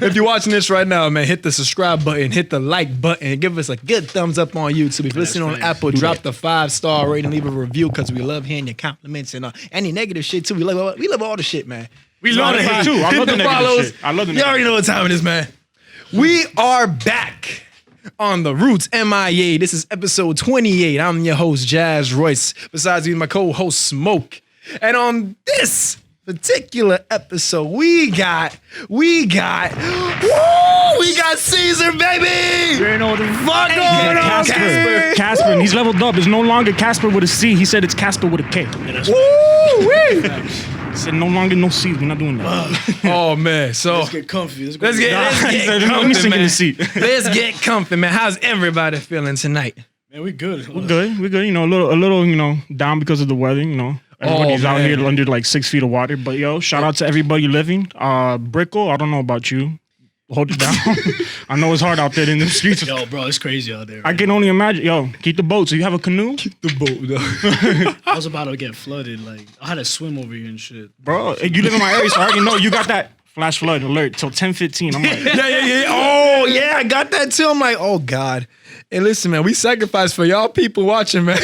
If you're watching this right now, man, hit the subscribe button, hit the like button, give us a good thumbs up on YouTube. If you're listening on Apple, drop the 5-star rating, leave a review because we love hearing your compliments and any negative shit too. We love all the shit, man. We love the hate too. I love the negative shit. I love the negative. You already know what time it is, man. We are back on the Roots MIA. This is episode 28. I'm your host, Jazz Royce. Besides me, my co-host, Smoke. And on this particular episode, we got Caesar, baby! You ain't know what the fuck going on, Casper, and he's leveled up. It's no longer Casper with a C. He said it's Casper with a K. He said no longer no C. We're not doing that. Oh man, so let's get comfy. Let's get comfy, let me sing in the seat. Let's get comfy, man. How's everybody feeling tonight? Man, we good. We're good. You know, a little, you know, down because of the weather. You know, everybody's out here under like 6 feet of water. But yo, shout out to everybody living. Brickle, I don't know about you. Hold it down. I know it's hard out there in the streets. Yo, bro, it's crazy out there. I can only imagine. Yo, keep the boat. So you have a canoe? Keep the boat, though. I was about to get flooded. Like, I had to swim over here and shit. Bro, you live in my area, so I already know you got that flash flood alert till 10:15. I'm like, yeah. Oh, yeah, I got that too. I'm like, oh, God. Hey, listen, man, we sacrificed for y'all people watching, man.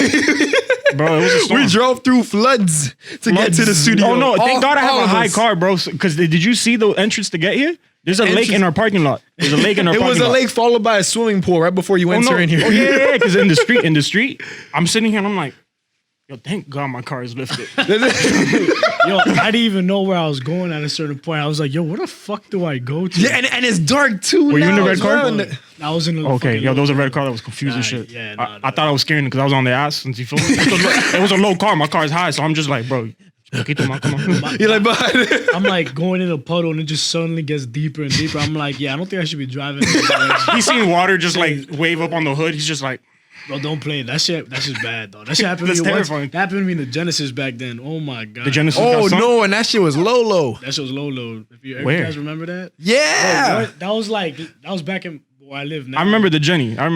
Bro, it was a storm. We drove through floods to get to the studio. Oh, no, thank God I have a high car, bro. Because did you see the entrance to get here? There's a lake in our parking lot. There's a lake in our parking lot. It was a lake followed by a swimming pool right before you enter in here. Oh, yeah, because in the street, I'm sitting here and I'm like, yo, thank God my car is lifted. Yo, I didn't even know where I was going at a certain point. I was like, yo, where the fuck do I go to? Yeah, and it's dark too. Were you in the red car? I was in the okay, yo, there was a red car that was confusing shit. Yeah, I thought I was scaring because I was on the ass since you feel me. It was a low car. My car is high, so I'm just like, bro. Come on. You're like, but I'm like going in a puddle and it just suddenly gets deeper and deeper. I'm like, yeah, I don't think I should be driving. He's seen water just like wave up on the hood. He's just like, bro, don't play it. That's just bad, though. That shit happened to me once. That happened to me in the Genesis back then. Oh my God. The Genesis. Oh no, and that shit was low. That shit was low. If you guys remember that? Yeah. Bro, that was back in where I live now. I remember the Jenny. That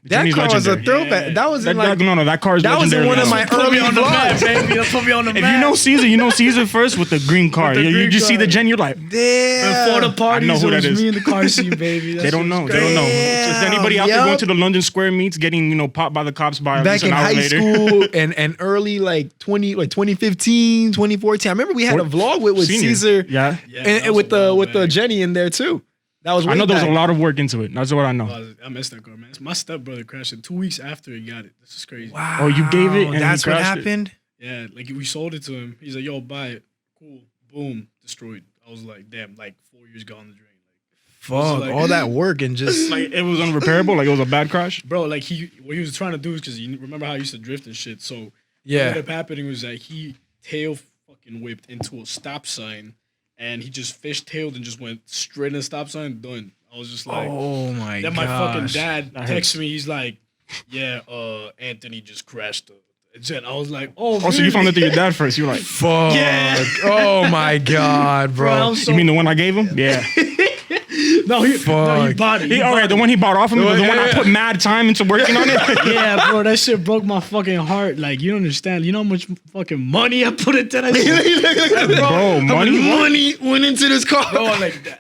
Jenny's car was a legendary. throwback. Yeah. That was in that car is that was legendary. in one of my early vlogs, baby. That put me on the map. If you know Caesar first with the green car. You just see the Jenny, you're like, damn. Before the parties, I know who that is. me in the car seat, baby. They don't know. Is anybody out there going to the London Square meets, getting popped by the cops by back in high school and early like 2015, 2014. I remember we had a vlog with Caesar, and with the Jenny in there too. That was. I know there was a lot of work into it. That's what I know. I missed that car, man. My stepbrother crashed it 2 weeks after he got it. This is crazy. Wow. Oh, you gave it, and that's he what crashed happened. Yeah, like we sold it to him. He's like, "Yo, buy it." Cool. Boom. Destroyed. I was like, "Damn!" Like 4 years gone the drain. Fuck, all that work and just like it was unrepairable. Like it was a bad crash, bro. Like what he was trying to do is because you remember how I used to drift and shit. So what ended up happening was that he tail fucking whipped into a stop sign, and he just fishtailed and just went straight in the stop sign. Done. I was just like, oh my god. Then my fucking dad texts me. He's like, yeah, Anthony just crashed the jet. I was like, oh, really? So you found out to your dad first. You were like, fuck. Yeah. Oh my god, bro. You mean the one I gave him? Yeah. No, he bought it. The one he bought off of me, the one I put mad time into working on it. Yeah, bro, that shit broke my fucking heart. Like, you don't understand. You know how much fucking money I put into that shit? Bro, money went into this car. Bro,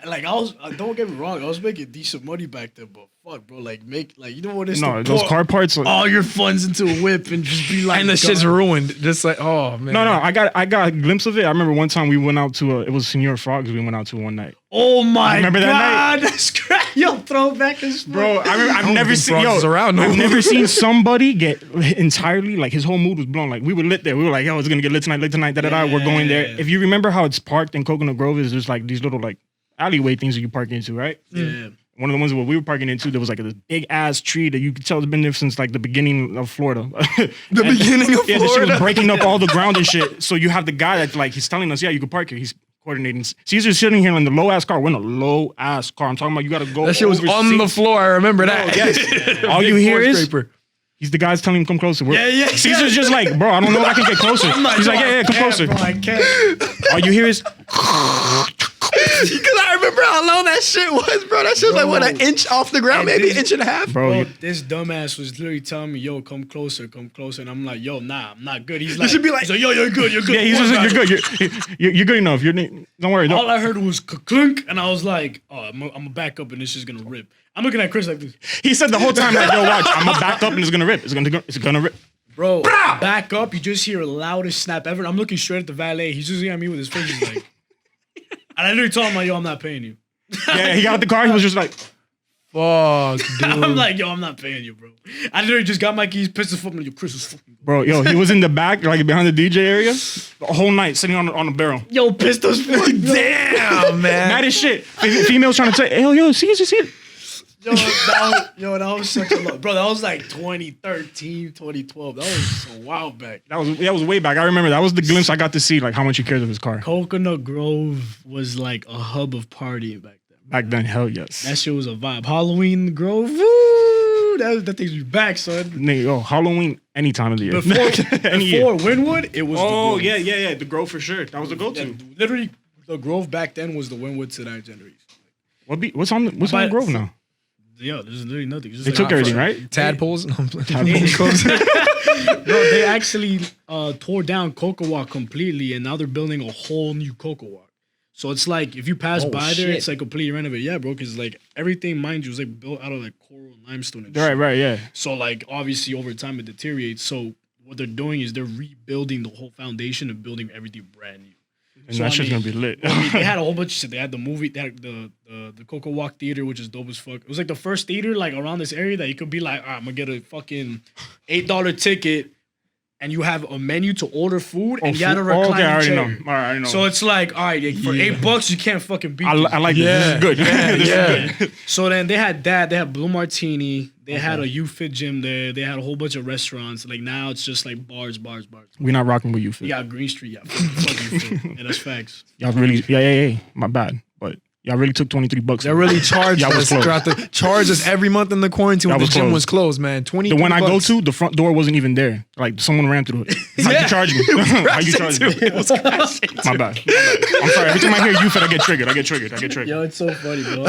like I was. Don't get me wrong. I was making decent money back then, but fuck, bro, you don't want this. No, those car parts. All your funds into a whip and just be like, and the shit's ruined. Just like, oh man. No, I got a glimpse of it. I remember one time we went out to it was Senor Frogs. We went out to one night. Oh my remember god, that night? that's crazy. Yo, throwback as fuck. Bro, I've never seen I've never seen somebody get entirely like his whole mood was blown. Like we were lit there. We were like, yo, it's gonna get lit tonight. We're going there. If you remember how it's parked in Coconut Grove, is just like these little like alleyway things that you park into, right? Yeah. One of the ones where we were parking into, there was like a big ass tree that you could tell has been there since like the beginning of Florida. Beginning of Florida? Yeah, the shit was breaking up all the ground and shit. So you have the guy that's like, he's telling us, yeah, you can park here. He's coordinating. Caesar's sitting here in the low ass car. We're in a low ass car. I'm talking about you got to go. That shit was on the floor. I remember that. Yes. All you hear is, he's the guy's telling him come closer. Caesar's just like, bro, I don't know if I can get closer. He's like, yeah, come closer. Bro, I can't. All you hear is, Because I remember how low that shit was, bro. That shit was like, what, an inch off the ground? Maybe an inch and a half? Bro, this dumbass was literally telling me, yo, come closer. And I'm like, yo, nah, I'm not good. He's like, should be like, yo, you're good. yeah, he's just like, you're good. You're good enough. Don't worry. All I heard was clunk, and I was like, oh, I'm gonna back up, and this is gonna rip. I'm looking at Chris like this. He said the whole time, like, yo, watch, I'm gonna back up and it's gonna rip. It's gonna rip. Bro, back up, you just hear the loudest snap ever. I'm looking straight at the valet. He's just looking at me with his face. He's like, and I literally told him, like, yo, I'm not paying you. Yeah, he got out the car. He was just like, fuck, dude. I'm like, yo, I'm not paying you, bro. I literally just got my keys, pissed the foot. I'm like, yo, Chris was fucking. bro, yo, he was in the back, like behind the DJ area, the whole night sitting on a barrel. Yo, pissed those foot. Damn, man. Mad as shit. Females trying to say, hey, yo, see it. That was such a lot. Bro, that was like 2013, 2012. That was a while back. That was way back. I remember that was the glimpse I got to see, like how much he cares of his car. Coconut Grove was like a hub of partying back then. Back then, hell yes. That shit was a vibe. Halloween Grove, woo! That thing's be back, son. Nigga, yo, Halloween any time of the year. Before Wynwood, it was. Oh the Grove. yeah, the Grove for sure. That was the go-to. Yeah, literally, the Grove back then was the Wynwood to that generation. What's on the Grove now? Yeah, there's literally nothing. They took everything, right? Tadpoles? Bro, they actually tore down Cocoa Walk completely, and now they're building a whole new Cocoa Walk. So it's like if you pass by there, it's like completely renovated. Yeah, bro, because like everything, mind you, is like built out of like coral and limestone and shit. Right, yeah. So like obviously over time it deteriorates. So what they're doing is they're rebuilding the whole foundation and building everything brand new. And that shit's gonna be lit. They had a whole bunch of shit. They had the movie, they had the Cocoa Walk Theater, which is dope as fuck. It was like the first theater like around this area that you could be like, all right, I'm gonna get a fucking $8 ticket, and you have a menu to order food, and you had a reclining chair. All right, I already know. So it's like, all right, for $8 you can't fucking beat this. I like this. This is good. This is good. So then they had that. They had Blue Martini. They had a YouFit gym there. They had a whole bunch of restaurants. Like now it's just like bars. We're not rocking with YouFit. Yeah, Green Street. Yeah, fuck YouFit. And that's facts. Y'all really, yeah. My bad, but y'all really took $23. They really charged us throughout charged us every month in the quarantine when the gym was closed, man. $20. The one I go to, the front door wasn't even there. Like someone ran through it. How'd you charge me? How'd you charge me? It was crashing. My bad. I'm sorry. Every time I hear YouFit, I get triggered. Yo, it's so funny, bro.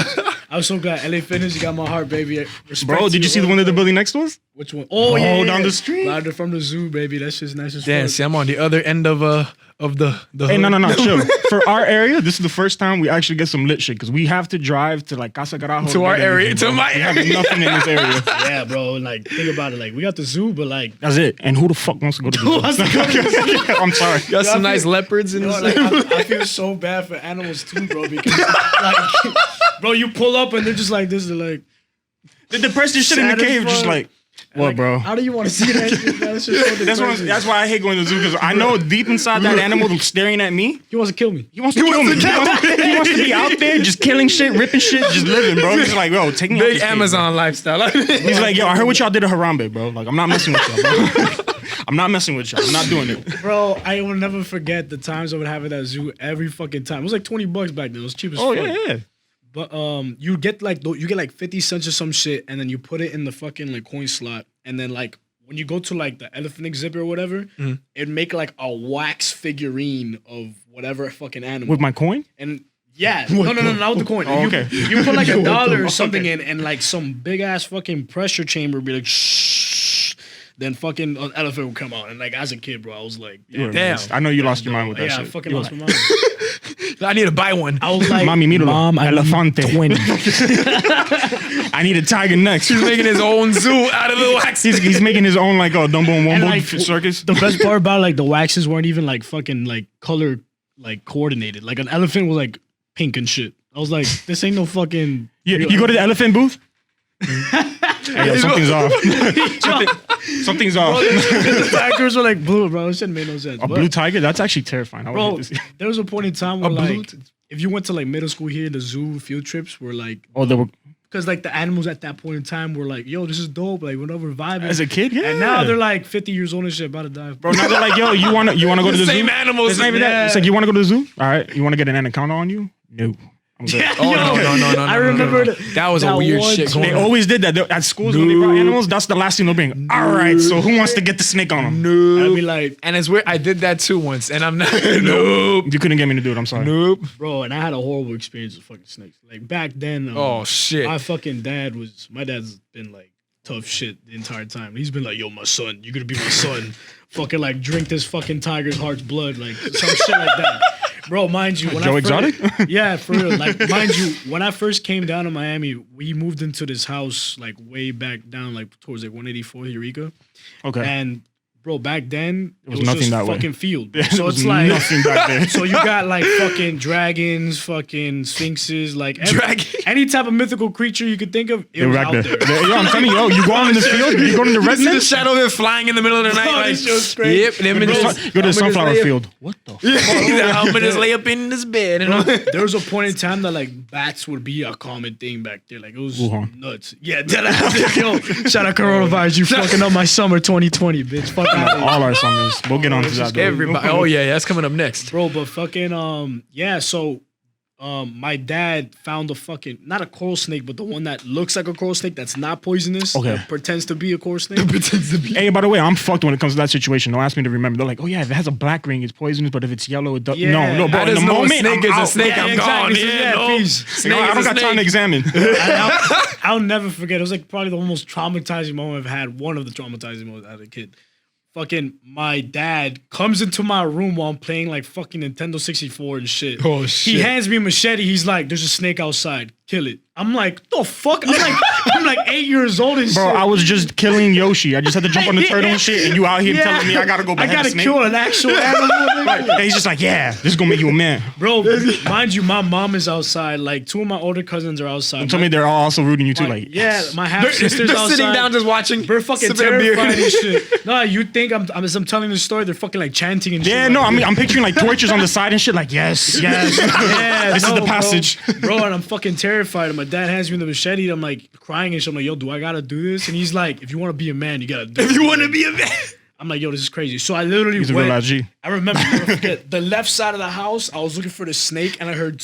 I was so glad. LA Fitness, you got my heart, baby. Respect bro, did you see the one that they're building next to us? Which one? Oh, yeah. Down the street. Louder from the zoo, baby. That's just nice as fuck. Damn, see, I'm on the other end of the Hey, no, chill. For our area, this is the first time we actually get some lit shit because we have to drive to like Casa Carajo. To our area, to my area. We have nothing in this area. Yeah, bro. Like, think about it. Like, we got the zoo, but like, that's it. And who the fuck wants to go to the zoo? I'm sorry. Got some nice leopards in the zoo. Like, I feel so bad for animals too, bro. Because like, bro, you pull up and they're just like this. They're like, the person shit in the cave, just like. What, like, bro? How do you want to see that shit? That's just that's why I hate going to the zoo because I know deep inside that animal staring at me. He wants to kill me. He wants to kill me. He wants to be out there just killing shit, ripping shit, just living, bro. He's like, yo, take me out Big this Amazon lifestyle. He's like, yo, I heard what y'all did to Harambe, bro. Like, I'm not messing with y'all, bro. I'm not messing with y'all. I'm not doing it. Bro, I will never forget the times I would have at that zoo every fucking time. It was like $20 back then. It was cheap as fuck. Yeah. But you get like 50 cents or some shit, and then you put it in the fucking like coin slot, and then like when you go to like the elephant exhibit or whatever, it'd make like a wax figurine of whatever fucking animal with my coin. And yeah, no, not with the coin. Oh, okay. You put like $1 or something in, and like some big ass fucking pressure chamber would be like shh. Then fucking an elephant would come out, and like as a kid, bro, I was like, damn. I know you lost your mind with that shit. Yeah, I fucking lost my mind. I need to buy one. I was like, Mami, míralo. Mom, I Elefante. 20. I need a tiger next. He's making his own zoo out of the wax. He's making his own like Dumbo and Wumbo like, circus. The best part about like the waxes weren't even like fucking like color like coordinated. Like an elephant was like pink and shit. I was like, this ain't no fucking. You go to the elephant booth. Hey, yo, something's off. Something's off. Bro, the tigers were like blue, bro. It shouldn't make no sense. A blue tiger? That's actually terrifying. Bro, there was a point in time where like, if you went to like middle school here, the zoo field trips were like, they were. Because like the animals at that point in time were like, yo, this is dope. Like we're vibing. As a kid, yeah. And now they're like 50 years old and shit, about to die. Bro, now they're like, yo, you wanna go to the zoo? Same animals. It's not even that. It's like, you wanna go to the zoo? All right. You wanna get an anaconda on you? No. Yeah, Oh, no. I remember that was a weird one shit time. going They on. always did that. At schools, when they brought animals, that's the last thing they'll bring. All right, so who wants to get the snake on them? I'd be like, And it's weird. I did that too once, and I'm not. Nope. You couldn't get me to do it. I'm sorry. Nope. bro, and I had a horrible experience with fucking snakes. Like back then, Oh shit. my dad's been like tough shit the entire time. He's been like, yo, my son, you're gonna be my son. Fucking like drink this fucking tiger's heart's blood, like some shit like that. Bro, mind you, when Joe I Exotic? yeah, for real. Like, mind you, when I first came down to Miami, we moved into this house like way back down, like towards like 184 Eureka. Okay. And bro, back then it was nothing just that way. fucking field. There So was it's like nothing back there. so you got like fucking dragons, fucking sphinxes, like Dragon. any type of mythical creature you could think of. It They were was back out there. there. Yo, I'm telling you, you go out in this field, you go to the You see the residence, shadow of it flying in the middle of the night. Bro, Like, this shit was crazy. yep. Them Bro, just, go to the sunflower lay up- field. What the fuck? I'm gonna just lay up in this bed. And There was a point in time that like bats would be a common thing back there. Like it was Wuhan. nuts. Yeah, yo, shout out coronavirus. You fucking up my summer 2020, bitch. Fuck out of here. All our summers. We'll get on to that. though. everybody. Oh yeah, that's coming up next. Bro, but fucking yeah, so my dad found a fucking not a coral snake, but the one that looks like a coral snake that's not poisonous. Okay. That pretends to be a coral snake. Hey, by the way, I'm fucked when it comes to that situation. Don't ask me to remember. They're like, oh yeah, if it has a black ring, it's poisonous, but if it's yellow, it doesn't. Yeah. No, bro. I In just the know a moment, snake I'm is a out. snake. Yeah, I'm exactly. gone. So, Yeah, yeah, no. peace. Snake I is don't a got time to snake. examine. I'll never forget. It was like probably the most traumatizing moment I've had. One of the traumatizing moments as a kid. Fucking my dad comes into my room while I'm playing like fucking Nintendo 64 and shit. Oh, shit. He hands me a machete. He's like, "There's a snake outside. Kill it." I'm like, "The fuck?" I'm like 8 years old and shit. Bro, I was just killing Yoshi. I just had to jump on the turtle and shit, and you out here Yeah. telling me I gotta go I behead a gotta snake. kill an actual animal. nigga. And he's just like, yeah, this is gonna make you a man. Bro, mind you, my mom is outside. Like two of my older cousins are outside. And told me they're all also rooting you too. Like, yeah, my half They're sisters outside. sitting down just watching. They're fucking sipping a beer. terrified and shit. No, you think as I'm telling the story, they're fucking like chanting and shit. yeah, like, no, I'm picturing like torches on the side and shit. Like, yes, yes. yeah, This is the passage. bro. And I'm fucking terrified. And my dad hands me the machete. I'm like crying and shit. I'm like, yo, do I gotta do this? And he's like, if you want to be a man, you gotta do it. If you want to be a man. I'm like, yo, this is crazy. So I literally He's a real went. IG. I remember the left side of the house. I was looking for the snake, and I heard.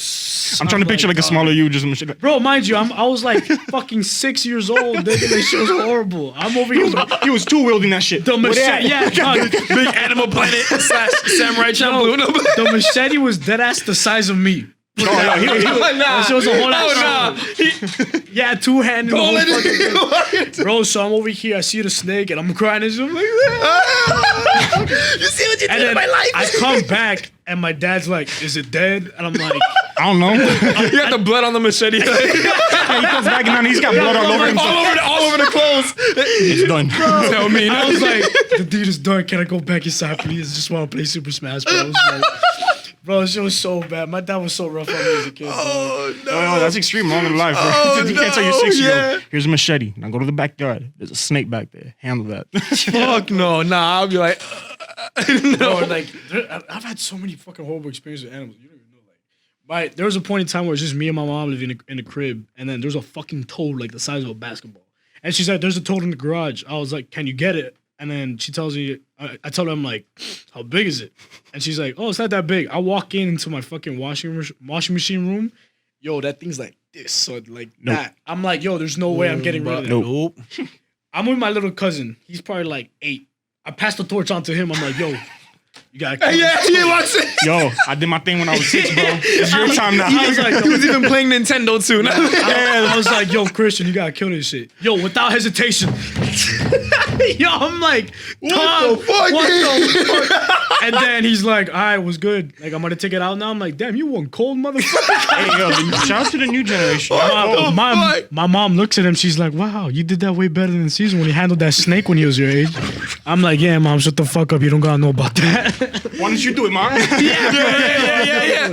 I'm trying to picture like a smaller you, just some shit. Bro, mind you, I was like fucking 6 years old. Nigga, that shit was horrible. I'm over here. He was two wielding that shit. The machete, yeah, dog. Big Animal Planet / Samurai Champloo. No. The machete was dead ass the size of me. Oh, yeah, he Nah. That shit was a whole Oh, ass. Yeah, two handed. Bro, so I'm over here. I see the snake, and I'm crying and shit. I'm like, You see what you and did in then my life? I come back, and my dad's like, "Is it dead?" And I'm like, I don't know. You got the blood on the machete. He comes back and now he's got blood all over himself. all over the clothes. It's done. Tell me. I was like, "The deed is done. Can I go back inside, please? I just want to play Super Smash Bros." Like, bro, shit was so bad. My dad was so rough on me as a kid. Oh no. Oh, that's extreme. Long in life, bro. Oh, You can't tell your no, 6-year-old. yeah. Here's a machete. Now go to the backyard. There's a snake back there. Handle that. Fuck no. Nah, I'll be like, Bro, like I've had so many fucking horrible experiences with animals. You don't even know. Like, there was a point in time where it's just me and my mom living in a crib, and then there's a fucking toad like the size of a basketball. And she's like, "There's a toad in the garage." I was like, "Can you get it?" And then she tells me, I told her, I'm like, "How big is it?" And she's like, "Oh, it's not that big." I walk into my fucking washing machine room. Yo, that thing's like this, so like that. I'm like, yo, there's no way I'm getting rid of that. Nope. I'm with my little cousin. He's probably like 8. I passed the torch on to him. I'm like, yo, you gotta kill Yeah, this he watched it. Yo, I did my thing when I was 6, bro. It's your time now. I was like, He was even playing Nintendo too. I was like, yo, Christian, you gotta kill this shit. Yo, without hesitation. Yo, I'm like, Tom, the fuck? what the fuck? And then he's like, all right, was good. Like, I'm gonna take it out now. I'm like, damn, you one cold motherfucker. Hey, yo, shout out to the new generation. My mom looks at him. She's like, wow, you did that way better than Caesar when he handled that snake when he was your age. I'm like, yeah, mom, shut the fuck up. You don't gotta know about that. Why don't you do it, mom? Yeah.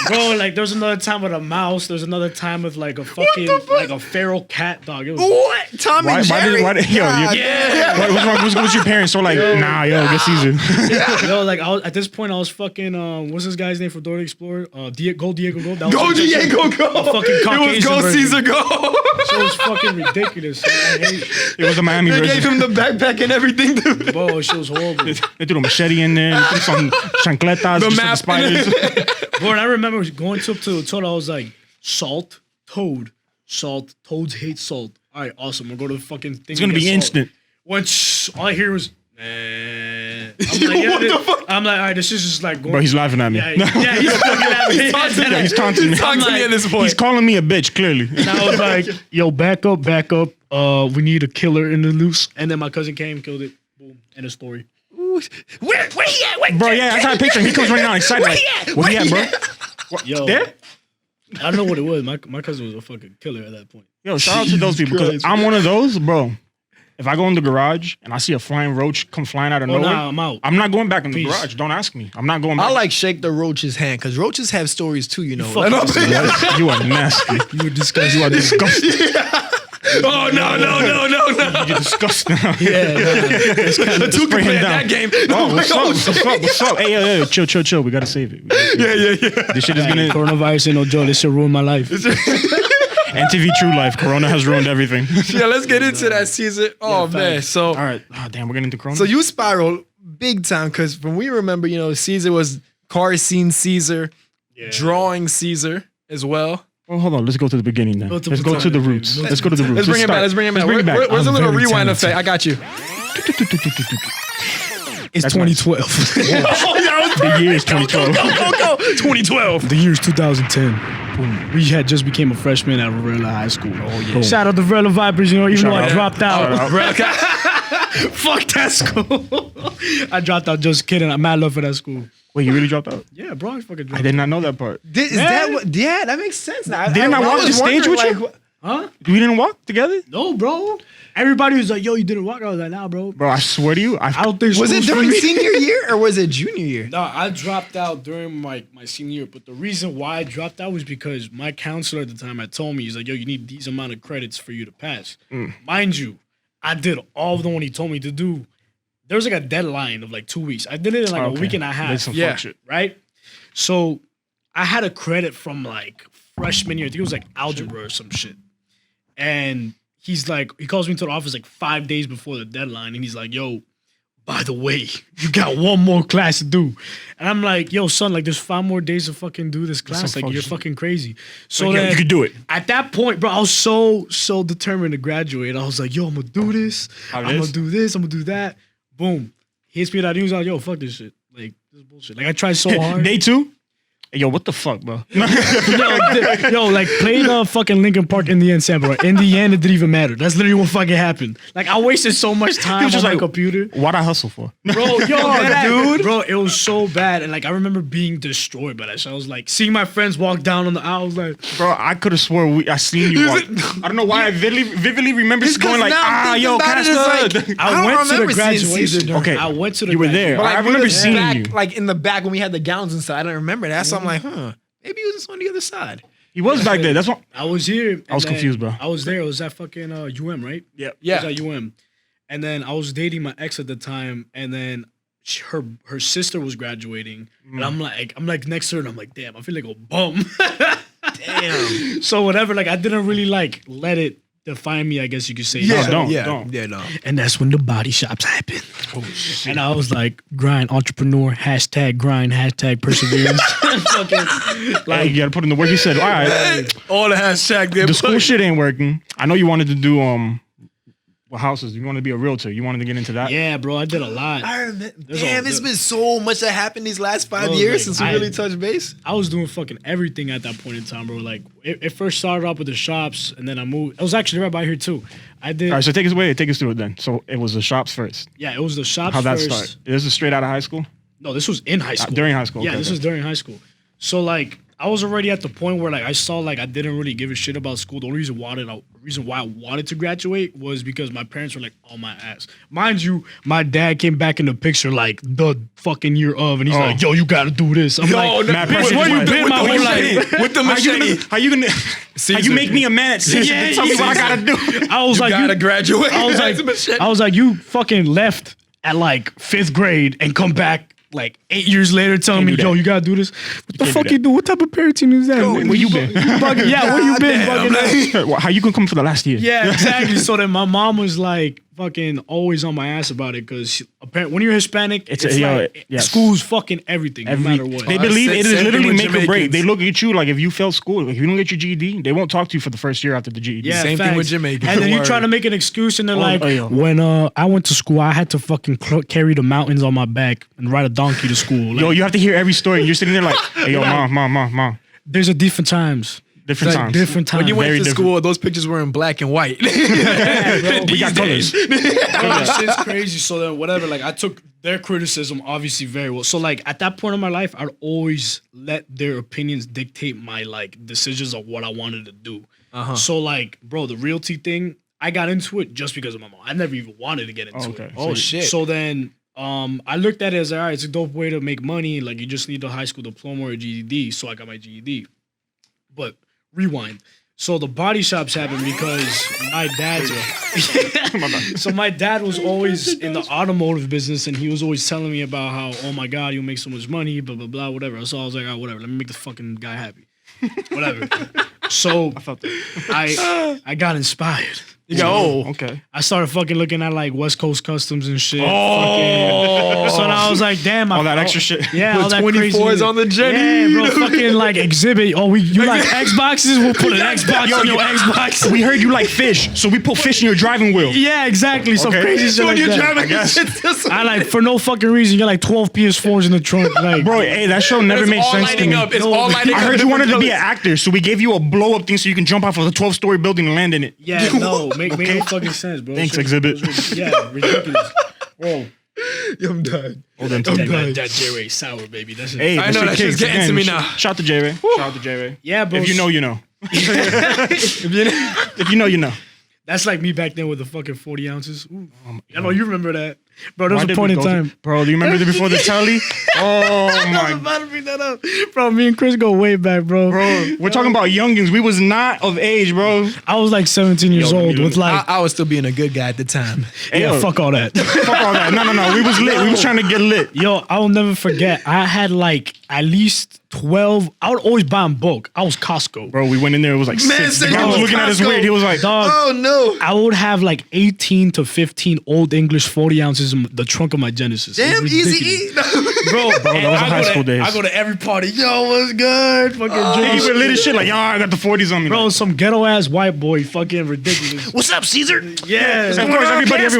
Bro, like, there was another time with a mouse. There's another time with like a fucking, like a feral cat dog. It was What? Tom and Jerry? What's wrong with your parents? So like, nah, yo, get Caesar. Yo, like at this point, I was fucking. What's this guy's name for Dora the Explorer? Diego. That was Go like, Diego, go. fucking It was Caucasian Go version. Caesar, go. So it was fucking ridiculous. I hate it. It was a Miami They gave version. Oh, him the backpack and everything. Dude. Bro, shit was horrible. They threw a machete in there, they threw some chancletas, The just map. for the spiders. Bro, and I remember going up to the toilet. I was like, salt, toad, salt. Toads hate salt. All right, awesome. We'll go to the fucking thing. It's gonna be instant. Once all I hear was, I'm like, What the fuck? I'm like, all right, this is just like going. Bro, he's laughing at me. Yeah, he's fucking laughing. He's taunting me. Talk to me at this point. He's calling me a bitch, clearly. And I was like, yo, back up. We need a killer in the loose. And then my cousin came, killed it. Boom. End of story. Where he at? Wait, Bro, yeah, I got a picture. He comes running out excited. Where Like, he at? where he Where at, he bro? at? What, Yo. there? I don't know what it was. My cousin was a fucking killer at that point. Yo, shout out to those people because I'm one of those, bro. If I go in the garage and I see a flying roach come flying out of nowhere, Nah, I'm out. I'm not going back in the Peace. garage. Don't ask me. I'm not going back. I like shake the roach's hand because roaches have stories too, you know. fucking You are nasty. You were disgusting. You are disgusting. Oh no. You're disgusting. Yeah, nah. Two can bring play him at that down. game. Oh, what's up? Hey, chill. We gotta save it. Yeah. This shit is gonna Coronavirus ain't no joke. This shit ruined my life. MTV True Life. Corona has ruined everything. Yeah, let's get into that season. Oh man, facts. so All right. Oh, damn, we're getting into Corona. so you spiral big time because from we remember, you know, Caesar was car scene Caesar, drawing Caesar as well. Well, hold on. Let's go to the beginning then. Go to Let's the go to the beginning. roots. Let's go to the roots. Let's bring it back. Let's bring it back. Where's a I'm little very rewind talented. effect? I got you. It's That's 2012. The year is 2012. Go. 2012. The year's 2010. Boom. We had just became a freshman at Varela High School. Oh yeah. Shout out to Varela Vipers. You know, even though I dropped out. Fuck that school. I dropped out. Just kidding. I'm mad love for that school. Wait, you really dropped out? Yeah, bro. I fucking dropped I did not know that part. Is that what? Yeah, that makes sense now. Didn't I walk the was stage wondering, with you? Huh? We didn't walk together? No, bro. Everybody was like, yo, you didn't walk. I was like, nah, bro. Bro, I swear to you, I don't think Was it school's for during me. senior year or was it junior year? No, I dropped out during my senior year, but the reason why I dropped out was because my counselor at the time had told me, he's like, yo, you need these amount of credits for you to pass. Mind you, I did all of the one he told me to do. There was like a deadline of like 2 weeks. I did it in like a week and a That's half. some Yeah. fuck shit. Right? So I had a credit from like freshman year. I think it was like algebra or some shit. And he's like, he calls me to the office like 5 days before the deadline. And he's like, yo, by the way, you got one more class to do. And I'm like, yo, son, like there's 5 more days to fucking do this class. some Like you're fuck shit. fucking crazy. So Like, yo, then you could do it. at that point, bro, I was so determined to graduate. I was like, yo, I'm gonna do this. I'm gonna do this. I'm gonna do that. Boom. He hits me that. He was like, yo, fuck this shit. Like, this is bullshit. Like, I tried so hard. Day 2? Hey, yo, what the fuck, bro? Yo, like, play the fucking Linkin Park in the end sample. Right? In the end, it didn't even matter. That's literally what fucking happened. Like, I wasted so much time was just on my like- computer. What'd I hustle for? Bro, dude. Bro, it was so bad. And, like, I remember being destroyed by that shit. I was like, seeing my friends walk down on the aisle, I was like, Bro, I could have swore I seen you walk. I don't know why I vividly remember It's 'cause going like, now I'm thinking yo, about it, catch it's the... like, I don't went to the remember seeing Caesar graduation. during- Okay. I went to the You were there. But like, I remember was seeing back, you. like in the back when we had the gowns inside. I don't remember that. So I'm like, maybe he was just on the other side. He was back there. That's what... I was here. I was and then confused, bro. I was there. I was at fucking UM, right? Yeah. I was at UM. And then I was dating my ex at the time, and then her sister was graduating, and I'm like next to her, and I'm like, damn, I feel like a bum. Damn. So whatever, like I didn't really like let it define me, I guess you could say. Yeah, So- don't. Yeah, no. And that's when the body shops happened. Oh shit. And I was like, grind, entrepreneur, hashtag grind, hashtag perseverance. Fucking, Like, you gotta put in the work. He said, all right, All the hashtag there. the school shit ain't working. I know you wanted to do, what houses? You wanted to be a realtor. You wanted to get into that? yeah, bro, I did a lot. I remember, There's damn, a- it's been so much that happened these last 5 Bro, years like, since we I- really touched base. I was doing fucking everything at that point in time, bro. Like it first started off with the shops, and then I moved. It was actually right by here too. I did. All right, so take us through it then. So it was the shops first. Yeah, it was the shops How'd that first. start? This is straight out of high school? No, this was in high school. During high school, Yeah, okay, this okay. was during high school. So like I was already at the point where like I saw like I didn't really give a shit about school. The only reason why I wanted to graduate was because my parents were like on my ass. Mind you, my dad came back in the picture like the fucking year of, and he's like, "Yo, you gotta do this." I'm like, Matt "Bitch, Pressure where you just been went my with whole the life?" With the machete. How you make me a man at 6 and tell me what I gotta do? I was You like, gotta graduate. I was That's a machete. like, you fucking left at like 5th grade and come back like 8 years later telling me, do that. yo, you gotta do this. What the can't fuck do you do? What type of parenting is that? Where you been? Bugging. Yeah, where you been? Goddamn, Bugging out. How you gonna come for the last year? Yeah, exactly. So then my mom was like, fucking always on my ass about it because apparently when you're Hispanic, it's like yes. school's fucking everything, no matter what. They believe it is literally make or break. Jamaicans. They look at you like if you fail school, if you don't get your GED, they won't talk to you for the first year after the GED. Yeah, Same thing with Jamaicans. And then you Word. try to make an excuse, and they're like, yeah. when I went to school, I had to fucking carry the mountains on my back and ride a donkey to school. Like, Yo, you have to hear every story. You're sitting there like, hey, yo, mom. there's a different times. Different times. Different times. When you went Very to different. school, those pictures were in black and white. We got colors. Bro, that shit's crazy. So then, whatever. Like, I took their criticism obviously very well. So like at that point in my life, I'd always let their opinions dictate my like decisions of what I wanted to do. So like, bro, the realty thing, I got into it just because of my mom. I never even wanted to get into it. Oh shit. So then I looked at it as, all right, it's a dope way to make money. Like, you just need a high school diploma or a GED. So I got my GED. But rewind. So the body shops happened because my dad's so my dad was always in the automotive business, and he was always telling me about how, oh my God, you'll make so much money, blah, blah, blah, whatever. So I was like, oh, whatever, let me make this fucking guy happy. Whatever. So I got inspired. You go, oh, okay. I started fucking looking at like West Coast Customs and shit. Oh, so now I was like, damn, All that extra shit. Yeah, put all that 24s crazy. on the Jenny. Yeah, bro, fucking like exhibit. Oh, you like Xboxes? We'll put an Xbox on your Xbox. We heard you like fish, so we put fish in your driving wheel. Yeah, exactly. Some Okay. crazy shit So when like you're that. driving, I like for no fucking reason. You got like 12 PS4s in the trunk. Like, Bro, hey, that show never made all sense to lighting me. up. It's all lighting up. I heard you wanted to be an Different actor, so we gave you a blow up thing so you can jump off of a 12-story building and land in it. yeah, no, make no fucking sense, bro. Thanks, Shit Exhibit. was yeah, ridiculous. Bro, colors. I'm done. Hold on, that J-Ray sour, baby. That's Hey, I know that shit's getting to me now. Shout out to J-Ray. Shout out to J-Ray. yeah, bro. If you know, you know. If you know, you know. That's like me back then with the fucking 40 ounces. Ooh. I know you remember that. Bro, there was Why a did point we in go to- time. Bro, do you remember before the telly? Oh I was my about to bring that up. Bro, me and Chris go way back, bro. bro. We're talking about youngins. We was not of age, bro. I was like 17 years old with like, I was still being a good guy at the time. yeah, yo. fuck all that. Fuck all that. No. We was lit. We was trying to get lit. Yo, I will never forget. I had like at least 12. I would always buy in bulk. I was Costco. Bro, we went in there. It was like Man 6. said The guy you was was looking at us Costco. weird. He was like, Dog, Oh no. I would have like 18 to 15 Old English 40 ounces in the trunk of my Genesis. It was Damn, easy ridiculous. eat. Bro, that was the high school days. I go to every party. Yo, what's good? Fucking Hey, drinking you were lit as shit. Like, yo, I got the 40s on me. Bro, some ghetto ass white boy, fucking ridiculous. What's up, Caesar? Yeah, Of course, everybody. If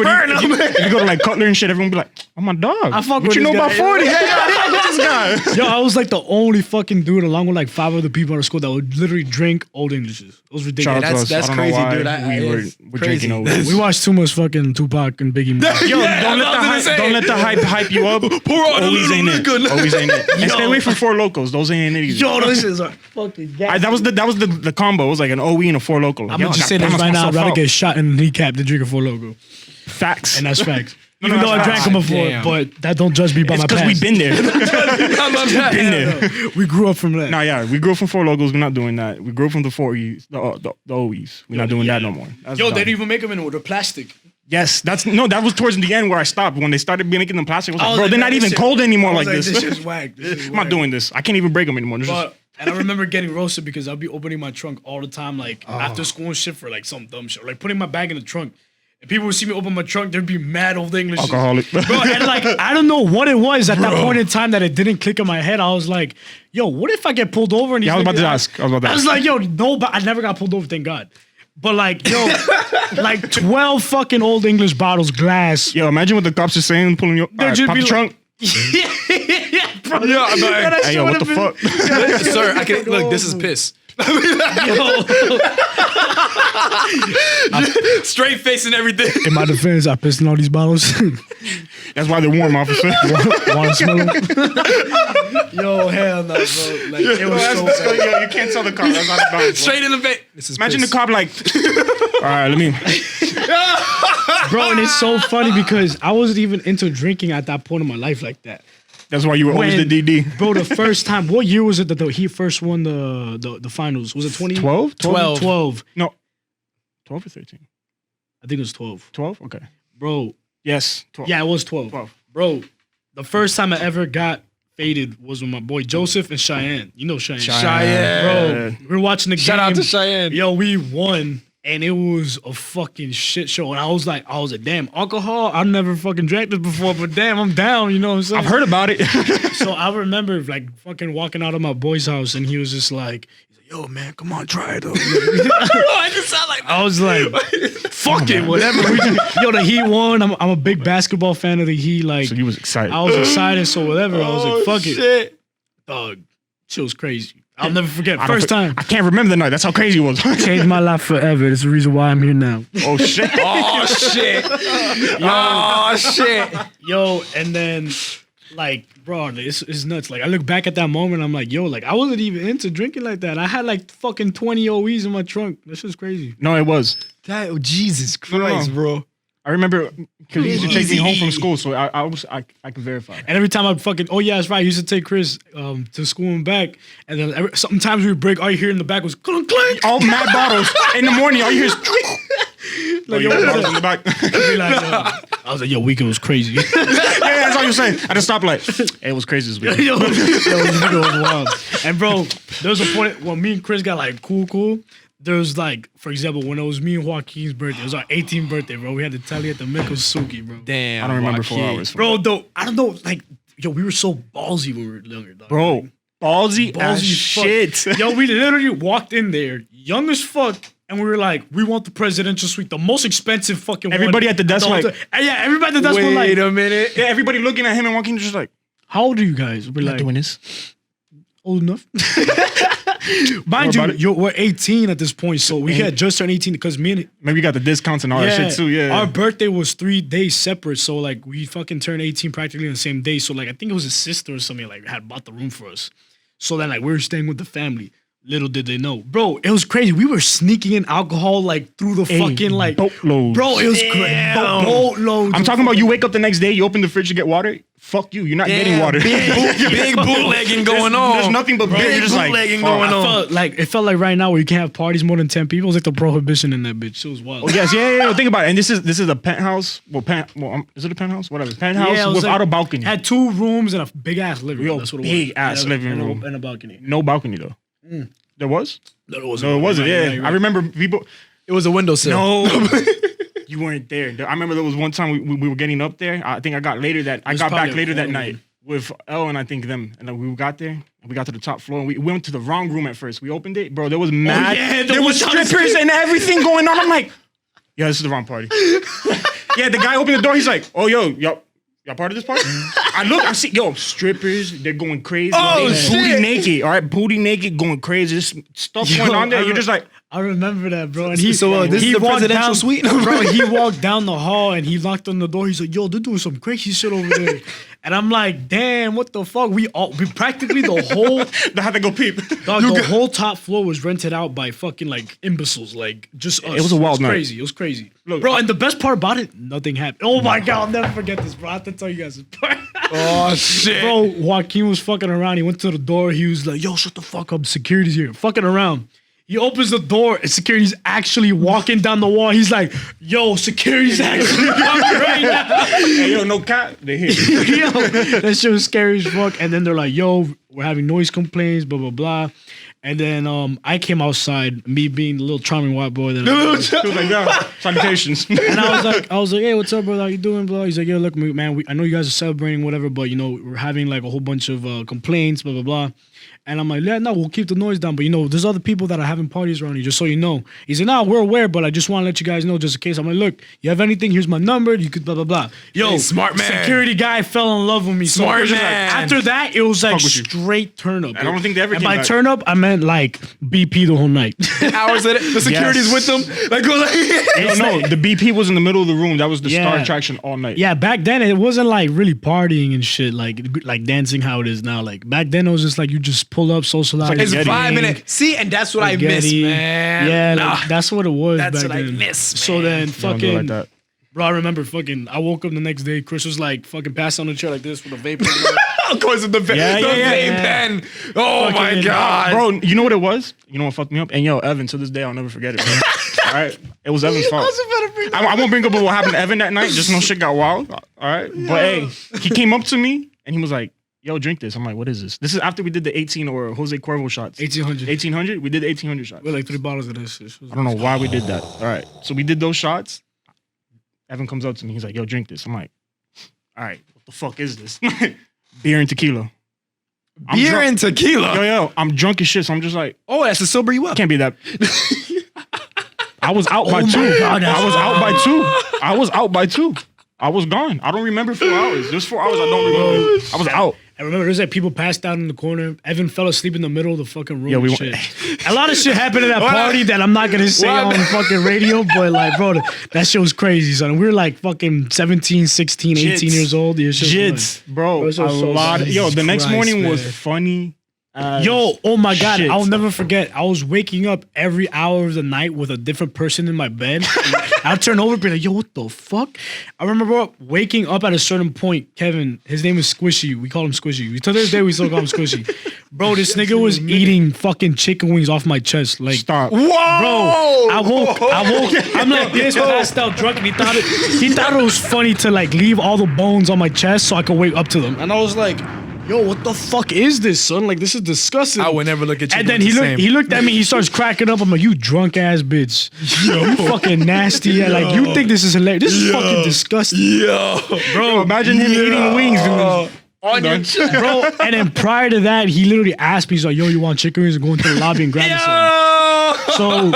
you go to like Cutler and shit, everyone be like, "Oh my dog, I fuck what with you know this about guy. 40? Yeah, I fuck with this guy." Yo, I was like the only fucking dude, along with like 5 other people at school, that would literally drink Old Englishes. It was ridiculous. Shout out to us. That's I don't know crazy, why dude. We're crazy. drinking over. We watched too much fucking Tupac and Biggie movies. Yo, Yeah, don't I was gonna say. let the hype you up. Pour out a Always little ain't it. liquor. Always ain't it. And stay away from Four Locos. Those ain't it. Yo, those shits are fucking gas. That was the combo. It was like an OE and a Four Loco. Like, I'm yo, gonna I just say gotta this balance right now. I'd myself rather out. get shot in the kneecap than drink a Four Loco. Facts. And that's facts. No, Even though I that's drank them facts. before, Damn. but that don't judge me by It's my because past. we've been there. Been there. We grew up from that. Nah, yeah, we grew up from Four Logos. We're not doing that. We grew up from the 4Es, the OEs. We're not doing that no more. That's Yo, done. they didn't even make them in with the plastic. Yes, that was towards the end where I stopped. When they started making them plastic, I was like, I was bro, like, they're man, not this even shit- cold anymore I like was this. This shit's whack. This shit's I'm not whack. doing this. I can't even break them anymore. This is- But, and I remember getting roasted because I'd be opening my trunk all the time, like after school and shit for like some dumb shit, like putting my bag in the trunk. And people would see me open my trunk, there'd be mad Old English. Alcoholic. Bro, and like, I don't know what it was at that point in time that it didn't click in my head. I was like, yo, what if I get pulled over? And Yeah, I was about to ask. I was like, yo, no, but I never got pulled over, thank God. But like, yo, like 12 fucking Old English bottles, glass. Yo, imagine what the cops are saying, pulling you. They'd Right, just pop be the trunk. Yeah, bro. Yeah, I'm like, that Hey, shit yo, what would've the been- fuck? Sir, I can look. This is piss. Yo. Straight face and everything. In my defense, I pissed in all these bottles. That's why they're warm, officer. Want to smell them? Yo, hell no, bro. Like, it was so bad. Yo, you can't tell the cop. That's not the bro. Straight in the face. This is Imagine piss. the cop like, all right, let me. Bro, and it's so funny because I wasn't even into drinking at that point in my life like that. That's why you were always When- the DD. Bro, the first time, what year was it that he first won the finals? Was it 20? 12? 12. No. 12 or 13? I think it was 12. 12? Okay. Bro, Yes. 12. yeah, it was 12. 12. Bro, the first time I ever got faded was with my boy Joseph and Cheyenne. You know Cheyenne. Cheyenne. Bro, we were watching the game. Shout out to Cheyenne. Yo, we won. and it was a fucking shit show. And I was like, damn, alcohol. I've never fucking drank this before, but damn, I'm down. You know what I'm saying? I've heard about it. So I remember like fucking walking out of my boy's house, and he was just like, yo, man, come on, try it. I just sound like I was like, fuck it, whatever. The Heat won. I'm a big basketball fan of the Heat. Like, So you was excited. I was excited, so whatever. I was like, fuck it. Shit. Dog, shit was crazy. I'll never forget. I don't First time. I can't remember the night. That's how crazy it was. Changed my life forever. That's the reason why I'm here now. Oh shit. Oh shit. Oh shit. Yo, and then, like, bro, it's nuts. Like, I look back at that moment, I'm like, yo, like, I wasn't even into drinking like that. I had, like, fucking 20 OEs in my trunk. That shit's crazy. No, it was. Jesus Christ, bro. I remember because he used to take me home from school, so I can verify. And every time I fucking, oh, yeah, that's right. I used to take Chris to school and back. And then sometimes we would break, all you hear in the back was clunk, clunk. All mad bottles. In the morning, all you hear is... Like, yo, bottles in the back. Be like, I was like, yo, weekend was crazy. Yeah, that's all you're saying. I just stopped like, hey, it was crazy this weekend. Yo, this video was wild. And bro, there was a point when me and Chris got like cool. There was like, for example, when it was me and Joaquin's birthday, it was our 18th birthday, bro. We had to tally at the Mikosuki, bro. Damn. I don't remember 4 Joaquin. hours. Bro, though, I don't know, like, yo, we were so ballsy when we were younger, dog. Bro, ballsy as fuck. shit. Yo, we literally walked in there, young as fuck, and we were like, we want the presidential suite, the most expensive fucking Everybody one. at the desk like... Yeah, everybody at the desk was like... Wait a minute. Yeah, everybody looking at him and walking just like... How old are you guys? We're Not like, doing this. old enough. Mind you, we're 18 at this point, so we had just turned 18 because me and Maybe you got the discounts and all that shit too, yeah. Our birthday was 3 days separate, so like we fucking turned 18 practically on the same day. So like I think it was his sister or something like had bought the room for us. So then like we were staying with the family. Little did they know, bro. It was crazy. We were sneaking in alcohol like through the fucking like boatloads. Bro, it was crazy. Boatloads. I'm talking about you wake up the next day, you open the fridge to get water. Fuck you, you're not getting water. Big bootlegging going on. There's nothing but beer. You're just like, bootlegging fuck. going on. It felt like right now where you can't have parties more than 10 people. It was like the prohibition in that bitch. It was wild. Oh yes, yeah. Think about it. And this is a penthouse. Is it a penthouse? Whatever. Penthouse Yeah, it was without like- a balcony. Had 2 rooms and a big ass living room. Yo, That's what it was. big ass living room. And a balcony. No balcony though. There was? No, it wasn't. No, it wasn't. Right, Yeah, right, I remember people. It was a windowsill. No, you weren't there. I remember there was one time we were getting up there. I think I got later that I was got probably back a later that corner night with Elle and I think them, and then we got there. And we got to the top floor and we went to the wrong room at first. We opened it, bro. There was mad. yeah, there was strippers and everything going on. I'm like, yeah, this is the wrong party. Yeah, the guy opened the door. He's like, oh, y'all part of this party? I look, I see, strippers, they're going crazy. Oh, They shit. Booty naked, all right? Booty naked, going crazy. There's stuff going on there. You're just like, I remember that, bro. And This is the walked presidential down, suite? bro. He walked down the hall and he knocked on the door. He's like, "Yo, they're doing some crazy shit over there." And I'm like, "Damn, what the fuck?" We practically the whole they had to go peep. dog, the whole top floor was rented out by fucking like imbeciles, like just us. It was a wild night. Crazy. It was crazy, Look, bro. And the best part about it, nothing happened. Oh my god, I'll never forget this, bro. I have to tell you guys this part. Oh shit. Bro, Joaquin was fucking around. He went to the door. He was like, "Yo, shut the fuck up. Security's here." Fucking around. He opens the door and security's actually walking down the wall. He's like, "Yo, security's actually walking right now." Hey, yo, no cat. They here. Yo, that shit was scary as fuck. And then they're like, "Yo, we're having noise complaints, blah, blah, blah." And then I came outside, me being the little charming white boy that I was. He was like, yeah, salutations. And I was like, "Hey, what's up, brother? How you doing, bro?" He's like, "Yo, look, man, I know you guys are celebrating, whatever, but you know, we're having like a whole bunch of complaints, blah, blah, blah." And I'm like, "Yeah, no, we'll keep the noise down. But you know, there's other people that are having parties around you, just so you know." He's like, "No, we're aware, but I just want to let you guys know just in case." I'm like, "Look, you have anything? Here's my number. You could blah blah blah." Yo, Hey, smart man. Security guy fell in love with me. So Smart it was just man. after that, it was like Fuck with you. straight turn up. I don't think they ever And came by back. turn up, I meant like BP the whole night. Hours in it. The security's with them. Like, go like No, the BP was in the middle of the room. That was the star Yeah. attraction all night. Yeah, back then it wasn't like really partying and shit, like dancing how it is now. Like back then it was just like you just pull up, socialize. it's Spaghetti. 5 minutes. See, and that's what I miss, spaghetti. man. Yeah, Nah, like, that's what it was. that's back what I then. miss, So man. then Don't do it fucking, like that. bro, I remember fucking. I woke up the next day. Chris was like fucking passed on the chair like this with a vape. of course, the vape yeah. pen. Oh my Fucking- god, Bro, you know what it was? You know what fucked me up? And yo, Evan, to this day, I'll never forget it, bro. All right? It was Evan's fault. I won't bring up what happened to Evan that night. Just no shit got wild. All right? But hey, he came up to me and he was like, yo, drink this. I'm like, what is this? This is after we did the 18 or Jose Cuervo shots. 1800. 1800? We did 1800 shots. We had like 3 bottles of this shit. I don't know why we did that. All right. So we did those shots. Evan comes up to me. He's like, yo, drink this. I'm like, all right, what the fuck is this? Beer and tequila. Beer and tequila. Yo, I'm drunk as shit. So I'm just like, Oh, that's to sober you up. can't be that. I was out by 2. God, I was out by 2. I was out by 2. I was gone. I don't remember 4 hours. There's 4 hours I don't remember. I was out. I remember there's like people passed out in the corner. Evan fell asleep in the middle of the fucking room. Yeah, and shit. A lot of shit happened at that party that I'm not gonna say on the fucking radio, but like, bro, that shit was crazy, son. We were like fucking 17, 16, 18 Jits. years old. Yeah, shit was Jits, bro. Those are A so lot. funny. Yo, the next Christ, morning was man. funny. Yo, oh my God, shit. I'll never forget. I was waking up every hour of the night with a different person in my bed. I'll turn over and be like, yo, what the fuck? I remember waking up at a certain point. Kevin, his name is Squishy. We call him Squishy. To this day, we still call him Squishy. Bro, this nigga was eating fucking chicken wings off my chest. Like, Stop. Whoa! bro, I woke. I'm like this, passed out drunk, and he thought it was funny to like leave all the bones on my chest so I could wake up to them. And I was like, yo, what the fuck is this, son? Like, this is disgusting. I would never look at you. And then he looked at me, he starts cracking up. I'm like, you drunk ass bitch. Yo, you fucking nasty. Yeah, like, you think this is hilarious. This is fucking disgusting. Yo, Bro, imagine him eating wings. on your chest. Bro, and then prior to that, he literally asked me, he's like, yo, you want chicken wings? And go into the lobby and grab me some. So,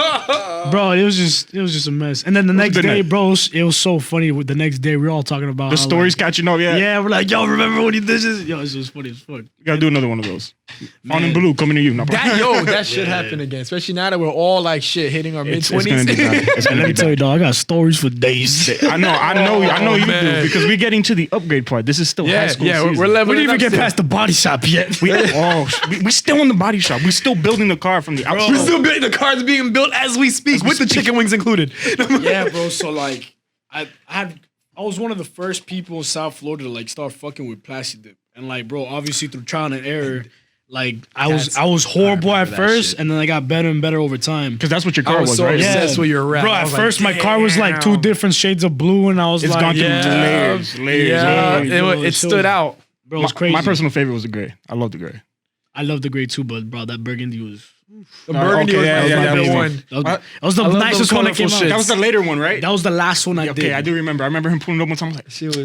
bro, it was just a mess. And then the next good day, night. bro, it was so funny. The next day, we were all talking about The how, story's catching up, Like, yeah, we're like, yo, remember when he did this? Yo, it's just funny as fuck. You gotta do another one of those. On in blue, coming to you. No, That should happen again, especially now that we're all like shit hitting our mid it's gonna be 20s. bad. It's gonna Let be me tell you, bad. dog, I got stories for days. I know you man. do, because we're getting to the upgrade part. This is still high Yeah, school yeah, season. we're We leveling didn't even up get still. past the body shop yet. We're still in the body shop. We're still building the car from the outside. We're still building, the car's being built as we speak, with the chicken wings included. Yeah, bro. So like, I was one of the first people in South Florida to like start fucking with plastic dip, and like, bro, obviously through trial and error, like I was horrible at that first, shit. and then I got better and better over time. Because that's what your I car was was, so right? obsessed with your rap. Bro, I at was like, first my car was like 2 damn. different shades of blue, and I was It's like, gone through Yeah. layers. Yeah, layers. it stood out. bro, it was crazy. My personal favorite was the gray. I love the gray. I love the gray too, but bro, that burgundy was. The burgundy okay, was yeah, my yeah, favorite yeah, one. That was the I love nicest those one that came colorful out. shits. That was the later one, right? That was the last one I did. Okay, I do remember. I remember him pulling it up one time. I was like, She was,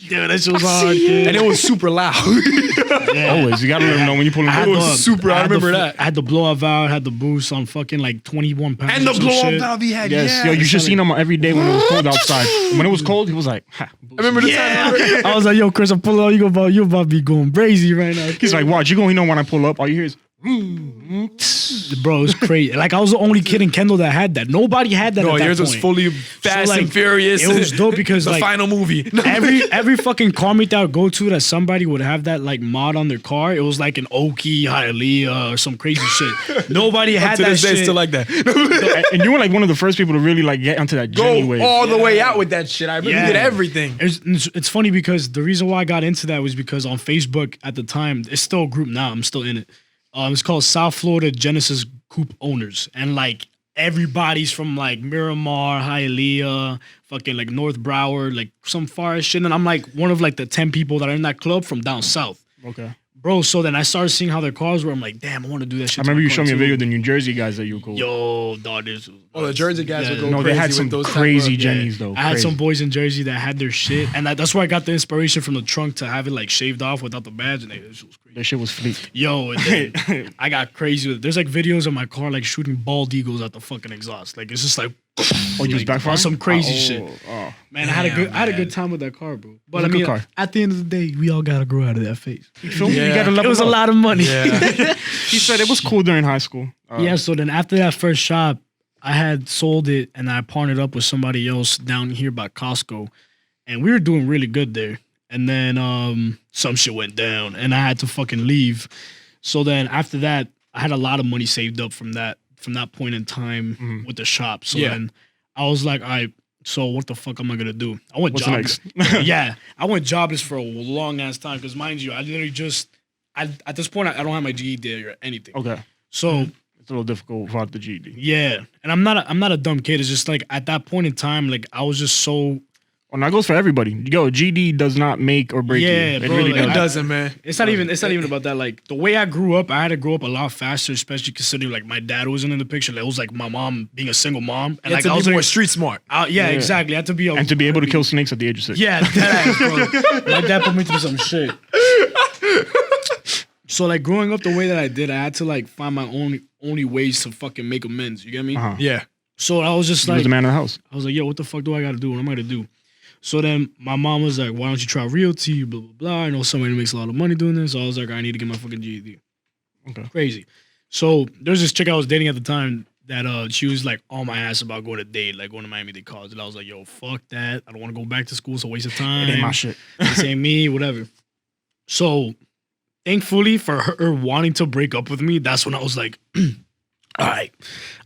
Yeah, that shit was hard, kid. and it was super loud. always. You gotta let him know when you pull him I up. had It was the- super. I had the remember f- that. I had the blowout valve, had the boost on fucking like 21 pounds. And the or some blow up shit. valve he had. Yes, yeah. yo, you should seen him every day when it was cold outside. When it was cold, he was like, ha. I remember the time. I was like, yo, Chris, I'm pulling up. You about to be going crazy right now. He's like, watch, you know when I pull up, all you hear is, bro, it's crazy. Like, I was the only kid in Kendall that had that. Nobody had that No, at that yours was point. fully Fast like, and Furious. it was dope because, the like, final movie. every fucking car meet that I would go to that somebody would have that like mod on their car. It was like an Oki, Hialeah, or some crazy shit. Nobody had to that this day, shit. still like that. and you were like one of the first people to really like get onto that Jenny Go wave. all the way out with that shit. I really Yeah. did everything. It's funny because the reason why I got into that was because on Facebook at the time, it's still a group now. I'm still in it. It's called South Florida Genesis Coupe Owners, and like everybody's from like Miramar, Hialeah, fucking like North Broward, like some far as shit. And I'm like one of like the 10 people that are in that club from down south, Okay. bro. So then I started seeing how their cars were. I'm like, damn, I want to do that shit. I to remember my you car showed me a too. video of the New Jersey guys that you were cool. Yo, dog, this. Oh, the Jersey guys would go No, crazy they had with some those type crazy of- Jennies though. I had Crazy. some boys in Jersey that had their shit, and that's where I got the inspiration from the trunk to have it like shaved off without the badge. And this was crazy. That shit was fleet. Yo, and then I got crazy with it. There's like videos of my car like shooting bald eagles at the fucking exhaust. Like it's just like Oh, you was like, backfiring? some crazy Oh, shit. Oh. Man, I had a good time with that car, bro. But was I a good mean, car. at the end of the day, we all gotta grow out of that phase. You feel me? Yeah. You gotta It level was a up. lot of money. Yeah. He said it was cool during high school. Yeah, so then after that first shop, I had sold it and I partnered up with somebody else down here by Costco. And we were doing really good there. And then some shit went down and I had to fucking leave. So then after that, I had a lot of money saved up from that point in time with the shop. So Yeah. then I was like, all right, so what the fuck am I gonna do? I went What's jobless. next? Yeah, I went jobless for a long ass time because mind you, I literally at this point I don't have my GED or anything. Okay. So It's a little difficult without the GED. yeah, and I'm not a dumb kid. It's just like at that point in time, like I was just so Oh, that goes for everybody. Yo, GD does not make or break you. It bro, really like, It doesn't, man. It's not even about that. Like the way I grew up, I had to grow up a lot faster, especially considering like my dad wasn't in the picture. Like, it was like my mom being a single mom, and like to I was be more like, street smart. exactly. I had to be And to be able to kill snakes at the age of 6. Yeah, that ass, bro. My dad put me through some shit. So like growing up the way that I did, I had to like find my only ways to fucking make amends. You get me? Yeah. So I was just He like, was the man of the house. I was like, yo, what the fuck do I got to do? What am I gonna do? So then my mom was like, why don't you try realty? Blah blah blah. I know somebody who makes a lot of money doing this. So I was like, I need to get my fucking GED. Okay. Crazy. So there's this chick I was dating at the time that she was like on my ass about going to date, like going to Miami-Dade College. And I was like, yo, fuck that. I don't want to go back to school. It's a waste of time. It ain't my shit. This ain't me, whatever. So thankfully for her wanting to break up with me, that's when I was like, all right,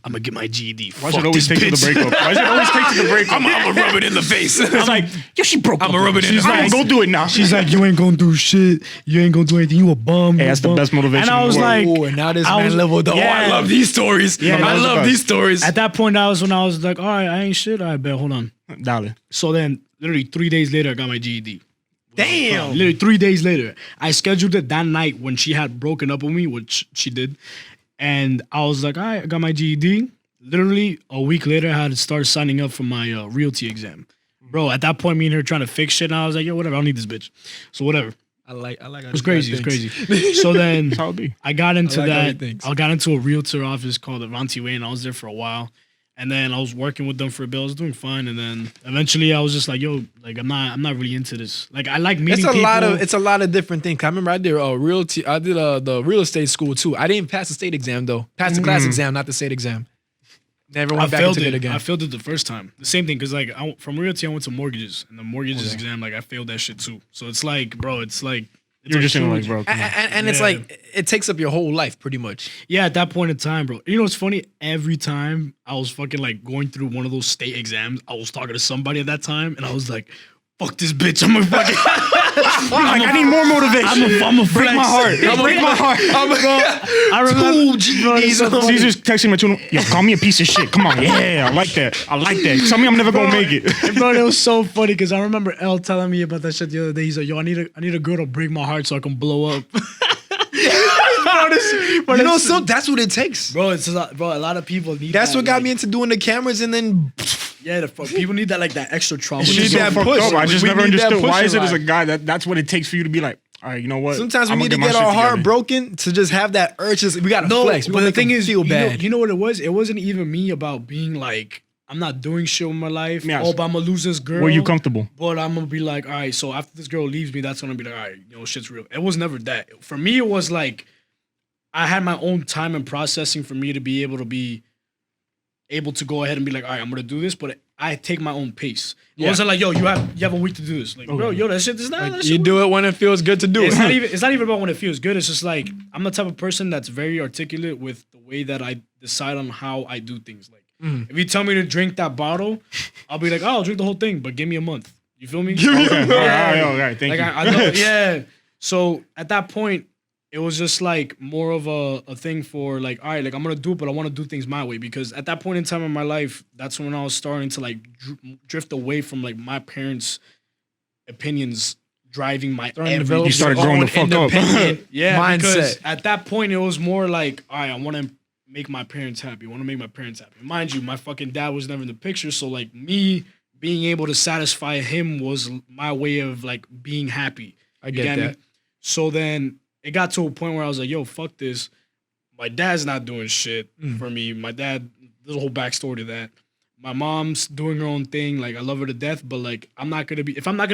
I'm gonna get my GED. Why should it always take to the breakup? Why should it always take to the breakup? I'm gonna rub it in the face. It's like, yo, she broke up. I'ma rub it in She's the like, face. go do it now. She's like, you ain't gonna do shit. You ain't gonna do anything. You a bum. Hey, that's the best motivation And I in the was world. like, Ooh, and now this I man was- leveled up. Oh, I yeah. love these stories. Yeah, I that was love the these stories. at that point, that was when I was like, all right, I ain't shit. I bet. Hold on. Dale. So then, literally 3 days later, I got my GED. Damn. Literally 3 days later, I scheduled it that night when she had broken up with me, which she did. And I was like, all right, I got my GED. Literally a week later, I had to start signing up for my realty exam. Bro, at that point, me and her trying to fix shit, and I was like, yo, whatever, I don't need this bitch. So whatever. I like. It was crazy. It was crazy. So then That's how it be. I got into I like how he that. thinks. I got into a realtor office called Avanti Way, and I was there for a while. And then I was working with them for a bit. I was doing fine, and then eventually I was just like, "Yo, like I'm not really into this. Like I like meeting It's a people. it's a lot of different things. I remember I did realty. I did the real estate school too. I didn't pass the state exam though. Passed the class exam, not the state exam. Never I went back failed into it it. again. I failed it the first time. The same thing, because like from realty I went to mortgages, and the mortgages exam, like I failed that shit too. So it's like, bro, it's like You're just saying, like, huge- bro, come on. and it's Yeah. like it takes up your whole life pretty much. Yeah, at that point in time, bro. You know what's funny? Every time I was fucking like going through one of those state exams, I was talking to somebody at that time, and I was like, "Fuck this bitch! I'm a fucking." I need more motivation. I'm a break my heart. Break my heart. I remember. Caesar's texting my tune. Yo, call me a piece of shit. Come on. Yeah, I like that. I like that. Tell me I'm never gonna make it. Bro, it was so funny because I remember L telling me about that shit the other day. He's like, "Yo, I need a girl to break my heart so I can blow up." You know, so that's what it takes. Bro, it's a lot, bro. A lot of people need. That's that, what got like, me into doing the cameras, and then Yeah, people need that, like that extra trauma. You Which need is so that fucked push. up. I just We never need that understood push why in is it as a life. guy that's what it takes for you to be like, all right, you know what? sometimes we I'ma need to my get shit our heart together. broken to just have that urge. We gotta No, flex. We but gotta the make thing them is, feel bad. You know what it was? It wasn't even me about being like, I'm not doing shit with my life. Yes. Oh, but I'm gonna lose this girl. Were you comfortable? But I'm gonna be like, all right, so after this girl leaves me, that's when I'm gonna be like, all right, you know, shit's real. It was never that. For me, it was like, I had my own time and processing for me to be able to go ahead and be like, all right, I'm gonna do this, but I take my own pace. It Yeah. wasn't like, yo, you have a week to do this. Like, bro, yo, that shit is not. that You shit do it when it feels good to do it's it. not even about when it feels good. It's just like I'm the type of person that's very articulate with the way that I decide on how I do things. Like if you tell me to drink that bottle, I'll be like, oh, I'll drink the whole thing, but give me a month. You feel me? Okay. All right. Thank Like you. I love, yeah. So at that point, it was just like more of a thing for like, all right, like I'm gonna do it, but I want to do things my way, because at that point in time in my life, that's when I was starting to like drift away from like my parents' opinions driving my everything. You started growing the fuck up. Yeah, Mindset. because at that point it was more like, all right, I want to make my parents happy. I want to make my parents happy. Mind you, my fucking dad was never in the picture, so like me being able to satisfy him was my way of like being happy. I You get me? that. So then it got to a point where I was like, yo, fuck this. My dad's not doing shit for me. My dad, there's a whole backstory to that. My mom's doing her own thing. Like, I love her to death, but like, if I'm not going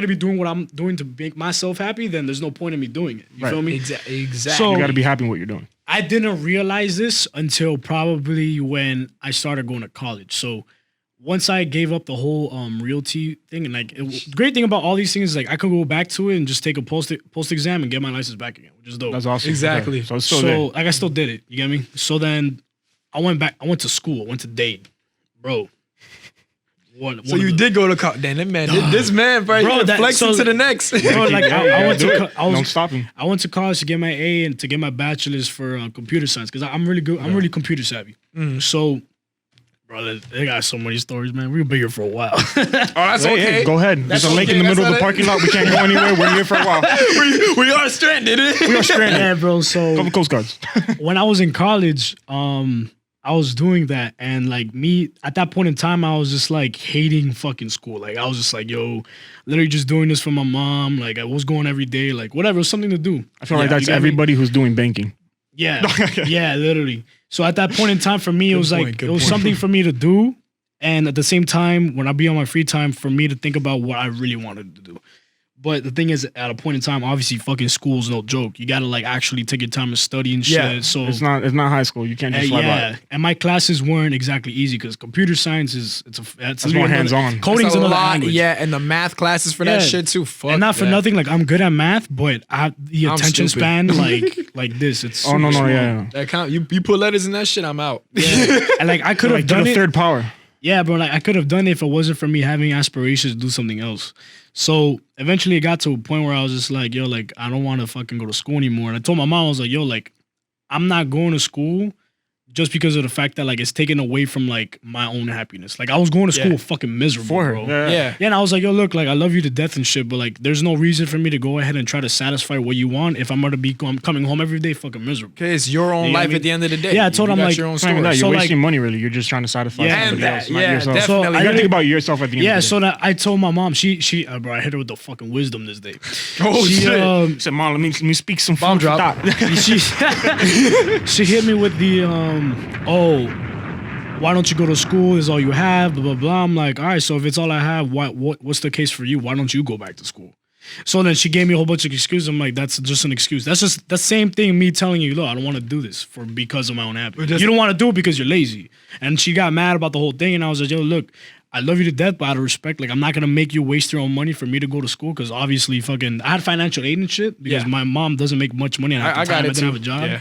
to be doing what I'm doing to make myself happy, then there's no point in me doing it. You Right. feel me? Exactly. So- You got to be happy with what you're doing. I didn't realize this until probably when I started going to college. So once I gave up the whole realty thing, and like the great thing about all these things is like I could go back to it and just take a post exam and get my license back again, which is dope. That's awesome. Exactly. Okay. So it's still So there. like I still did it. You get me? So then I went back. I went to school. I went to Dade, bro. So you did go to college. Damn, that man, this man, bro, Bro, that- flexing so- to the next. Bro, like I went do to it. I was Don't stop him. I went to college to get my A and to get my bachelor's for computer science because I'm really good. I'm really computer savvy. So Bro, they got so many stories, man. We'll be here for a while. Oh, that's Hey, okay. hey, go ahead. There's a lake in the middle of the parking lot. We can't go anywhere. We're here for a while. we are stranded. We are stranded. Yeah, bro. So Couple Coast Guards. when I was in college, I was doing that, and like me at that point in time, I was just like hating fucking school. Like I was just like, yo, literally just doing this for my mom. Like I was going every day, like whatever, it was something to do. I feel like that's everybody who's doing banking. Yeah, yeah, literally. So at that point in time, for me, it was point, like good it was point. something for me to do, and at the same time, when I be on my free time, for me to think about what I really wanted to do. But the thing is, at a point in time, obviously, fucking school's no joke. You gotta like actually take your time to study and shit. Yeah, so It's not high school. You can't just slide by. and my classes weren't exactly easy because computer science is it's more hands-on. Coding's It's a another lot, language. yeah, and the math classes for that Yeah. shit too. Fuck And not for that. nothing, like I'm good at math, but I have the I'm attention stupid. span like this. It's Oh no, super small. yeah. That count. You put letters in that shit, I'm out. And like I could have Like to done the it. third power. Yeah, bro. Like I could have done it if it wasn't for me having aspirations to do something else. So eventually, it got to a point where I was just like, yo, like I don't want to fucking go to school anymore. And I told my mom, I was like, yo, like I'm not going to school just because of the fact that like it's taken away from like my own happiness. Like I was going to school Yeah. fucking miserable, For her. bro. Yeah. Yeah. Yeah, and I was like, yo, look, like I love you to death and shit, but like there's no reason for me to go ahead and try to satisfy what you want if I'm gonna be coming home every day fucking miserable. Okay, it's your own You know what life I mean? at the end of the day. Yeah, I told You him, got like, your own It's not even story. that. So, You're like- wasting money, really. You're just trying to satisfy Yeah, somebody that- else, not yeah, yourself. definitely. So You I gotta think about yourself at the end Yeah, of the so day. that I told my mom, she bro, I hit her with the fucking wisdom this day. Oh, she, shit. I said, Mom, let me speak some Bomb food for drop. thought." she she hit me with the oh, why don't you go to school? Is all you have, blah blah blah. I'm like, all right, so if it's all I have, what's the case for you? Why don't you go back to school? So then she gave me a whole bunch of excuses. I'm like, that's just an excuse. That's just the same thing me telling you, look, I don't want to do this because of my own habit. You don't want to do it because you're lazy. And she got mad about the whole thing, and I was like, yo, look, I love you to death, but out of respect, like I'm not gonna make you waste your own money for me to go to school because obviously, fucking, I had financial aid and shit because Yeah. my mom doesn't make much money. And at I the got time, it I didn't have too. a job. Yeah.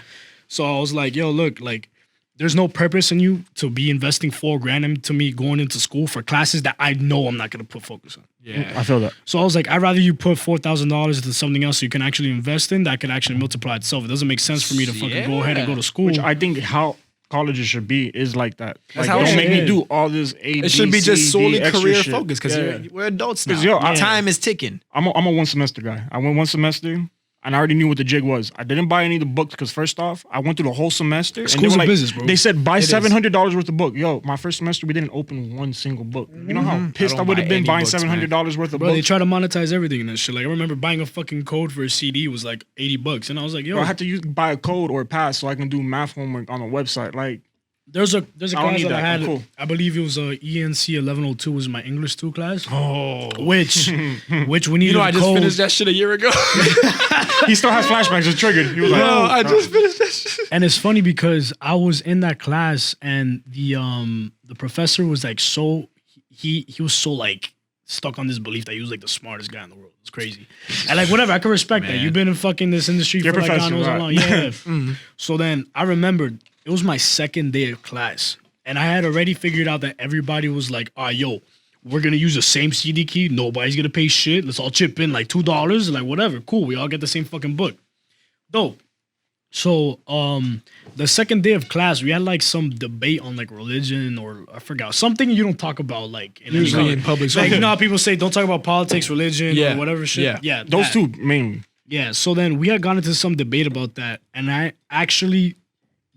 So I was like, yo, look, like there's no purpose in you to be investing $4,000 into me going into school for classes that I know I'm not gonna put focus on. Yeah. I feel that. So I was like, I'd rather you put $4,000 into something else you can actually invest in that could actually multiply itself. It doesn't make sense for me to fucking go ahead and go to school. Which I think how colleges should be is like that. Like, how it don't should make be. me do all this A, It should be just solely career focused focused because we're adults now. 'Cause, yo, I- Time is ticking. I'm a one semester guy. I went one semester and I already knew what the jig was. I didn't buy any of the books because first off, I went through the whole semester. School's and they were a like, business, bro. They said buy It is. $700 worth of book. Yo, my first semester we didn't open one single book. You know how pissed I don't would buy have been any buying books, $700 worth of Bro, they books. try to monetize everything in that shit. Like I remember buying a fucking code for a CD was like $80, and I was like, yo, Bro, I had to buy a code or a pass so I can do math homework on a website. Like, there's a I don't class need that I that. had. Cool. I believe it was ENC 1102 was my English 2 class. Oh. Which we needed You know, I a just code. finished that shit a year ago. he still has flashbacks. It's triggered. He was like, Yo, I just finished that shit. And it's funny because I was in that class and the professor was like he was so like stuck on this belief that he was like the smartest guy in the world. It's crazy. And like whatever, I can respect that. Man. You've been in fucking this industry You're for like God professor, knows how right. long. Yeah. So then I remembered it was my second day of class. And I had already figured out that everybody was like, yo, we're gonna use the same CD key. Nobody's gonna pay shit. Let's all chip in like $2. Like whatever. Cool. We all get the same fucking book. Dope. So the second day of class, we had like some debate on like religion or I forgot something you don't talk about like in any Usually college. in public Like school. you know how people say don't talk about politics, religion, Yeah. or whatever shit. Yeah. those that. two mainly. Yeah. So then we had gone into some debate about that, and I actually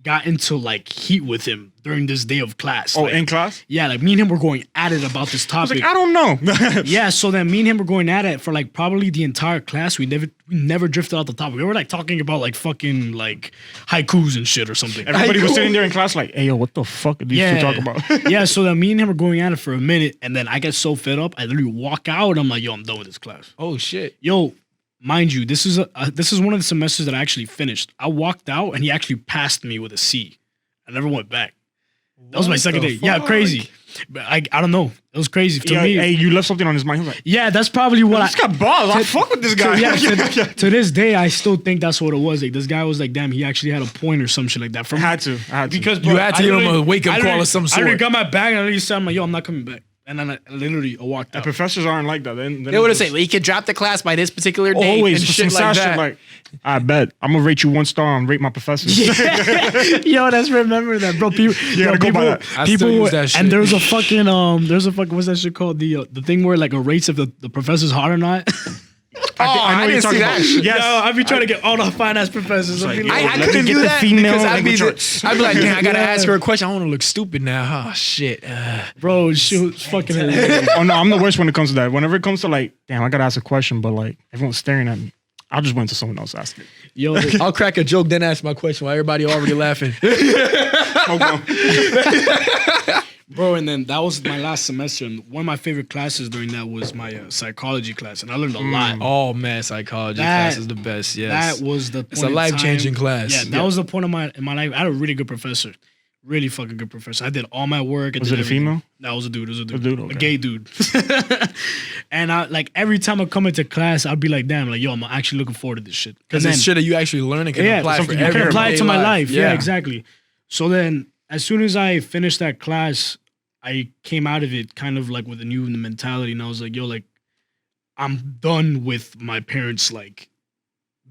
got into like heat with him during this day of class. Oh, Like, in class? yeah, like me and him were going at it about this I was topic. like, I don't know. Yeah, so then me and him were going at it for like probably the entire class. We never drifted out the topic. We were like talking about like fucking like haikus and shit or something. Everybody was sitting there in class like, hey, yo, what the fuck are these two talking about? Yeah, so then me and him were going at it for a minute, and then I get so fed up, I literally walk out. I'm like, yo, I'm done with this class. Oh shit. Yo, mind you, this is one of the semesters that I actually finished. I walked out, and he actually passed me with a C. I never went back. That was my What second the day. Yeah, fuck? crazy. But I don't know. It was crazy to Yeah, me. hey, you left something on his mind. He was like, Yeah, that's probably what this got balls. I fuck with this guy. to this day, I still think that's what it was. Like this guy was like, damn, he actually had a point or some shit like that. I had to. because You had to I give him a literally- wake-up I call literally- of some I literally sort. got my bag and I literally said, I'm like, yo, I'm not coming back. And then I literally walked And out. professors aren't like that. They would have said, well, you can drop the class by this particular date always and for shit some like sad that. shit like, I bet I'm gonna rate you 1 star and rate my professors. Yo, that's remember that, bro. People, gotta go by that. I still use that shit. And there's a fucking what's that shit called? The thing where like it rates if the professor's hot or not. I didn't see that shit. Yes. Yo, I'd be trying to get all the fine ass professors. I'd be like, I Let me couldn't get do the that female because I'd be like, damn, I gotta Yeah. ask her a question. I want to look stupid now. Oh shit. bro, she was fucking hilarious. Oh no, I'm the worst when it comes to that. Whenever it comes to like, damn, I gotta ask a question, but like everyone's staring at me. I'll just wait until someone else asks it. Yo, I'll crack a joke, then ask my question while everybody already laughing. bro, and then that was my last semester, and one of my favorite classes during that was my psychology class, and I learned a lot. Oh man, psychology That- class is the best. Yes, That was the point It's a in life-changing time- class. Yeah, that was the point of in my life. I had a really good professor, really fucking good professor. I did all my work. I Was did it a everything. female? No, it was a dude. It was a dude. A dude, A okay. gay dude. And I like every time I come into class, I'd be like, damn, like yo, I'm actually looking forward to this shit. because And it's then- shit that you actually learn and can yeah, apply for something you I can care apply it to my everyday life. Yeah, exactly. So then, as soon as I finished that class, I came out of it kind of like with a new mentality, and I was like, yo, like I'm done with my parents like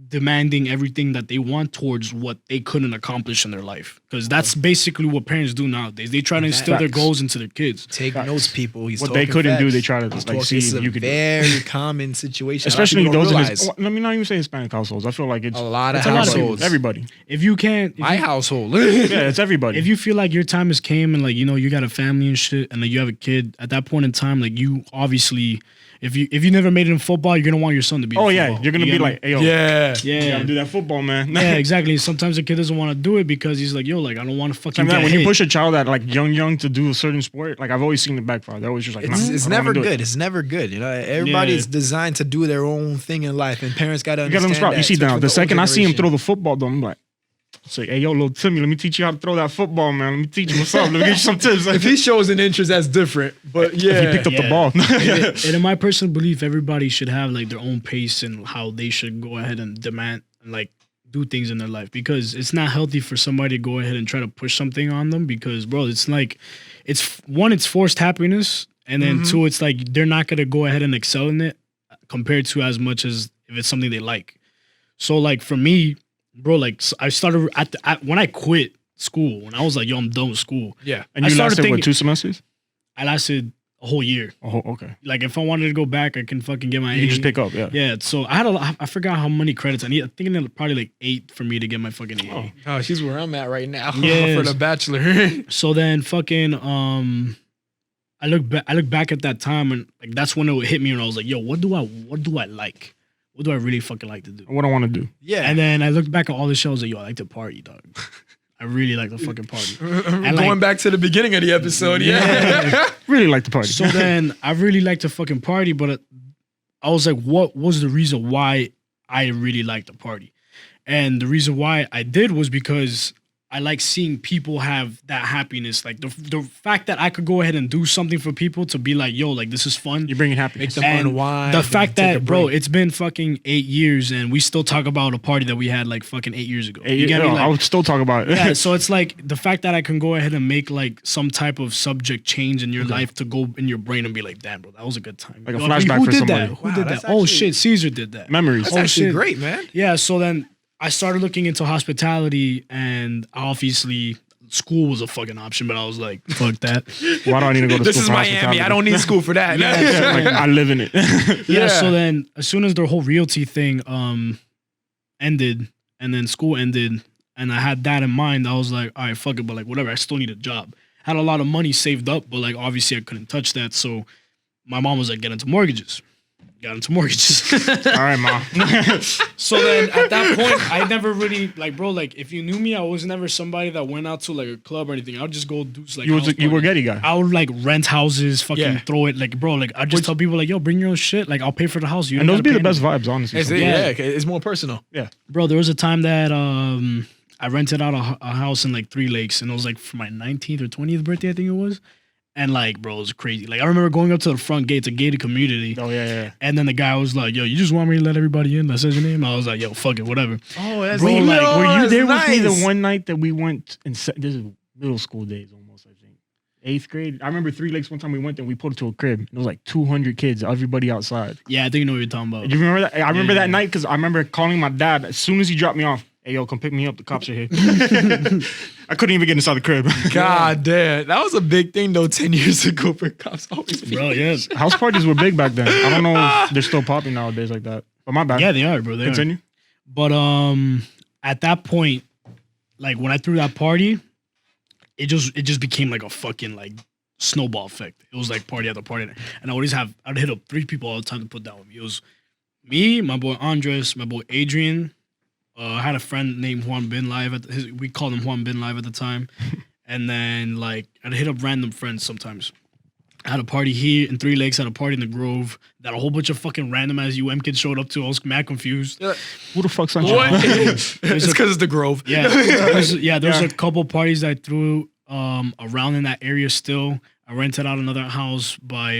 demanding everything that they want towards what they couldn't accomplish in their life, because that's basically what parents do nowadays. They try to instill their Facts. goals into their kids. Take Facts. notes, people. He's What they talking couldn't do, facts. they try to He's like talking- see it's if a you could do. very common situation. Especially A lot of those people in don't his, realize. let me not even say Hispanic households. I feel like it's A lot of it's a lot of people, households. everybody. If you can't, if My you, household. Yeah, it's everybody. if you feel like your time has came and like you know you got a family and shit and like you have a kid at that point in time, like you obviously if you never made it in football, you're gonna want your son to be. oh in yeah, football. you're gonna You be get me? like, hey yo, Yeah. you yeah, gotta do that football, man. yeah, exactly. Sometimes the kid doesn't want to do it because he's like, yo, like I don't want to fucking Sometimes get when hit. you push a child at like young to do a certain sport, like I've always seen it backfire. They're always just like, It's, nah, it's I don't never wanna do it. good. It's never good. You know, everybody's Yeah. designed to do their own thing in life, and parents got to You gotta understand start. that. You see especially now, the with second older I see him generation. throw the football, though, I'm like, say, hey yo, little Timmy, let me teach you how to throw that football, man. Let me teach you what's up. Let me get you some tips. If he shows an interest, that's different. But yeah, If he picked up the Yeah. ball. And in my personal belief, everybody should have like their own pace and how they should go ahead and demand and like do things in their life, because it's not healthy for somebody to go ahead and try to push something on them, because bro, it's like it's one, it's forced happiness, and then two, it's like they're not gonna go ahead and excel in it compared to as much as if it's something they like. So like for me, bro, like I started when I quit school, when I was like, yo, I'm done with school. yeah. And I you started lasted, thinking- what, 2 semesters? I lasted a whole year. Oh, okay. Like if I wanted to go back, I can fucking get my You A. can just pick up, yeah. Yeah, so I had I forgot how many credits I need. I think it was probably like 8 for me to get my fucking A. Oh, she's where I'm at right now Yes. for the bachelor. So then fucking I look back at that time, and like that's when it would hit me, and I was like, yo, what do I like? What do I really fucking like to do? What I want to do. yeah, And then I looked back at all the shows, like, yo, I like to party, dog. I really like to fucking party. going like- back to the beginning of the episode. Yeah, Really like the party. So then I really like to fucking party, but I was like, what was the reason why I really liked to party? And the reason why I did was because I like seeing people have that happiness. Like the fact that I could go ahead and do something for people to be like, yo, like this is fun. You're bringing happiness. Make them And unwind. the and fact take a that, bro, break. it's been fucking 8 years and we still talk about a party that we had like fucking 8 years ago. Hey, You get me? I Like, would still talk about it. yeah, so it's like the fact that I can go ahead and make like some type of subject change in your life to go in your brain and be like, damn, bro, that was a good time. Like a Yo, flashback who for did somebody. that? Who Wow, did that? that's Oh actually- shit, Caesar did that. Memories. That's Oh, actually shit. great, man. Yeah, so then I started looking into hospitality, and obviously school was a fucking option, but I was like, fuck that. Why do I need to go to This school is for Miami. hospitality? I don't need school for that. Yeah, like I live in it. Yeah, Yeah. so then as soon as the whole realty thing ended and then school ended and I had that in mind, I was like, all right, fuck it, but like whatever, I still need a job. Had a lot of money saved up, but like obviously I couldn't touch that. So my mom was like, get into mortgages. Got into mortgages. All right, ma. So then at that point, I never really like, bro, like if you knew me, I was never somebody that went out to like a club or anything. I would just go do like You house were parties. Getty guy. I would like rent houses, fucking Yeah. throw it, like bro, like I just tell people like, yo, bring your own shit, like I'll pay for the house. You And don't those be gotta the pay best anything. vibes, honestly. It's, sometimes. yeah, it's more personal. Bro, there was a time that I rented out a house in like 3 Lakes, and it was like for my 19th or 20th birthday, I think it was. And like, bro, it was crazy. Like I remember going up to the front gate, it's a gated community. Oh, yeah. And then the guy was like, yo, you just want me to let everybody in? That says your name? I was like, yo, fuck it, whatever. Oh, that's Bro, like, were you that's there with me nice. the one night that we went, this is middle school days almost, I think. 8th grade. I remember 3 Lakes one time we went there, we pulled to a crib. It was like 200 kids, everybody outside. Yeah, I think you know what you're talking about. Do you remember that? I remember that night because I remember calling my dad as soon as he dropped me off. Hey, yo, come pick me up. The cops are here. I couldn't even get inside the crib. God damn. That was a big thing, though, 10 years ago for cops always being. Bro, yes. House parties were big back then. I don't know if they're still popping nowadays like that. But my bad. Yeah, they are, bro. They Continue. are. But at that point, like when I threw that party, it just became like a fucking like snowball effect. It was like party after party. And I'd hit up 3 people all the time to put down with me. It was me, my boy Andres, my boy Adrian. I had a friend named Juan Bin Live. We called him Juan Bin Live at the time. And then, like, I'd hit up random friends sometimes. I had a party here in 3 Lakes. I had a party in the Grove that a whole bunch of fucking random ass kids showed up to. I was mad confused. Who the fuck's on What? It's because it's the Grove. Yeah. There's a couple parties that I threw around in that area still. I rented out another house by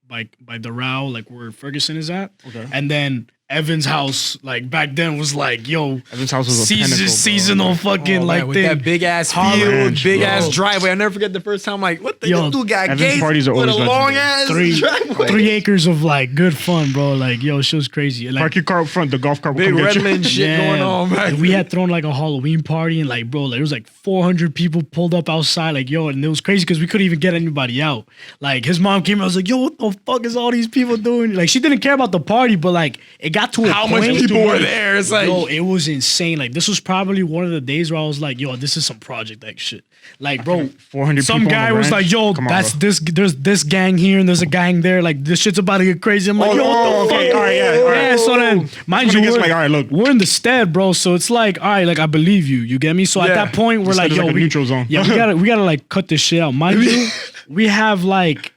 Doral, like where Ferguson is at. Okay. And then Evan's house, like back then, was like, yo, Evan's house was a pinnacle, bro. seasonal fucking Oh, like man, with thing. that big ass Hard field, ranch, big bro. ass driveway. I never forget the first time. Like, what the Yo, dude got Evan's gates parties are with a always long legendary. ass driveway. 3 acres of like good fun, bro. Like, yo, shit was crazy. Like, Park your car up front. The golf cart will Big come get you. Redland shit going on, man. And we had thrown like a Halloween party and like, bro, like, there was like 400 people pulled up outside, like, yo, and it was crazy because we couldn't even get anybody out. Like, his mom came out, I was like, yo, what the fuck is all these people doing? Like, she didn't care about the party, but like, it got to a How point. much people were there? It's like, Yo, it was insane. Like, this was probably one of the days where I was like, yo, this is some Project X shit. Like, bro, 400 some people on guy the was ranch? like, yo, Come on, that's bro. there's this gang here and there's a gang there. Like, this shit's about to get crazy. I'm like, yo, what the okay. fuck? All right, yeah. All right. Yeah, so then, mind Somebody you, gets we're, like, all right, look. we're in the stead, bro. So it's like, all right, like, I believe you. You get me? So at Yeah. that point, we're This like, is yo, like a neutral zone. yeah, we gotta like cut this shit out. Mind you, we have like,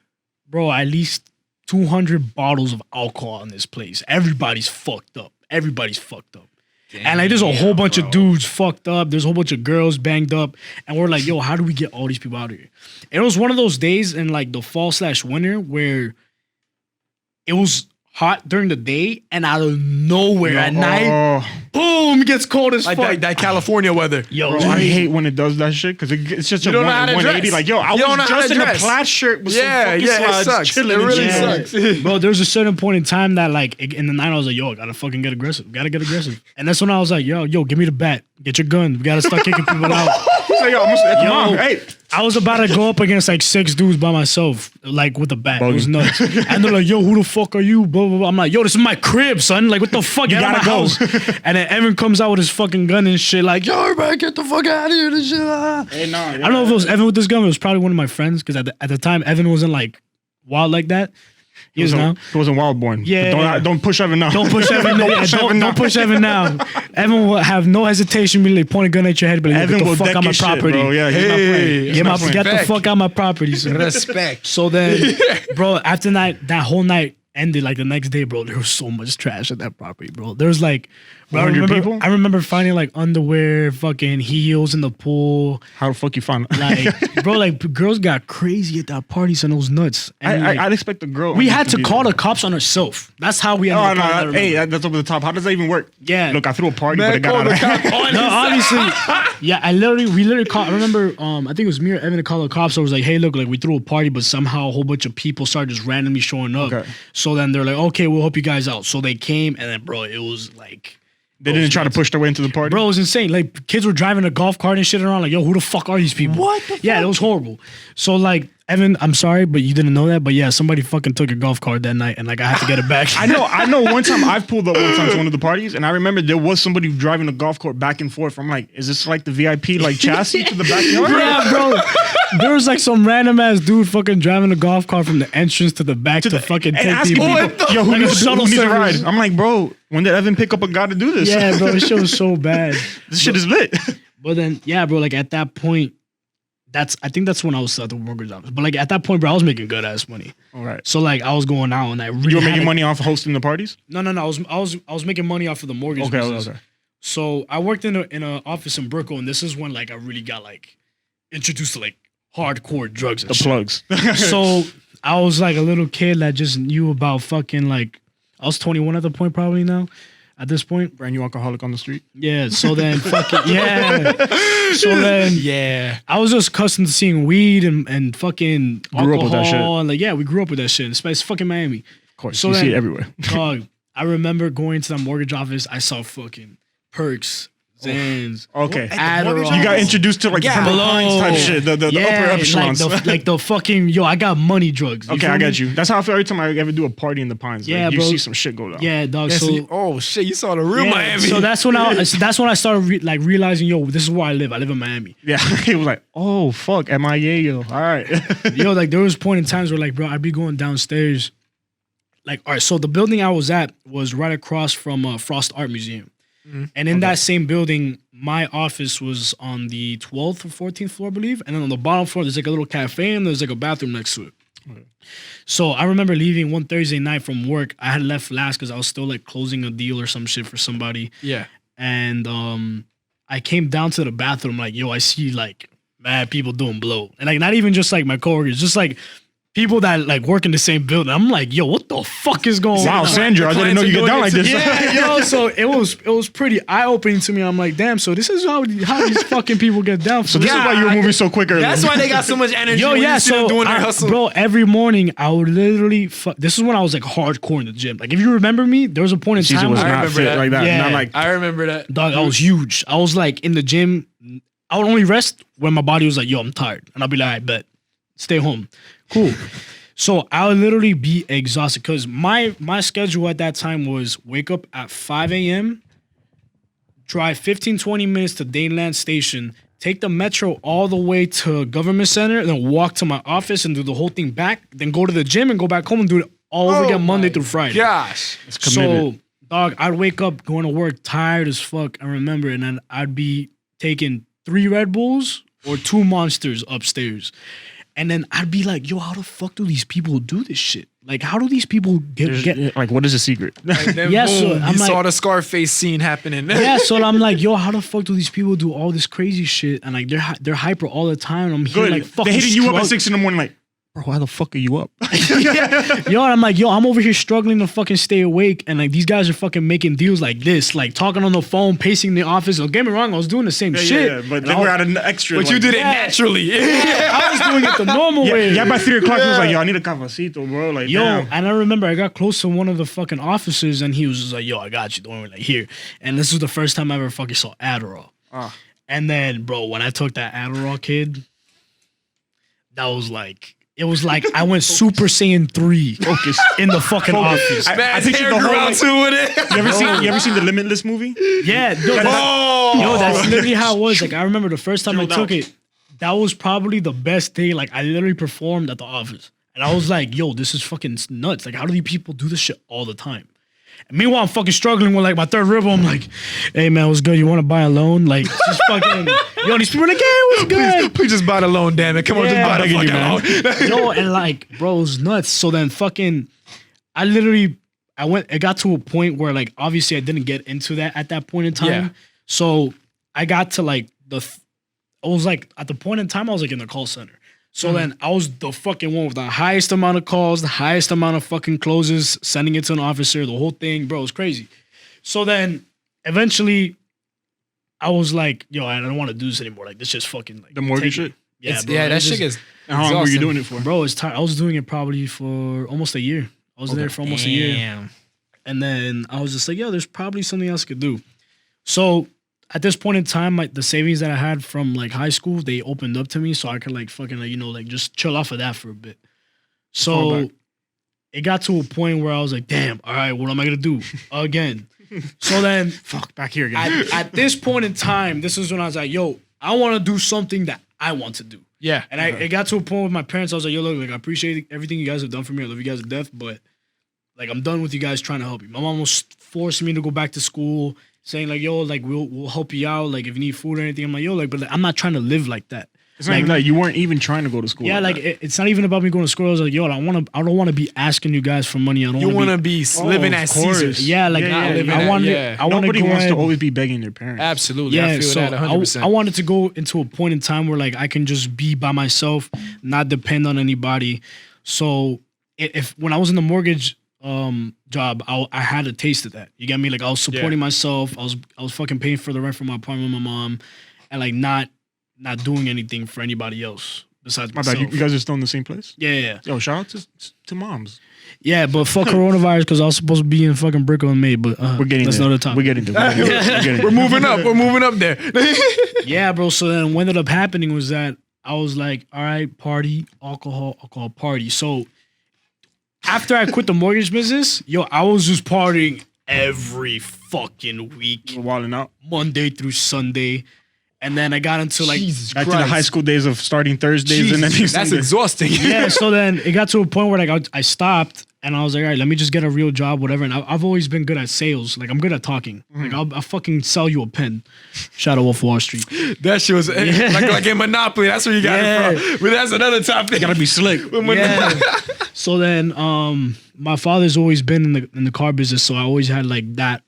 bro, at least 200 bottles of alcohol in this place. Everybody's fucked up. And like, there's a whole bunch of dudes fucked up. There's a whole bunch of girls banged up. And we're like, yo, how do we get all these people out of here? And it was one of those days in like the fall/winter where it was hot during the day and out of nowhere at night, boom, it gets cold as like fuck. that California weather. Yo, Bro, I hate when it does that shit because it's just You a don't know how to 180. dress. Like, yo, I You don't know was how just to in a dress. plaid shirt with Yeah, some fucking yeah, it slides, sucks. chilling It and really shit. sucks. Bro, there's a certain point in time that like in the night I was like, yo, I gotta fucking get aggressive. And that's when I was like, yo, give me the bat. Get your gun. We gotta start kicking people out. Like, yo, almost at the mom. Hey, I was about to go up against like 6 dudes by myself, like with a bat. It was Bogus. nuts. And they're like, yo, who the fuck are you? Blah, blah, blah. I'm like, yo, this is my crib, son. Like, what the fuck? Get out of my house. And then Evan comes out with his fucking gun and shit, like, yo, everybody get the fuck out of here. This shit. hey, no. I don't know if it was Evan with this gun, but it was probably one of my friends, because at the time, Evan wasn't like wild like that. He is now. He wasn't wild born. Yeah. Don't push Evan now. Don't push Evan now. Don't push Evan now. Evan will have no hesitation, be like, point a gun at your head, but like, Evan get the will fuck deck out my your shit, property. bro. Yeah, he's not playing. He's not playing. Get the fuck out my property. son. Respect. So then, bro, after that whole night ended, like the next day, bro, there was so much trash at that property, bro. There was like, bro, 400 people? I remember finding like underwear, fucking heels in the pool. How the fuck you find it? Like, bro, like girls got crazy at that party, son. It was nuts. And, like, I'd expect the girl. we had to be call there. the cops on herself. That's how we ended Oh, up. no. Hey, that's over the top. How does that even work? Yeah. Look, I threw a party, Man, but it got call out the of hand. cops. No, obviously, yeah. We literally called. I remember, I think it was me or Evan to call the cops. I was like, "Hey, look, like we threw a party, but somehow a whole bunch of people started just randomly showing up." Okay. So then they're like, "Okay, we'll help you guys out." So they came, and then, bro, it was like, They didn't try to push their way into the party. bro, it was insane. Like kids were driving a golf cart and shit around. Like, yo, who the fuck are these people? What the Yeah, it was horrible. So like, Evan, I'm sorry, but you didn't know that. But yeah, somebody fucking took a golf cart that night, and like I had to get it back. I know. One time I've pulled up one time to one of the parties, and I remember there was somebody driving a golf cart back and forth. I'm like, is this like the VIP like chassis to the backyard? Yeah, bro. There was like some random ass dude fucking driving a golf cart from the entrance to the back to fucking And take asking people. people, yo, who Like a needs shuttle a service. ride? I'm like, bro, when did Evan pick up a guy to do this? Yeah, bro, this shit was so bad. This shit is lit. But then, yeah, bro, like at that point, I think that's when I was still at the mortgage office. But like at that point, bro, I was making good ass money. All right. So like I was going out and I really You were had making to- money off hosting the parties? No, I was making money off of the mortgage Okay, business. okay. So I worked in an office in Brooklyn, and this is when like I really got like introduced to like hardcore drugs and The shit. plugs. So I was like a little kid that just knew about fucking like, I was 21 at the point probably now. at this point. Brand new alcoholic on the street. Yeah. So then, fucking yeah. So then, Yeah. I was just accustomed to seeing weed and fucking Grew up with that shit. alcohol, and like, yeah, we grew up with that shit. It's fucking Miami. Of course, So you then- see it everywhere. Dog, I remember going to the mortgage office. I saw fucking Perks, Zans. Okay. Adderall. You got introduced to like the Purple Pines type shit, the upper echelons. like the fucking I got money drugs. Okay, feel I me? got you. That's how I feel every time I ever do a party in the Pines. Yeah, Like, you bro. see some shit go down. Yeah, dog. Yeah, So oh shit, you saw the real yeah, Miami. so that's when I started realizing, yo, this is where I live. I live in Miami. Yeah, it was like, oh fuck, MIA, yo. All right. Yo, like there was point in times where like, bro, I'd be going downstairs. Like, all right, so the building I was at was right across from Frost Art Museum. And in that same building, my office was on the 12th or 14th floor, I believe. And then on the bottom floor, there's like a little cafe and there's like a bathroom next to it. So I remember leaving one Thursday night from work. I had left last because I was still like closing a deal or some shit for somebody. yeah. And I came down to the bathroom like, yo, I see like mad people doing blow. And like not even just like my coworkers, just like people that like work in the same building. I'm like, yo, what the fuck is going Wow, on? Sandra, I didn't know you get down like this. Yeah, yo, so it was pretty eye-opening to me. I'm like, damn, so this is how these fucking people get down. So this is why you were moving so quick earlier. That's why they got so much energy. Yo, when yeah, you see them so doing their hustle. bro, every morning I would literally this is when I was like hardcore in the gym. Like if you remember me, there was a point in Caesar time was where not remember fit that. like that. Yeah. Not like I remember that. dog, I was huge. I was like in the gym. I would only rest when my body was like, yo, I'm tired. And I'll be like, I bet. Stay home. Cool. So I would literally be exhausted because my schedule at that time was wake up at 5 a.m., drive 15, 20 minutes to Daneland Station, take the metro all the way to Government Center, and then walk to my office and do the whole thing back, then go to the gym and go back home and do it all over again Monday through Friday. Gosh. So, dog, I'd wake up going to work tired as fuck. I remember, and then I'd be taking 3 Red Bulls or 2 Monsters upstairs. And then I'd be like, yo, how the fuck do these people do this shit? Like, how do these people get like, what is the secret? And then Yeah, boom, so you I'm saw like- the Scarface scene happening. yeah, so I'm like, yo, how the fuck do these people do all this crazy shit? And like, they're hyper all the time. And I'm here Good. like fucking They hitting you up at strugg- 6 in the morning, like, bro, why the fuck are you up? Yo, and I'm like, yo, I'm over here struggling to fucking stay awake, and like these guys are fucking making deals like this, like talking on the phone, pacing the office. Don't get me wrong, I was doing the same shit. But And then I we're was- at an extra. But you did it naturally. I was doing it the normal way. Yeah, by 3 o'clock, he was like, yo, I need a cafecito, bro. Like, Yo, damn. and I remember I got close to one of the fucking officers, and he was just like, yo, I got you. Don't worry, like, here. And this was the first time I ever fucking saw Adderall. And then, bro, when I took that Adderall, kid, that was like, it was like I went Super Saiyan 3 Focus. in the fucking office. I think hair the grew whole, out like- too with it. You ever seen the Limitless movie? Yeah, yo, that's literally how it was. Like, I remember the first time I Chilled took out. it, that was probably the best day. Like, I literally performed at the office. And I was like, yo, this is fucking nuts. Like, how do these people do this shit all the time? And meanwhile, I'm fucking struggling with like my third rib. I'm like, hey man, what's good? You want to buy a loan? Like, just fucking, yo, these people are like, hey, what's good? Please just buy the loan, damn it. Come on, just Yeah. buy the Begging you, fucking loan. Yo, and like, bro, it was nuts. So then fucking, it got to a point where like, obviously I didn't get into that at that point in time. Yeah. So I got to like I was like, at the point in time, I was like in the call center. So then I was the fucking one with the highest amount of calls, the highest amount of fucking closes, sending it to an officer, the whole thing, bro, it was crazy. So then eventually I was like, yo, I don't want to do this anymore. Like, this just fucking like The mortgage take it. shit? Yeah, It's- bro, yeah, it that was shit just- is. And how long were you exhausting. doing it for? Bro, it's tired. I was doing it probably for almost a year. I was there for almost a year. And then I was just like, yo, there's probably something else I could do. So at this point in time, the savings that I had from like high school, they opened up to me so I could like fucking like, like just chill off of that for a bit. Fall So back. it got to a point where I was like, damn, all right, what am I going to do again? So then Fuck, back here again. at this point in time, this is when I was like, yo, I want to do something that I want to do. Yeah. And it got to a point with my parents. I was like, yo, look, like, I appreciate everything you guys have done for me. I love you guys to death, but like, I'm done with you guys trying to help you. My mom was forcing me to go back to school, saying like, yo, like, we'll help you out. Like, if you need food or anything, I'm like, yo, like, but like, I'm not trying to live like that. It's not even that. You weren't even trying to go to school. Yeah, like, it's not even about me going to school. I was like, yo, I don't want to be asking you guys for money. I don't You want to be. be living of at course. Caesars. Yeah, like, Yeah, yeah, I yeah. wanted. Yeah. I want to Nobody go wants ahead. to always be begging their parents. Absolutely. Yeah, I feel so that 100%. I wanted to go into a point in time where like I can just be by myself, not depend on anybody. So if when I was in the mortgage job, I had a taste of that. You get me? Like I was supporting myself. I was fucking paying for the rent for my apartment with my mom, and like not doing anything for anybody else besides My myself. bad. You guys are still in the same place? Yeah. Yo, shout out to moms. Yeah, but fuck coronavirus because I was supposed to be in fucking Brickell in May, but We're getting that's there. another topic. We're getting there. We're moving up. We're moving up there. Yeah, bro. So then what ended up happening was that I was like, all right, party, alcohol, party. So after I quit the mortgage business, I was just partying every fucking week, We're wilding out. Monday through Sunday. And then I got into like, Jesus Back Christ. to the high school days of starting Thursdays Jesus, and then that's Sundays. exhausting. yeah. So then it got to a point where like I stopped and I was like, all right, let me just get a real job, whatever. And I've always been good at sales. Like I'm good at talking. Like I'll fucking sell you a pen. Shout out Wolf Wall Street. That shit was like in Monopoly. That's where you got it from. But that's another topic. Gotta be slick. Yeah. So then, my father's always been in the car business, so I always had like that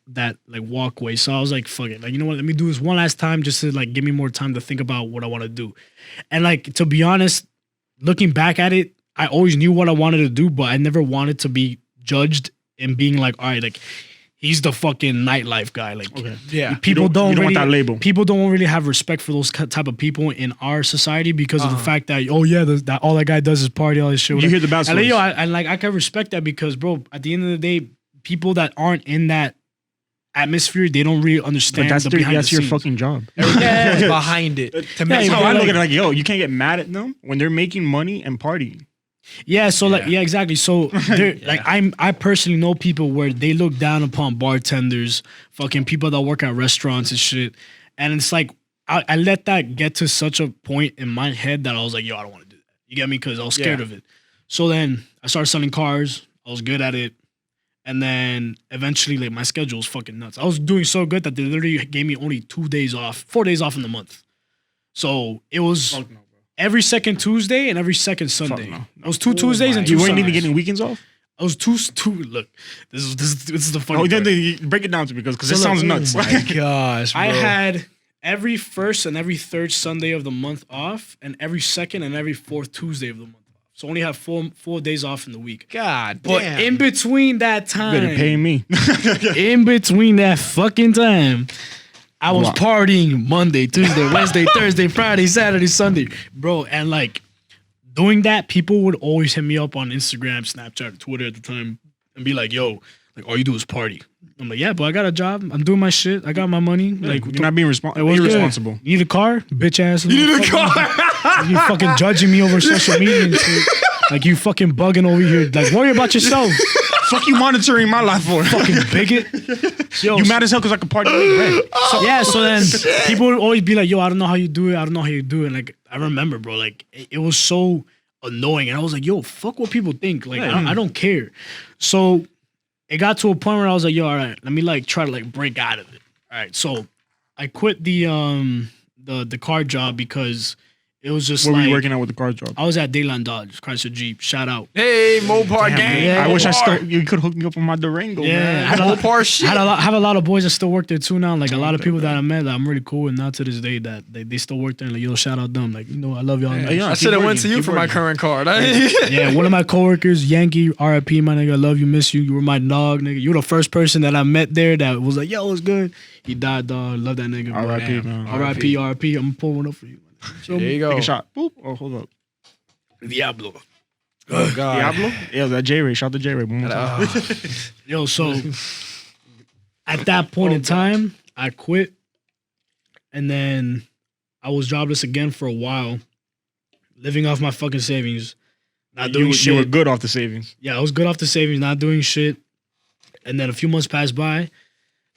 like walkway. So I was like, fuck it, like you know what? Let me do this one last time, just to like give me more time to think about what I want to do. And like to be honest, looking back at it, I always knew what I wanted to do, but I never wanted to be judged and being like, all right, like he's the fucking nightlife guy. Like, Yeah. people You don't really want that label. People don't really have respect for those type of people in our society because of the fact that that all that guy does is party, all this shit. You hear the bad And stories. I can respect that because, bro, at the end of the day, people that aren't in that atmosphere, they don't really understand. But the behind that's the your scenes. fucking job. Everything's behind it. To Yeah, make That's how but I look like- at it. Like, yo, you can't get mad at them when they're making money and partying. Yeah, so like exactly. So like I personally know people where they look down upon bartenders, fucking people that work at restaurants and shit. And it's like I let that get to such a point in my head that I was like, yo, I don't want to do that. You get me? Because I was scared of it. So then I started selling cars. I was good at it. And then eventually, like my schedule was fucking nuts. I was doing so good that they literally gave me only 4 days off in the month. So it was every second Tuesday and every second Sunday. no. It was 2 Tuesdays and 2 You weren't Sundays. even getting weekends off? I was two. Look, this is the funny Oh, part. then break it down to me because So it sounds look, nuts. Oh my gosh, bro. I had every first and every third Sunday of the month off, and every second and every fourth Tuesday of the month off. So I only have four days off in the week. God But damn. in between that time, Better pay me. in between that fucking time, I was Wow. partying Monday, Tuesday, Wednesday, Thursday, Friday, Saturday, Sunday, bro. And like doing that, people would always hit me up on Instagram, Snapchat, Twitter at the time, and be like, "Yo, like all you do is party." I'm like, "Yeah, but I got a job. I'm doing my shit. I got my money. Like, You're not being what's good? irresponsible. You need a car, bitch ass. You need a car. You fucking judging me over social media and shit. Like you fucking bugging over here. Like worry about yourself, Fuck you monitoring my life for? fucking bigot. Yo, You mad as hell because I could party with bread. so then people would always be like, yo, I don't know how you do it. I don't know how you do it. Like, I remember, bro, like, it was so annoying. And I was like, yo, fuck what people think. Like, I don't care. So it got to a point where I was like, yo, all right, let me, like, try to, like, break out of it. All right. So I quit the car job because it was just Where were like, you working out with the car job? I was at Dayland Dodge, Chrysler Jeep. Shout out. Hey, Mopar gang. Yeah. I wish I Mopar. still. You could hook me up with my Durango, Yeah, I man. had a lot- Mopar shit. have a lot of boys that still work there too now. Like a lot of people that I met that I'm really cool with now to this day that they still work there. Like, yo, shout out them. Like, you know, I love y'all. Yeah, I keep should have went working, to you keep for my working. current card. Yeah, one of my coworkers, Yankee, RIP, my nigga, I love you, miss you. You were my dog, nigga. You were the first person that I met there that was like, yo, what's good? He died, dog. Love that nigga. bro. RIP, man. RIP, RIP. I'm gonna pull one up for you. There you go. Take a shot. Boop. Oh, hold up. Diablo. Oh, God. Diablo? Yeah, that J-Ray. Shout to J-Ray. One more time. Yo, so at that point in time, I quit. And then I was jobless again for a while, living off my fucking savings, not doing shit. You were good off the savings. Yeah, I was good off the savings, not doing shit. And then a few months passed by.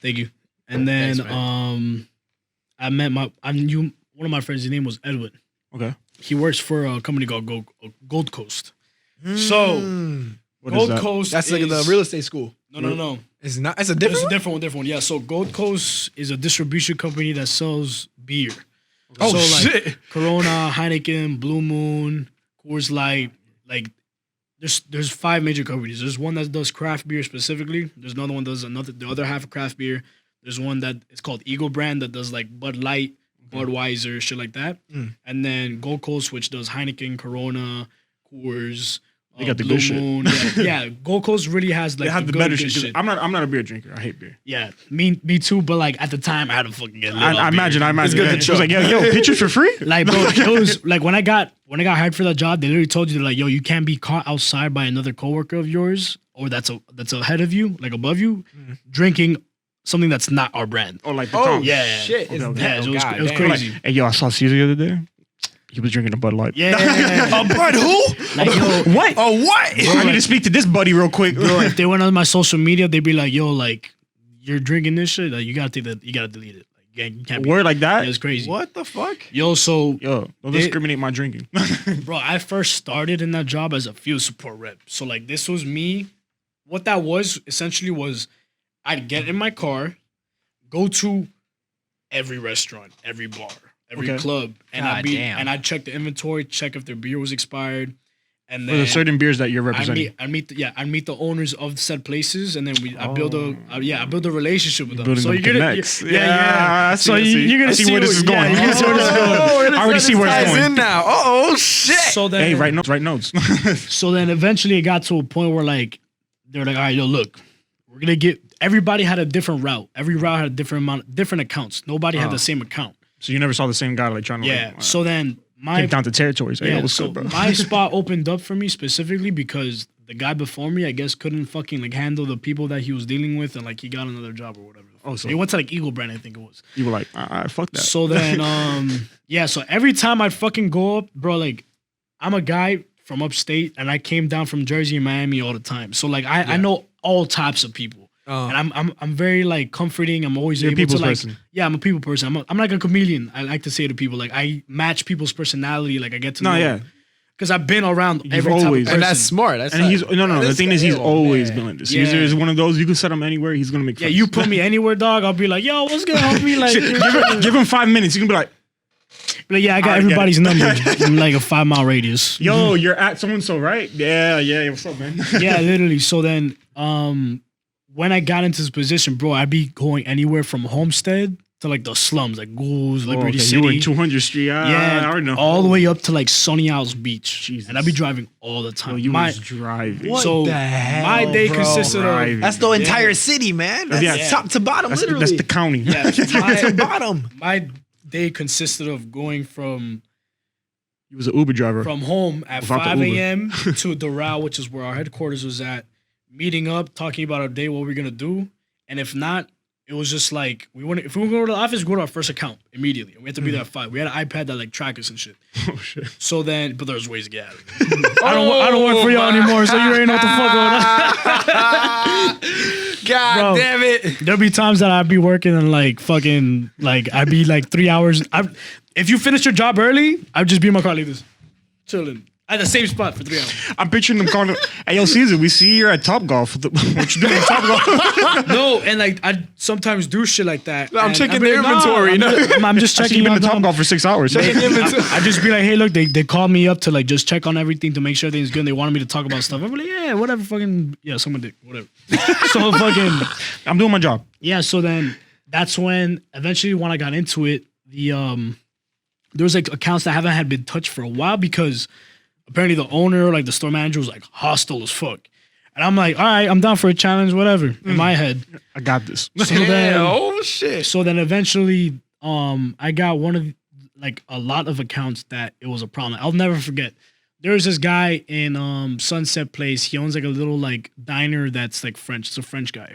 Thank you. And then Thanks, I knew one of my friends, his name was Edwin. Okay. He works for a company called Gold Coast. So What is Gold that? Coast That's like the is- real estate school. No. It's not. It's a It's different. a different one. Yeah, so Gold Coast is a distribution company that sells beer. Oh so, like, shit. Corona, Heineken, Blue Moon, Coors Light. Like, there's 5 major companies. There's one that does craft beer specifically. There's another one that does the other half of craft beer. There's one that it's called Eagle Brand that does like Bud Light, Budweiser, shit like that. And then Gold Coast, which does Heineken, Corona, Coors, They got the Blue good shit. Moon. Yeah, Gold Coast really has like They have the good better good shit. I'm not a beer drinker. I hate beer. Yeah, me too. But like at the time, I had to fucking get lit I off imagine. beer. It's good Yeah. to She was like, yo, pictures for free? Like, bro, it was like when I got hired for that job, they literally told you like, yo, you can't be caught outside by another coworker of yours or that's ahead of you, like above you, drinking something that's not our brand. Oh, like the Oh, comp. Yeah. shit. Okay, okay. Yeah, it was God damn. crazy. Hey, yo, I saw Caesar the other day. He was drinking a Bud Light. Yeah. But who? Like, yo, What? Oh, what? I need to speak to this buddy real quick. bro, if they went on my social media, they'd be like, yo, like, you're drinking this shit. Like, you gotta delete it. Like, you can't be. Word like that? Yeah, it's crazy. What the fuck? Yo, so Yo, don't discriminate my drinking. bro, I first started in that job as a field support rep. So like this was me. What that was essentially was I'd get in my car, go to every restaurant, every bar, every Okay. club, and God damn. I'd check the inventory, check if their beer was expired, and For then the certain beers that you're I'd representing. meet the owners of said places, and then I build a relationship with them. Building So them you're gonna connects. yeah. So you're gonna see where this is going. Yeah, you're gonna see where this is going. I already see where it's Ties going. in now. Oh shit. So then Hey, write notes. So then eventually it got to a point where like they were like, all right, yo, look, we're gonna get everybody had a different route. Every route had a different accounts. Nobody had the same account. So you never saw the same guy like trying to Yeah. like, So then came down to territories. Hey, yeah, what's so up, bro? my spot opened up for me specifically because the guy before me, I guess, couldn't fucking like handle the people that he was dealing with, and like he got another job or whatever. Oh, so- he went to like Eagle Brand, I think it was. You were like, fuck that. So then, yeah. So every time I'd fucking go up, bro, like I'm a guy from upstate, and I came down from Jersey and Miami all the time. So like I know all types of people. And I'm very like comforting. I'm always You're a able to people's like person. yeah, I'm a people person. I'm like a chameleon. I like to say to people like I match people's personality. Like I get to know. yeah. Because I've been around You've every type of always- person. And that's smart. That's And like- he's no. The this thing guy- is, he's oh, always man. been like this. Yeah. Caesar is one of those. You can set him anywhere. He's gonna make. Yeah, friends. you put me anywhere, dog. I'll be like, yo, what's gonna help me? Like, give him 5 minutes. You can be like, yeah, I got I get everybody's it. number in like a 5 mile radius. yo, you're at so and so, right? Yeah. What's up, man? Yeah, literally. So then, when I got into this position, bro, I'd be going anywhere from Homestead to like the slums, like Ghouls, Liberty Okay, City. you were in 200th Street. Yeah, I already know. all the way up to like Sunny Isles Beach. Jesus. And I'd be driving all the time. Yo, you my, was driving. What so the hell, my day bro? consisted Driving. That's the entire city, man. That's Yeah. top to bottom, literally. That's the county. yeah, top to my, bottom. my day consisted of going from He was an Uber driver. home at Without the 5 Uber. a.m. to Doral, which is where our headquarters was at, meeting up, talking about our day, what we're gonna do, and if not, it was just like if we were going to the office, we go to our first account immediately. We had to be there at 5. We had an iPad that like track us and shit. Oh shit. So then, but there's ways to get out of it. I don't work for y'all anymore, so you already know what the fuck going on. God Bro. damn it. There'll be times that I'd be working and like fucking like I'd be like 3 hours. If you finish your job early, I'd just be in my car like this, chilling at the same spot for 3 hours. I'm picturing them calling. Hey, yo, Caesar, we see you're at Top Golf. What you doing at Top Golf? No, and like I sometimes do shit like that. I'm and checking I'd be the like, inventory, I'm just I see checking you been out to Top them. Golf for 6 hours. I just be like, hey, look, they called me up to like just check on everything to make sure everything's good. And they wanted me to talk about stuff. I'm like, yeah, whatever, fucking yeah, someone did, whatever. So fucking I'm doing my job. yeah. So then that's when eventually when I got into it, there was like accounts that haven't had been touched for a while because apparently the owner, like the store manager, was like hostile as fuck. And I'm like, all right, I'm down for a challenge, whatever. In my head. I got this. So then, Oh shit. so then eventually, I got one of like a lot of accounts that it was a problem. I'll never forget. There was this guy in Sunset Place. He owns like a little like diner that's like French. It's a French guy.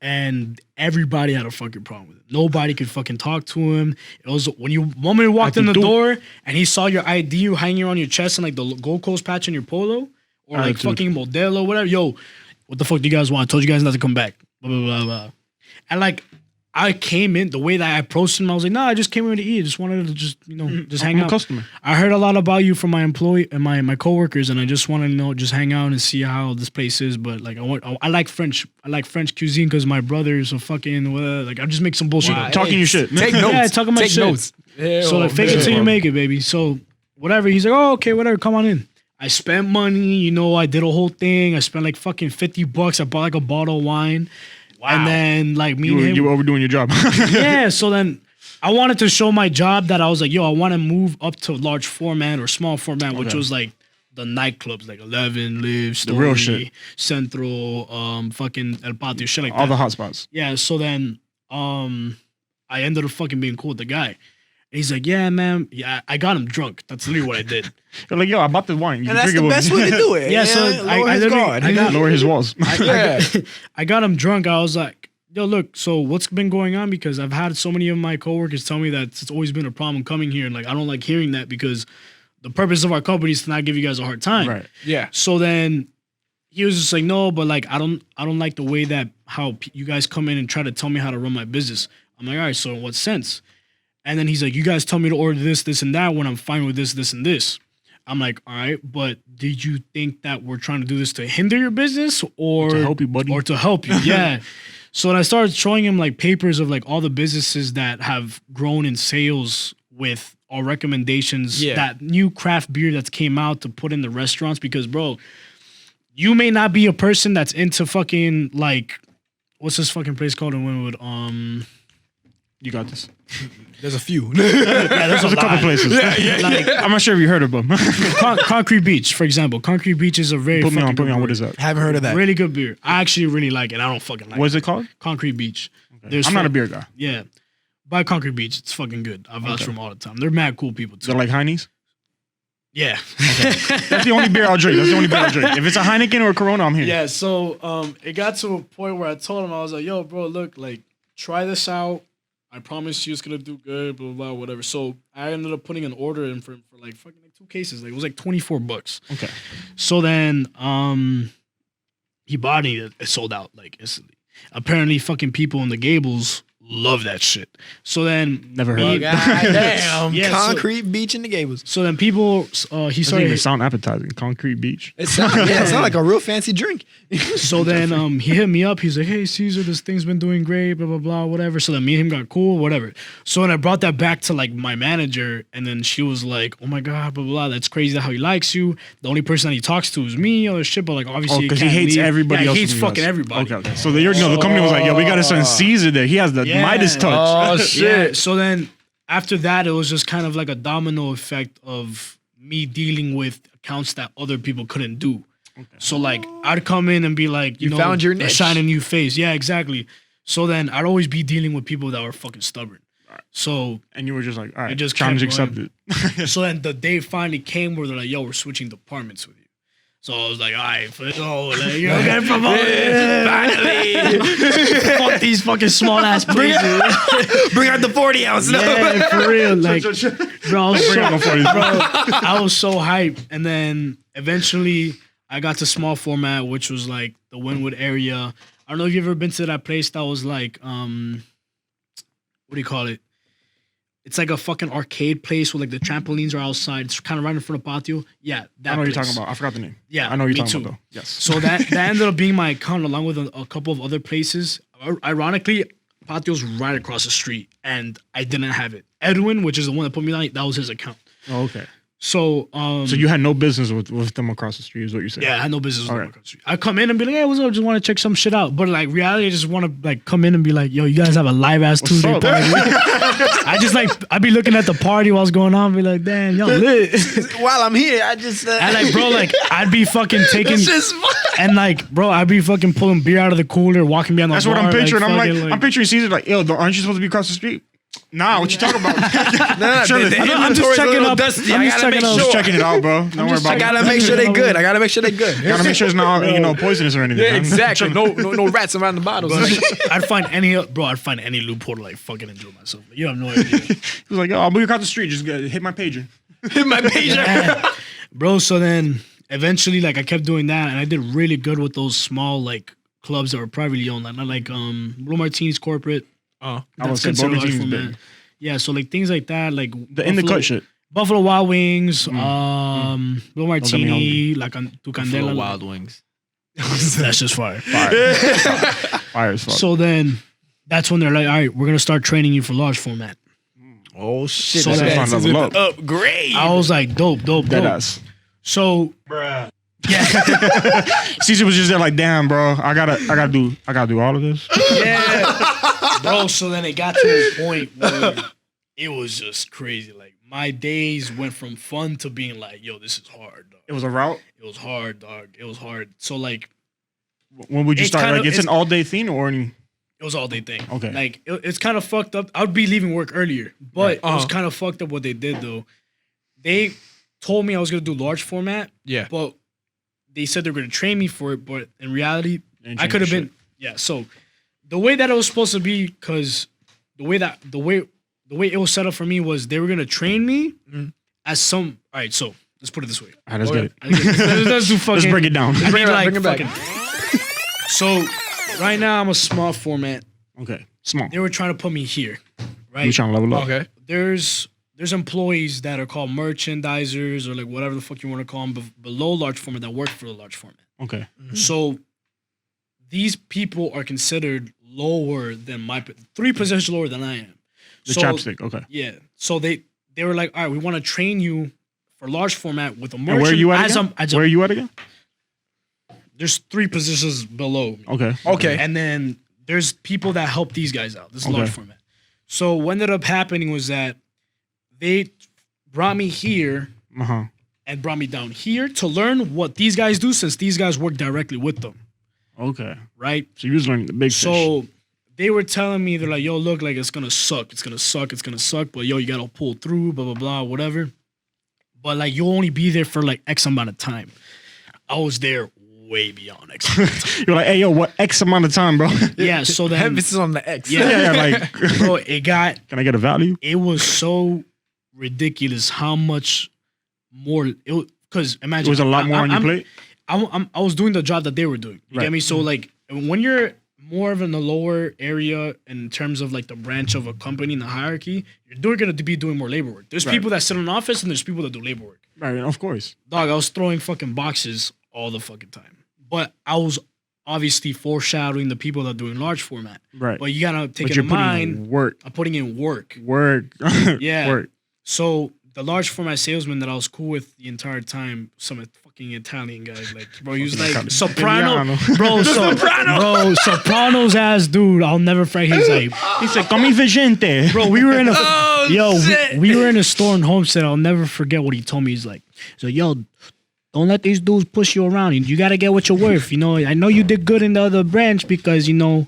And everybody had a fucking problem with it. Nobody could fucking talk to him. It was when you walked in the door and he saw your ID hanging on your chest and like the Gold Coast patch on your polo or like Attitude. fucking Modelo, whatever. Yo, what the fuck do you guys want? I told you guys not to come back. Blah, blah, blah, blah. And like, I came in, the way that I approached him, I was like, no, I just came in to eat. I just wanted to just, just hang I'm a out. customer. I heard a lot about you from my employee and my coworkers, and I just want to just hang out and see how this place is. But like, I like French. I like French cuisine because my brother's a fucking like I just make some bullshit. Wow. up. Talking your shit. Take notes. Yeah, talking my Take shit. notes. So like, fake it till you make it, baby. So whatever. He's like, oh, okay, whatever. Come on in. I spent money. I did a whole thing. I spent like fucking $50. I bought like a bottle of wine. Wow. And then like me and him. You were overdoing your job. Yeah. So then I wanted to show my job that I was like, yo, I want to move up to large format or small format, which Okay. was like the nightclubs like 11, Live, Story, real shit. Central, fucking El Patio, shit like All that. the hot spots. Yeah, so then I ended up fucking being cool with the guy. And he's like, yeah, man. Yeah, I got him drunk. That's literally what I did. You're like, yo, I bought the wine. You And can that's drink the it best with way me. to do it. Yeah, so lower I his literally- guard. I got- Lower his walls. I got him drunk. I was like, yo, look, so what's been going on? Because I've had so many of my coworkers tell me that it's always been a problem coming here. And like, I don't like hearing that because the purpose of our company is to not give you guys a hard time. Right. Yeah. So then he was just like, no, but like, I don't like the way that how you guys come in and try to tell me how to run my business. I'm like, all right, so in what sense? And then he's like, you guys tell me to order this, this, and that when I'm fine with this, this, and this. I'm like, all right, but did you think that we're trying to do this to hinder your business or To help you, buddy. Or to help you? Yeah. So then I started showing him like papers of like all the businesses that have grown in sales with our recommendations, Yeah. that new craft beer that's came out to put in the restaurants. Because bro, you may not be a person that's into fucking like, what's this fucking place called in Wynwood? You got this. There's a few. Yeah, there's There's a couple lot. places. Like I'm not sure if you heard of them. Concrete Beach, for example. Concrete Beach is a very Put me fucking on. Put me good on. What beer. is that? Haven't heard of that. Really good beer. I actually really like it. I don't fucking like What it. is it called? Concrete Beach. There's I'm not a fuck- beer guy. Yeah. Buy Concrete Beach. It's fucking good. I vouch for them all the time. They're mad cool people Is too. it like Heine's? Yeah. That's the only beer I'll drink. That's the only beer I'll drink. If it's a Heineken or a Corona, I'm here. Yeah, so it got to a point where I told him, I was like, yo, bro, look, like, try this out. I promise you it's gonna do good, blah, blah, blah, whatever. So I ended up putting an order in for like fucking like 2 cases. Like it was like $24. Okay. So then he bought it, it sold out like instantly. Apparently fucking people in the Gables love that shit. So then Never heard Oh, of it. goddamn. Yeah, so- Concrete Beach in the Gables. so then people he Doesn't even started sound appetizing. Concrete Beach. It sounds like a real fancy drink. so then he hit me up. He's like, hey Caesar, this thing's been doing great, blah blah blah, whatever. So then me and him got cool, whatever. So then I brought that back to like my manager, and then she was like, oh my god, blah blah blah, that's crazy how he likes you. The only person that he talks to is me, other shit, but like Oh, obviously because he can't hates leave. everybody Yeah, else. he hates in the fucking US. everybody. Okay. So the company was like, yo, we got to send Caesar there. He has the Yeah. Midas touch. Oh Yeah, shit. so then after that, it was just kind of like a domino effect of me dealing with accounts that other people couldn't do. So like I'd come in and be like, you know, found your a niche. shiny new face. Yeah, exactly. So then I'd always be dealing with people that were fucking stubborn. So And you were just like, all right, It just challenge kept accepted. so then the day finally came where they're like, yo, we're switching departments with you. So I was like, all right, like, you're getting promoted. Finally. Fuck these fucking small ass places. Bring out the 40 ounce. No. Yeah, for real. Like, bro, I was so, Bring out the 40s, bro, I was so hyped. And then eventually I got to small format, which was like the Wynwood area. I don't know if you've ever been to that place that was like, what do you call it? It's like a fucking arcade place where like the trampolines are outside. It's kind of right in front of patio. Yeah, that I know what you're place. talking about. I forgot the name. Yeah, I know what me you're talking too. about, though. Yes. So that ended up being my account along with a couple of other places. Ironically, patio's right across the street, and I didn't have it. Edwin, which is the one that put me on, that was his account. Oh, okay. So, So you had no business with them across the street, is what you said? yeah, I had no business with Okay. them across the street. I come in and be like, hey, what's up? Just want to check some shit out. But like reality, I just want to like come in and be like, yo, you guys have a live ass Tuesday up? party. I just like I'd be looking at the party while it's going on, be like, damn, y'all lit. While I'm here, I just. And like, bro, like I'd be fucking taking it's just fun. and like, bro, I'd be fucking pulling beer out of the cooler, walking behind the That's bar. what I'm picturing. fucking, I'm picturing Caesar like, yo, aren't you supposed to be across the street? Nah, what you talking about? Nah, Surely. the I'm just inventory's a checking little up. dusty. I'm I just gotta make checking up. sure. Checking it out, bro. Don't worry about I it. gotta make sure they good. I gotta make sure they good. Gotta make sure it's not poisonous or anything. Yeah, man. exactly. No rats around the bottles. I'd find any loophole to like fucking enjoy myself. You have no idea. He was like, yo, I'll move across the street. Just hit my pager. My pager. Yeah. Bro, so then eventually like I kept doing that and I did really good with those small like clubs that were privately owned. Like Blue Martini's corporate. Oh, I would That's say considered Blue large Martini's format. big. Yeah, so like things like that, like The in the cut shit. Buffalo Wild Wings, Blue get me Martini, like Tu Candela. Wild Wings. That's just fire. Fire as fuck. So then that's when they're like, all right, we're gonna start training you for large format. Oh shit! So So that's on level up. upgrade. I was like, dope. Dead ass. So yeah, Caesar was just there like, damn, bro, I gotta do all of this. yeah, bro. So then it got to a point where it was just crazy. Like my days went from fun to being like, yo, this is hard, dog. It was a route. It was hard, dog. It was hard. So like, When would you It's start? kinda- Like it's it's- an all day thing or any? it was all day thing. Okay. Like it's kind of fucked up. I would be leaving work earlier, but Right. it was Uh-huh. kind of fucked up what they did though. They told me I was gonna do large format, Yeah. but they said they were gonna train me for it. But in reality, Didn't I change could have shit. been. Yeah. So the way that it was supposed to be, because the way it was set up for me was they were gonna train me as some. All right. So let's put it this way. All right, let's Okay. get it. Let's do fucking. Let's break it down. I Bring mean, it back, like bring it back. fucking. So right now I'm a small format. Okay, small. They were trying to put me here, You right? trying to level up? Okay. There's employees that are called merchandisers or like whatever the fuck you want to call them below large format that work for the large format. Okay. So these people are considered lower than my 3 positions lower than I am. The So, chapstick. Okay. Yeah. So they were like, all right, we want to train you for large format with a merchant. And where are you at as again? I'm- Where are you at again? There's 3 positions below me. Okay. Okay. And then there's people that help these guys out. This is Okay. large format. So what ended up happening was that they brought me here Uh huh. and brought me down here to learn what these guys do, since these guys work directly with them, Okay. right? So you was learning the big fish. So they were telling me, they're like, yo, look, like it's gonna suck. It's gonna suck. It's gonna suck. But yo, you gotta pull through, blah, blah, blah, whatever. But like you'll only be there for like X amount of time. I was there way beyond X amount of time. You're like, hey, yo, what X amount of time, bro? Yeah, so then Emphasis on the X. Yeah. Like, bro, it can I get a value? was so ridiculous how much more it, because imagine It was a lot more on your plate. I was doing the job that they were doing. You Right. get me? So like when you're more of in the lower area in terms of like the branch of a company in the hierarchy, you're gonna be doing more labor work. There's Right. people that sit in an office and there's people that do labor work. Right. Of course. Dog, I was throwing fucking boxes all the fucking time. But I was obviously foreshadowing the people that are doing large format. Right. But you gotta take But it you're in putting mind. in work. I'm putting in work. Work. Yeah. Work. So the large format salesman that I was cool with the entire time, some fucking Italian guy, like bro, he was like Italian. soprano, Italiano. bro, soprano's ass dude. I'll never forget. He's like, He said, "Come vigente." bro, we were in a shit. we were in a store in Homestead. I'll never forget what he told me. He's like, so yo, don't let these dudes push you around. You got to get what you're worth. You know, I know you did good in the other branch because you know.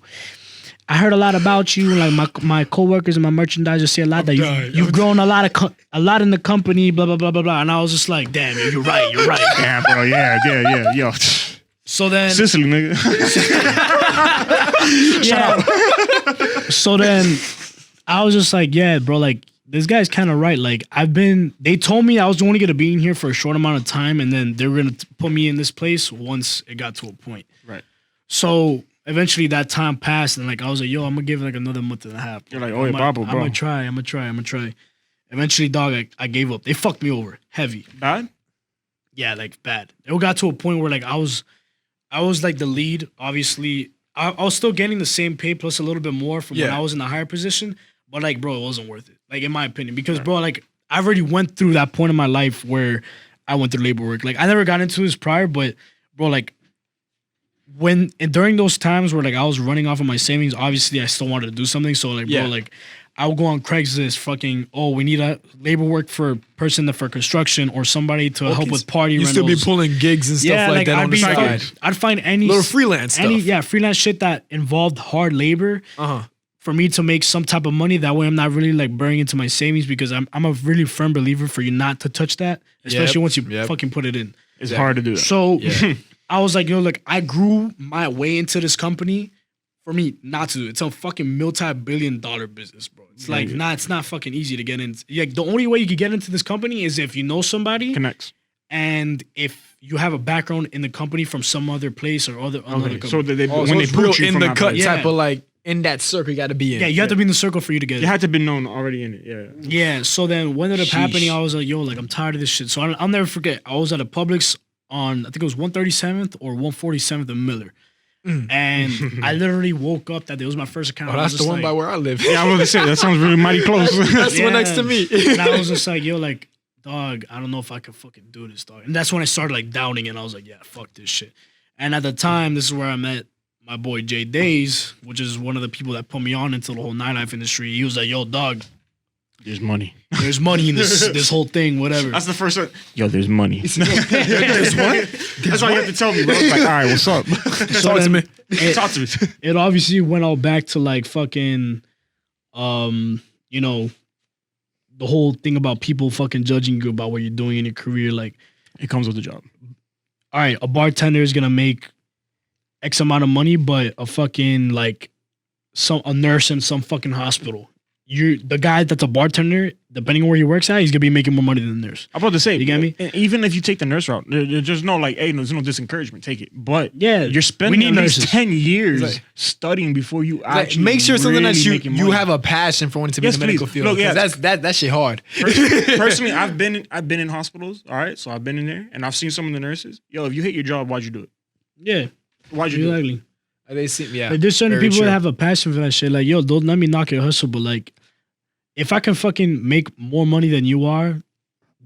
I heard a lot about you, like my coworkers and my merchandisers say a lot that you've grown a lot in the company, blah blah blah blah blah. And I was just like, damn, you're right. Yeah, bro. Yeah. Yo, So then, Sicily, nigga. yeah. So then, I was just like, yeah, bro, like this guy's kind of right. Like they told me I was only gonna be in here for a short amount of time, and then they were gonna put me in this place once it got to a point. Right. So eventually that time passed, and like I was like, yo, I'm gonna give it like another month and a half. You're like, oh, yeah, I'm bro. gonna try. Eventually, dog, I gave up. They fucked me over heavy. Bad. Yeah, like bad. It got to a point where like I was like the lead. Obviously, I was still getting the same pay plus a little bit more from when Yeah. I was in the higher position. But like, bro, it wasn't worth it. Like in my opinion, because bro, like I've already went through that point in my life where I went through labor work. Like I never got into this prior, but bro, like during those times where like I was running off of my savings, obviously I still wanted to do something. So like, Yeah. bro, like I would go on Craigslist, fucking, oh, we need a labor work for a person for construction or somebody to help with party You rentals. still be pulling gigs and stuff like that on the side. I'd find any Little freelance stuff. freelance shit that involved hard labor for me to make some type of money. That way I'm not really like burning into my savings, because I'm a really firm believer for you not to touch that, especially once you fucking put it in. It's hard to do that. So I was like, yo, look, I grew my way into this company for me not to do it. It's a fucking multi-billion-dollar business, bro. It's like, it's not fucking easy to get in. Like the only way you can get into this company is if you know somebody Connects. and if you have a background in the company from some other place or another Okay. company. So when they it's real poach you in from the that cut place, type of like in that circle you got to be in. Yeah, you have to be in the circle for you to get you it. had to be known already in it. Yeah. Yeah, so then what ended up happening, Sheesh. I was like, yo, like I'm tired of this shit. So I'll never forget. I was at a Publix on, I think it was 137th or 147th and Miller. And I literally woke up that day. It was my first account. Oh, that's the one by where I live. Yeah, I was gonna say that sounds really mighty close. That's the one next to me. And I was just like, yo, like, dog, I don't know if I could fucking do this, dog. And that's when I started like doubting it. And I was like, yeah, fuck this shit. And at the time, this is where I met my boy Jay Days, which is one of the people that put me on into the whole nightlife industry. He was like, yo, dog, There's money. There's money in this whole thing, whatever. That's the first one. Yo, there's money. There's what? That's all you have to tell me, bro. It's like, all right, what's up? Talk to me. Talk to me. It obviously went all back to like fucking, you know, the whole thing about people fucking judging you about what you're doing in your career. Like, It comes with the job. all right, a bartender is gonna make X amount of money, but a fucking like a nurse in some fucking hospital. The guy that's a bartender, depending on where he works at, he's gonna be making more money than the nurse. I'm about to say, You get me? Even if you take the nurse route, there's no like, hey, there's no disencouragement. Take it, but Yeah, you're spending we need at least nurses. 10 years Like- studying before you Like, actually make sure something that really making you money. have a passion for wanting to be Yes, in the medical please. field. Look, yeah. That shit hard. Personally, I've been in hospitals. All right, so I've been in there, and I've seen some of the nurses. Yo, if you hate your job, why'd you do it? Yeah, Why'd you do it? exactly. They seem, yeah. Like, there's certain very people true. that have a passion for that shit. Like, yo, don't let me knock your hustle, but like, if I can fucking make more money than you are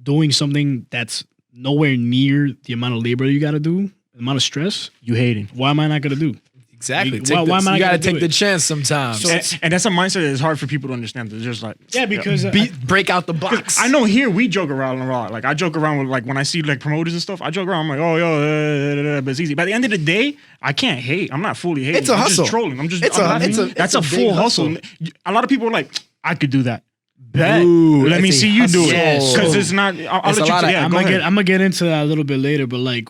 doing something that's nowhere near the amount of labor you got to do, the amount of stress, You hating. why am I not gonna do? Exactly. Why am I you gonna gotta do take it? the chance sometimes. So- And that's a mindset that is hard for people to understand. They're just like, Yeah, because Break out the box. I know here we joke around a lot. Like I joke around with like when I see like promoters and stuff. I joke around. I'm like, oh yo, but it's easy. By the end of the day, I can't hate. I'm not fully hating. It's a I'm hustle. just trolling. I'm just. It's I'm a- not- it's a- that's it's a a big full hustle. hustle. A lot of people are like, I could do that. Bet. Ooh, Let me that's a see you do hustle. it. Because So- it's not. I'll It's let a you. lot of- Yeah, I'm go ahead. gonna get into that a little bit later, but like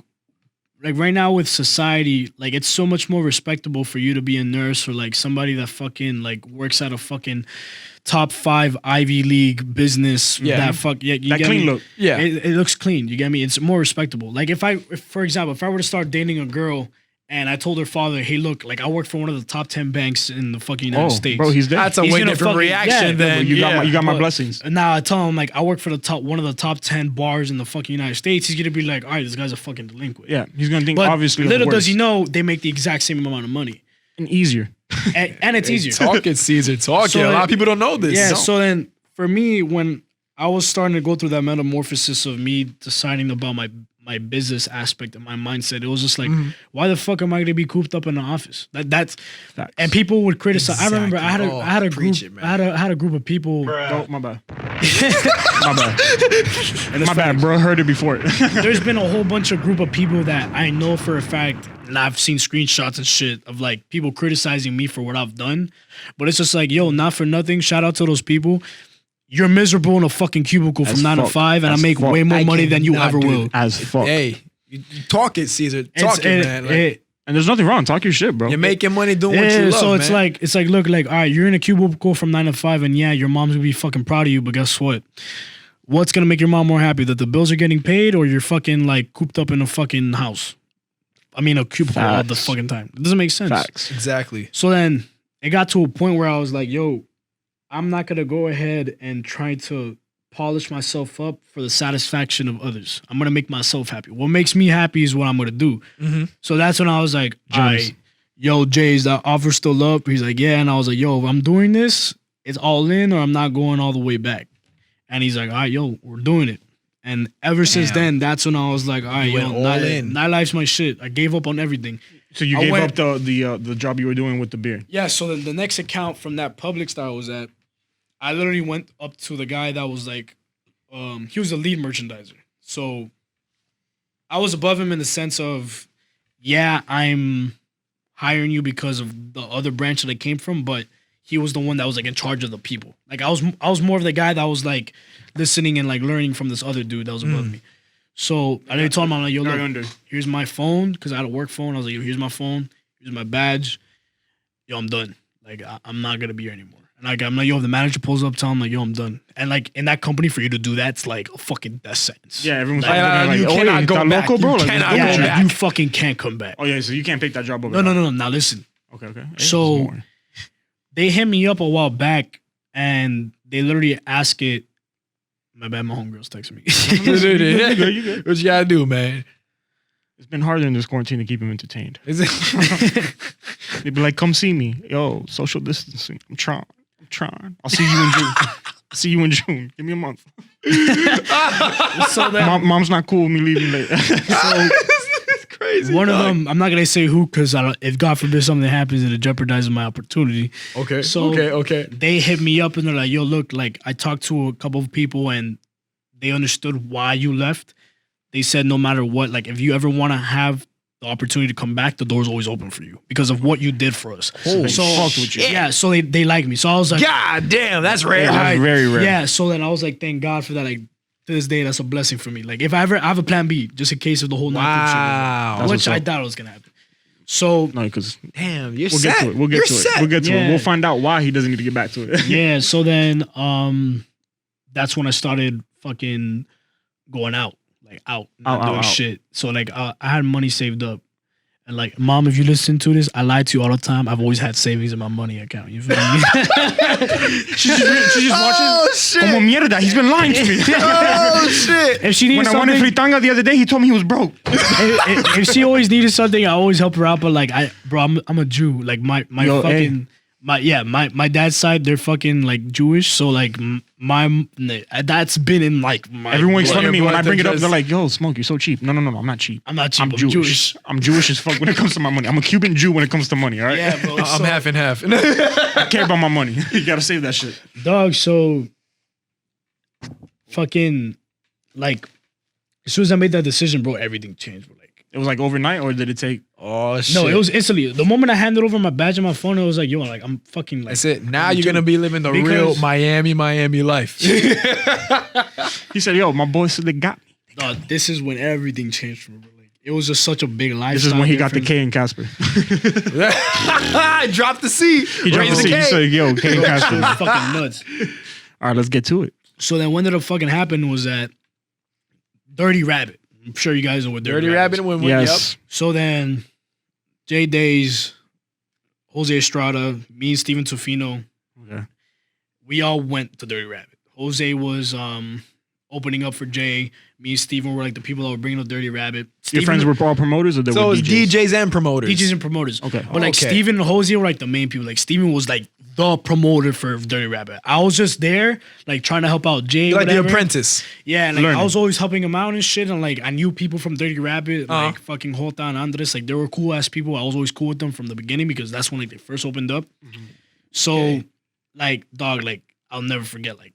right now with society, like it's so much more respectable for you to be a nurse or like somebody that fucking like works at a fucking top 5 Ivy League business. Yeah. That fuck yeah, you That get clean me? look. Yeah. It looks clean. You get me? It's more respectable. Like if for example, if I were to start dating a girl and I told her father, hey, look, like I work for one of the top 10 banks in the fucking United States. bro, he's there. That's a He's way gonna different fucking- reaction yeah, than you got my but- blessings. And now I tell him like I work for one of the top 10 bars in the fucking United States. He's gonna be like, all right, this guy's a fucking delinquent. Yeah, he's gonna think But obviously. little of the does he worst. know they make the exact same amount of money, And easier. and it's easier. Talk it, Caesar. Talk So it. A lot then- of people don't know this. Yeah. So- So then, for me, when I was starting to go through that metamorphosis of me deciding about my business aspect and my mindset, it was just like, why the fuck am I gonna be cooped up in the office? That's Facts. and people would criticize. I remember I had Exactly. a I had a group Preach it, man. I had a group of people. Oh, my bad. My bad. My bad, bro. Heard it before. There's been a whole bunch of group of people that I know for a fact, and I've seen screenshots and shit of like people criticizing me for what I've done. But it's just like, yo, not for nothing. Shout out to those people. You're miserable in a fucking cubicle from As 9 to fuck. 5, and I As make fuck. way more I money than you cannot ever do will. it. As fuck. Hey, you talk it, Caesar. Talk it, man. Like, And there's nothing wrong. Talk your shit, bro. you're making money doing what Yeah, you love, so it's man. like, look, like, all right, you're in a cubicle from 9 to 5, and yeah, your mom's gonna be fucking proud of you, but guess what? What's gonna make your mom more happy? That the bills are getting paid, or you're fucking like cooped up in a fucking house? I mean, a cubicle all the Facts. fucking time. It doesn't make sense. Facts. Exactly. So then it got to a point where I was like, yo, I'm not gonna go ahead and try to polish myself up for the satisfaction of others. I'm gonna make myself happy. What makes me happy is what I'm gonna do. So that's when I was like, all right, yo, Jay's that offer still up? He's like, yeah. And I was like, yo, if I'm doing this, it's all in or I'm not going all the way back. And he's like, all right, yo, we're doing it. And ever since then, that's when I was like, all right, You yo, went all in. nightlife's my shit. I gave up on everything. So you I gave went- up the job you were doing with the beer. Yeah, so then the next account from that Publix that I was at, I literally went up to the guy that was like, he was a lead merchandiser. So I was above him in the sense of, yeah, I'm hiring you because of the other branch that I came from, but he was the one that was like in charge of the people. Like I was more of the guy that was like listening and like learning from this other dude that was above me. So I literally told him, I'm like, yo, Very look, under. here's my phone, because I had a work phone. I was like, yo, here's my phone, here's my badge. Yo, I'm done. Like, I'm not gonna be here anymore. And like, I'm like, yo, if the manager pulls up, tell him like, yo, I'm done. And like in that company, for you to do that's like a fucking death sentence. Yeah, everyone's Like, you cannot go back. local, bro. You Like, cannot let's go go, Yeah, man. back. you fucking can't come back. Oh yeah, so you can't pick that job over. No. Now listen, Okay. Hey, So- there's more. they hit me up a while back, and they literally ask it. My bad, my homegirls texting me. You good. What you gotta do, man? It's been harder in this quarantine to keep him entertained. Is it? They'd be like, "Come see me, yo, social distancing. I'm trying. I'll see you in June. See you in June. Give me a month. So then, Mom's not cool with me leaving late. so It's crazy. crazy. One of them, I'm not gonna say who, because if God forbid something happens, it jeopardizes my opportunity. Okay. So okay. they hit me up and they're like, "Yo, look, like I talked to a couple of people and they understood why you left. They said no matter what, like if you ever want to have the opportunity to come back, the door's always open for you because of what you did for us." Holy so fucked with you. yeah, so they like me. So I was like, God damn, that's rare. Yeah, that's very rare. yeah. So then I was like, thank God for that. Like to this day, that's a blessing for me. Like if I have a plan B, just in case of the whole nightclub shit, Wow. was over, which I doubt it was gonna happen. So No, because Damn, you're we'll set. get to it. We'll get You're to set. it. We'll get to Yeah. it. We'll find out why he doesn't need to get back to it. yeah, so then that's when I started fucking going out, like not doing out. shit. So like I had money saved up. And like, Mom, if you listen to this, I lie to you all the time. I've always had savings in my money account. You feel me? She's just watching. Oh shit. Como mierda, he's been lying to me. Oh shit. If she needed When I wanted something, fritanga the other day, he told me he was broke. if she always needed something, I always help her out. But like, I'm a Jew. Like my Yo, fucking my dad's side, they're fucking like Jewish. So like that's been in like my Everyone makes blood. fun of me when I bring it up. just- They're like, "Yo, Smoke, you're so cheap." No, I'm not cheap. I'm not cheap. I'm I'm Jewish. Jewish. I'm Jewish as fuck when it comes to my money. I'm a Cuban Jew when it comes to money. All right. Yeah, bro. I'm so- half and half. I care about my money. You gotta save that shit. Dog, so fucking like as soon as I made that decision, bro, everything changed. Bro. Like It was like overnight, or did it take? Oh shit. no, it was instantly. The moment I handed over my badge and my phone, it was like, yo, like I'm fucking like That's it. Now you're gonna be living the real Because- Miami life. He said, "Yo, my boy said they got me." dog, this is when everything changed for me. Bro. Like it was just such a big lifestyle. This is when he got the difference. K in Casper. I dropped the C. He dropped the Raised C. He said, "Yo, K in It was Casper." fucking nuts. All right, let's get to it. So then, when did it fucking happen? Was that Dirty Rabbit? I'm sure you guys know what Dirty Rabbit is. when Yes. So then, Jay Days, Jose Estrada, me and Steven Tofino, Okay. we all went to Dirty Rabbit. Jose was opening up for Jay. Me and Steven were like the people that were bringing up Dirty Rabbit. Your Steven- friends were all promoters, or they So were it's DJs? DJs and promoters. DJs and promoters. Okay. But like Okay. Steven and Jose were like the main people. Like Steven was like the promoter for Dirty Rabbit. I was just there, like trying to help out Jay. You're like the whatever. apprentice. Yeah, and like Learning. I was always helping him out and shit. And like I knew people from Dirty Rabbit, like fucking Jota and Andres. Like they were cool ass people. I was always cool with them from the beginning because that's when like they first opened up. So Okay. like dog, like I'll never forget like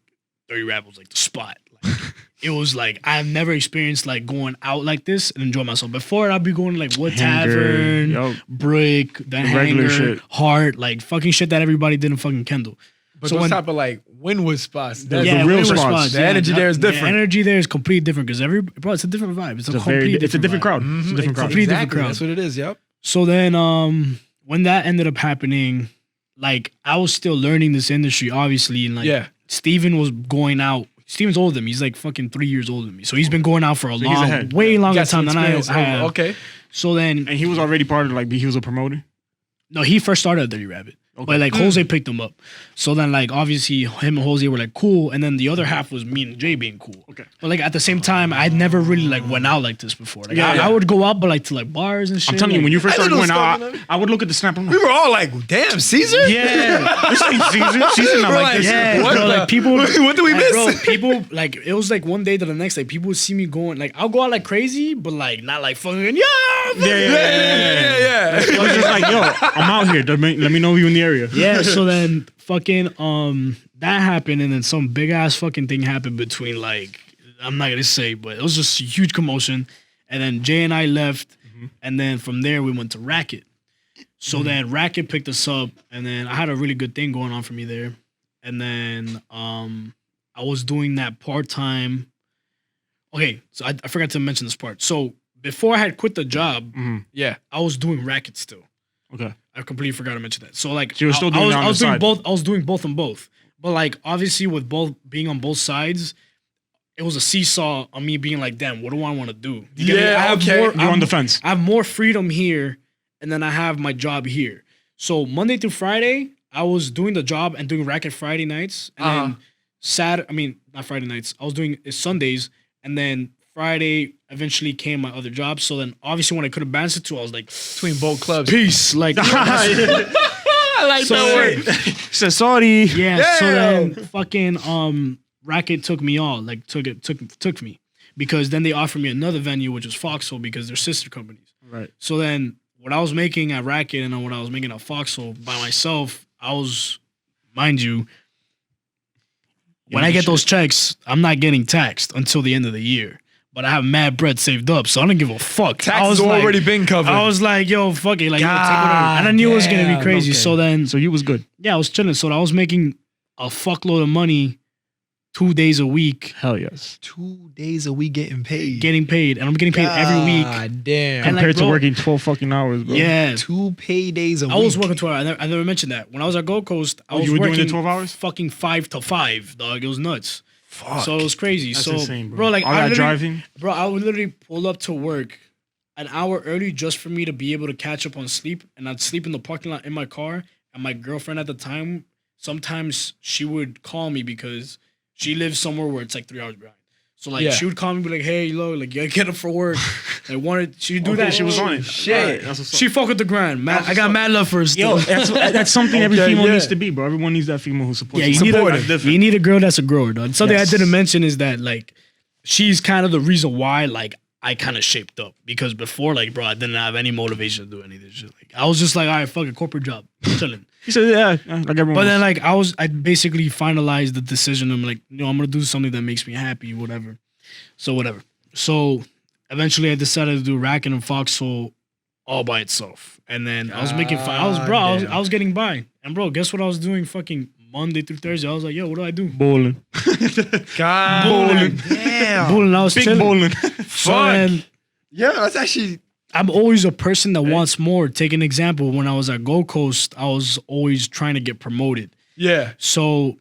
Dirty Rabbit was like the spot. Like, it was like I've never experienced like going out like this and enjoy myself. Before I'd be going to like Wood Hanger, Tavern, yup. Brick, the regular Hanger, shit. Heart, like fucking shit that everybody did in fucking Kendall. But So those when- type of like Winwood spots. That's Yeah, the real we were spots. The energy there is different. The energy there is completely different because bro, it's a different vibe. It's a completely It's a different vibe. crowd. Mhm. It's a different crowd. Complete different Exactly. crowd. That's what it is. Yep. So then, when that ended up happening, like I was still learning this industry, obviously, and like Yeah. Steven was going out. Steven's older than me. He's like fucking 3 years older than me. So he's been going out for a So he's ahead. way longer Got some time than I experience have. over- Okay. So then, And he was already part of like he was a promoter. no, he first started at Dirty Rabbit. But like Jose picked him up. So then like obviously him and Jose were like cool. And then the other half was me and Jay being cool. Okay. But like at the same time, I'd never really like went out like this before. Like Yeah. I would go out, but like to like bars and shit. I'm telling you, like- when you first I started little going out, stuff, man. I would look at the snap. I'm We like, were all like, damn, Caesar? yeah. this ain't season. Season not We're like like, this. Yeah, What bro, the- like people. what do we like, miss? Bro, people like it was like one day to the next. Like people would see me going. Like I'll go out like crazy, but like not like fucking Yeah. It was just like, yo, I'm out here. Let me know you in the area. Yeah. So then fucking that happened, and then some big ass fucking thing happened between like I'm not gonna say, but it was just a huge commotion. And then Jay and I left, and then from there we went to Racket. So then Racket picked us up, and then I had a really good thing going on for me there. And then I was doing that part time. Okay, so I forgot to mention this part. So before I had quit the job, Yeah. I was doing Racket still. Okay. I completely forgot to mention that. So like, So you were still doing it on I was the doing side. both. I was doing both on both. But like, obviously, with both being on both sides, it was a seesaw on me being like, "Damn, what do I want to do?" You get me? Yeah, I have okay. more- You're on the fence. I have more freedom here, and then I have my job here. So Monday through Friday, I was doing the job and doing Racket Friday nights, and then not Friday nights. I was doing it Sundays, and then Friday eventually came my other job. So then, obviously, when I couldn't balance it too, I was like, Between both clubs. "Peace." Like, I like So that then- word. Said sorry. yeah. So Damn. then, fucking Racket took me on, like took me, because then they offered me another venue, which was Foxhole, because they're sister companies. Right. So then what I was making at Racket and what I was making at Foxhole by myself, I was, mind you, when I get those checks, I'm not getting taxed until the end of the year. But I have mad bread saved up, so I don't give a fuck. Taxes already been covered. I was like, yo, fuck it. Like, yo, take whatever. And I knew it was going to be crazy. Okay. So you was good. Yeah, I was chilling. So I was making a fuckload of money 2 days a week. Hell yes. 2 days a week getting paid. And I'm getting paid every week. God damn. And Compared bro, to working 12 fucking hours, bro. Yeah. 2 paydays a week. I was working 12 hours. I never mentioned that. When I was at Gold Coast, I was you were working doing the 12 hours? fucking 5 to 5, dog. It was nuts. Fuck. So it was crazy. That's so, insane, bro. like, all that driving. Bro, I would literally pull up to work an hour early just for me to be able to catch up on sleep. And I'd sleep in the parking lot in my car. And my girlfriend at the time, sometimes she would call me because she lives somewhere where it's like 3 hours behind. So like she would call me and be like, hey, look, like you gotta get up for work. She'd do that. She was on it. Shit. Right, she fuck with the grind. I got mad love for her still. Yo, that's something every female needs to be, bro. Everyone needs that female who supports. Yeah, you need a girl that's a grower, dog. Something I didn't mention is that like she's kind of the reason why like I kind of shaped up, because before, like, bro, I didn't have any motivation to do any of this shit. Like, I was just like, all right, fuck a corporate job, chilling. He said, yeah, like everyone. But then, like, I basically finalized the decision. I'm like, I'm gonna do something that makes me happy, whatever. So eventually, I decided to do Racket and Foxhole all by itself, and then I was making. I was getting by, and bro, guess what I was doing? Fucking Monday through Thursday, I was like, yo, what do I do? Bowling. God Bowling. damn. Bowling. I was Big chilling. bowling. So then, Yeah, that's actually. I'm always a person that wants more. Take an example. When I was at Gold Coast, I was always trying to get promoted. Yeah. So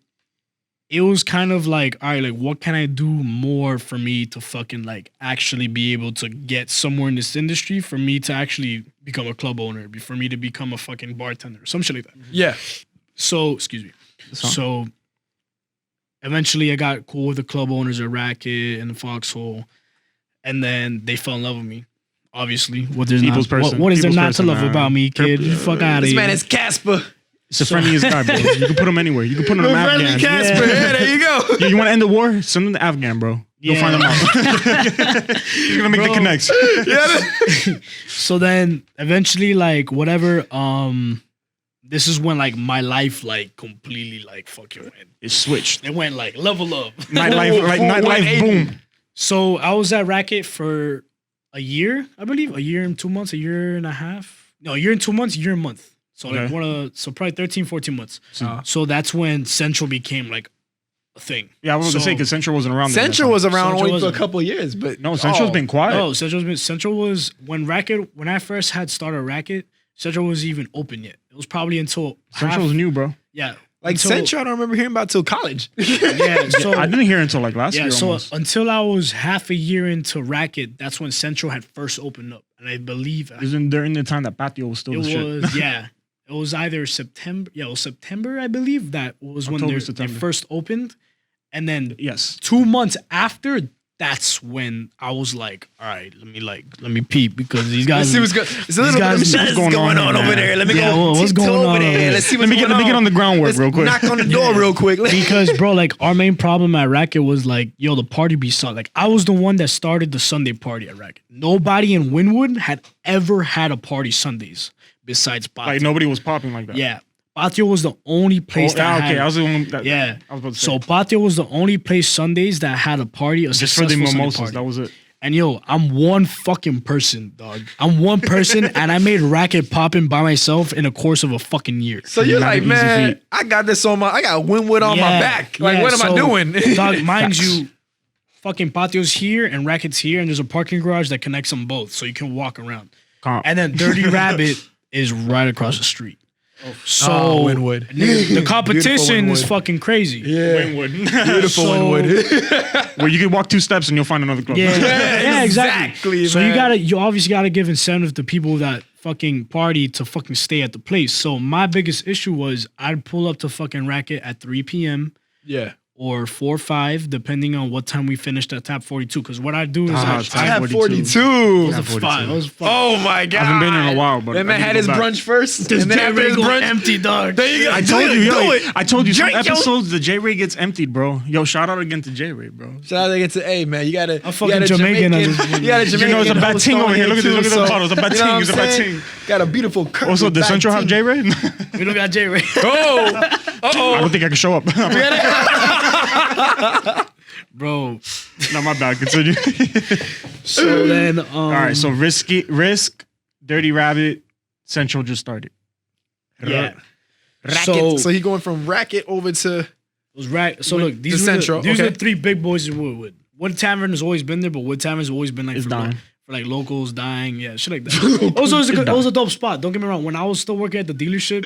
it was kind of like, all right, like, what can I do more for me to fucking like actually be able to get somewhere in this industry, for me to actually become a club owner, for me to become a fucking bartender, some shit like that. Yeah. So, excuse me. So eventually I got cool with the club owners at Racket and the Foxhole, and then they fell in love with me. Obviously, what is there not to love about me, kid? Fuck out of This here. man is Casper. It's the friendliest guy, bro. You can put him anywhere. You can put him in an Friendly Afghan. Casper. Yeah, there you go. You want to end the war? Send him to Afghan, bro. You'll find him out. You're gonna make the connects. So then, eventually, like whatever. This is when like my life like completely like fucking went. It switched. It went like level up. Nightlife, boom. So I was at Racket for a year, I believe, a year and 2 months, a year and a half. No, a year and 2 months, a year and a month. So like so probably 13, 14 months. So that's when Central became like a thing. Yeah, I was gonna say because Central wasn't around. Central was around Central only for a couple of years, but no, Central's been quiet. No, Central was when I first had started Racket, Central wasn't even open yet. It was probably until Central was new, bro. Yeah. Like Central, I don't remember hearing about till college. Yeah, so I didn't hear until like last year. So almost. until I was half a year into Racket, that's when Central had first opened up, and I believe it was during the time that Patio was still. It was either September. Yeah, it was September, I believe. That was October, when they first opened, and then 2 months after, that's when I was like, all right, let me peep, because these guys. Let's see what's going on over there. Let me go. What's going on over there? Let's see what's going on. Let me get on the groundwork real quick. Knock on the door real quick. Because bro, like our main problem at Racket was like, yo, the party be Sunday. Like I was the one that started the Sunday party at Racket. Nobody in Wynwood had ever had a party Sundays besides Patio. Like nobody was popping like that. Yeah. Patio was the only place that had. I was the one that. Yeah. I was about to say. So Patio was the only place Sundays that had a party, just for the mimosas. That was it. And yo, I'm one fucking person, dog. I'm one person, and I made Racket popping by myself in the course of a fucking year. So you're like, man, I got this on I got Wynwood on my back. Like, what am I doing? Dog, mind you, fucking Patio's here and Racket's here, and there's a parking garage that connects them both, so you can walk around. And then Dirty Rabbit is right across the street. So Wynwood. The competition is fucking crazy. Yeah. Wynwood. Beautiful Wynwood. Where you can walk 2 steps and you'll find another club. Yeah, exactly. So man. you obviously gotta give incentive to people that fucking party to fucking stay at the place. So my biggest issue was I'd pull up to fucking Racket at 3 p.m. Yeah. or 4 or 5, depending on what time we finished at Tap 42. Because what I do is Tap 42. Oh my god! I haven't been in a while, but that man had his brunch first, This and then J after Ray his going brunch, empty, dog. there you go. I told you, do yo, it. I told you some Drink, yo. episodes the J Ray gets emptied, bro. Yo, shout out again to J Ray, bro. Shout out again to A, man. You got a fucking Jamaican on this You got a Jamaican. You know, it's a bad host ting on over here. Look at this, too, look at so, the bottles. A bad you know ting, what it's a I'm bad saying? ting. Got a beautiful curtain. Also, does Central have J Ray? We don't got J Ray. Oh, I don't think I can show up. Bro. No, my bad. Continue. So then, All right, so risk, Dirty Rabbit, Central just started. yeah. Racket. So he going from racket over to. It was right. So With look, these the are Central, these are okay. the 3 big boys in Woodwood. Wood Tavern has always been there, but Wood Tavern has always been like It's for, dying. for like locals dying, yeah, shit like that. Also, it was a dope spot. Don't get me wrong. When I was still working at the dealership,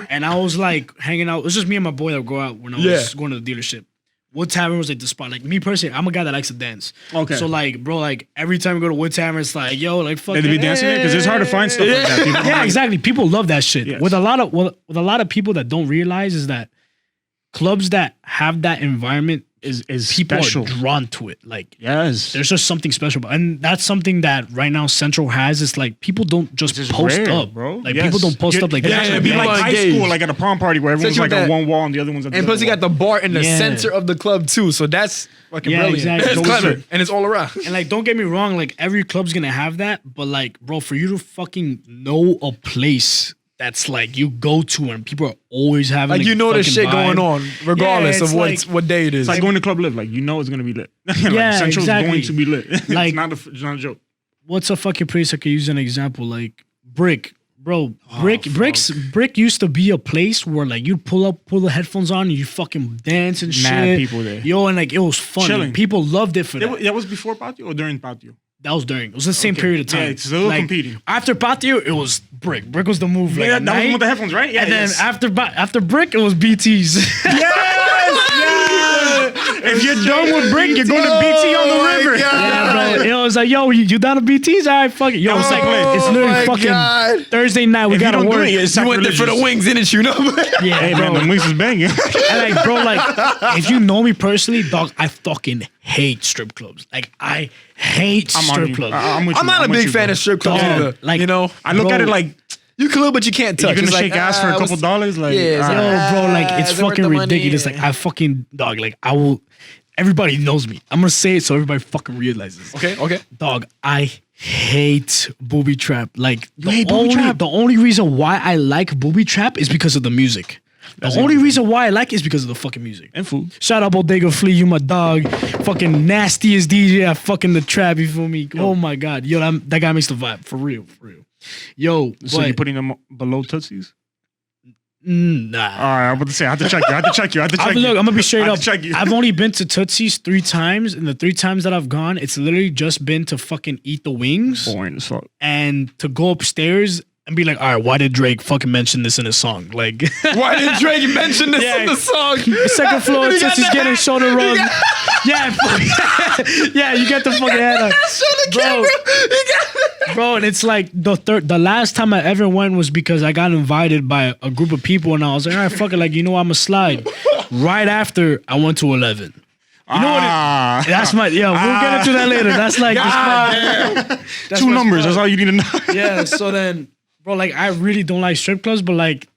and I was like hanging out, it was just me and my boy that would go out when I was going to the dealership. Wood Tavern was like the spot. Like me personally, I'm a guy that likes to dance. Okay. So like, bro, like every time we go to Wood Tavern, it's like, yo, like fuck. They be dancing there because it's hard to find stuff like that. You know? Yeah, exactly. People love that shit. Yes. With a lot of people that don't realize is that clubs that have that environment Is people special. are drawn to it. Like Yes. there's just something special about, and that's something that right now Central has. It's like people don't just This is post rare, up, bro. Like Yes. people don't post up like It's that. actually Yeah, be people like are high engaged. school, like at a prom party where everyone's Especially like with at that- one wall and the other one's at the And other plus, you got wall. the bar in the Yeah. center of the club too. So that's fucking Yeah, brilliant. exactly. It's So clever, listen. and it's all around. And like, don't get me wrong, like every club's gonna have that, but like, bro, for you to fucking know a place that's like you go to and people are always having Like you know there's fucking shit going vibe. on, regardless Yeah, of it's what day it is. It's like going to Club Live. Like, you know it's going to be lit. Like, Yeah, Central's exactly. going to be lit. Like- it's not a joke. What's a fucking place I could use an example? Like Brick. Bro, Brick used to be a place where like you'd pull the headphones on and you fucking dance and Mad shit. people there. Yo, and like it was fun. Chilling. People loved it for that. That was before Patio or during Patio? That was during. It was the same Okay. period of time. Yeah, it's still competing. After Patio, it was Brick. Brick was the move. Like, Yeah, at that was night. with the headphones, right? Yeah. And then yes. after Brick, it was BTs. Yes! If you're done with Brick, you're going to BT on the river. Yeah, bro. It was like, yo, you down to BTs? All right, fuck it. Yo, it's like, it's my literally fucking God. Thursday night. We If you gotta don't do work. it, it's you went there for the sacrilegious. wings, didn't you? Know? Yeah, Hey, bro. man, the wings is banging. And like, bro, like, if you know me personally, dog, I fucking hate strip clubs. Like, I hate I'm on strip you. clubs. I'm with you. I'm not a with big you, fan bro. of strip clubs Dog, either. like- you know, I look Bro. at it like, you could, but you can't touch. you're going It's to shake like, ass for a couple what's- dollars? Like, Yeah, it's Yo, like, bro, like, it's is it worth fucking the money? ridiculous. Like, I fucking, dog, like, I will, everybody knows me. I'm gonna say it so everybody fucking realizes. okay. Dog, I hate booby trap. Like, hate booby trap? the only reason why I like booby trap is because of the music. The only reason why I like it is because of the fucking music. and food. Shout out Bodega Flea, you my dog. Fucking nastiest DJ at fucking the trap, you feel me? Oh my God. Yo, that guy makes the vibe. For real. Yo, So but, you're putting them below Tootsies? nah. All right, I'm about to say, I have to check you. Look, I'm gonna be straight I have up. to check you. I've only been to Tootsie's 3 times, and the 3 times that I've gone, it's literally just been to fucking eat the wings Boring as fuck. and to go upstairs and be like, all right, why did Drake fucking mention this in his song? Like, Why did Drake mention this Yeah. in the song? second floor, You got Tootsie's the getting hat. shoulder rubbed. Yeah, yeah, you get the fucking head up. Show the Bro. camera. You got Bro, and it's like the last time I ever went was because I got invited by a group of people, and I was like, all right, fuck it, like, you know, I'm a slide. Right after I went to 11. You know what? That's my we'll get into that later. That's like the spot. That's Two my numbers. spot. That's all you need to know. Yeah. So then, bro, like I really don't like strip clubs, but like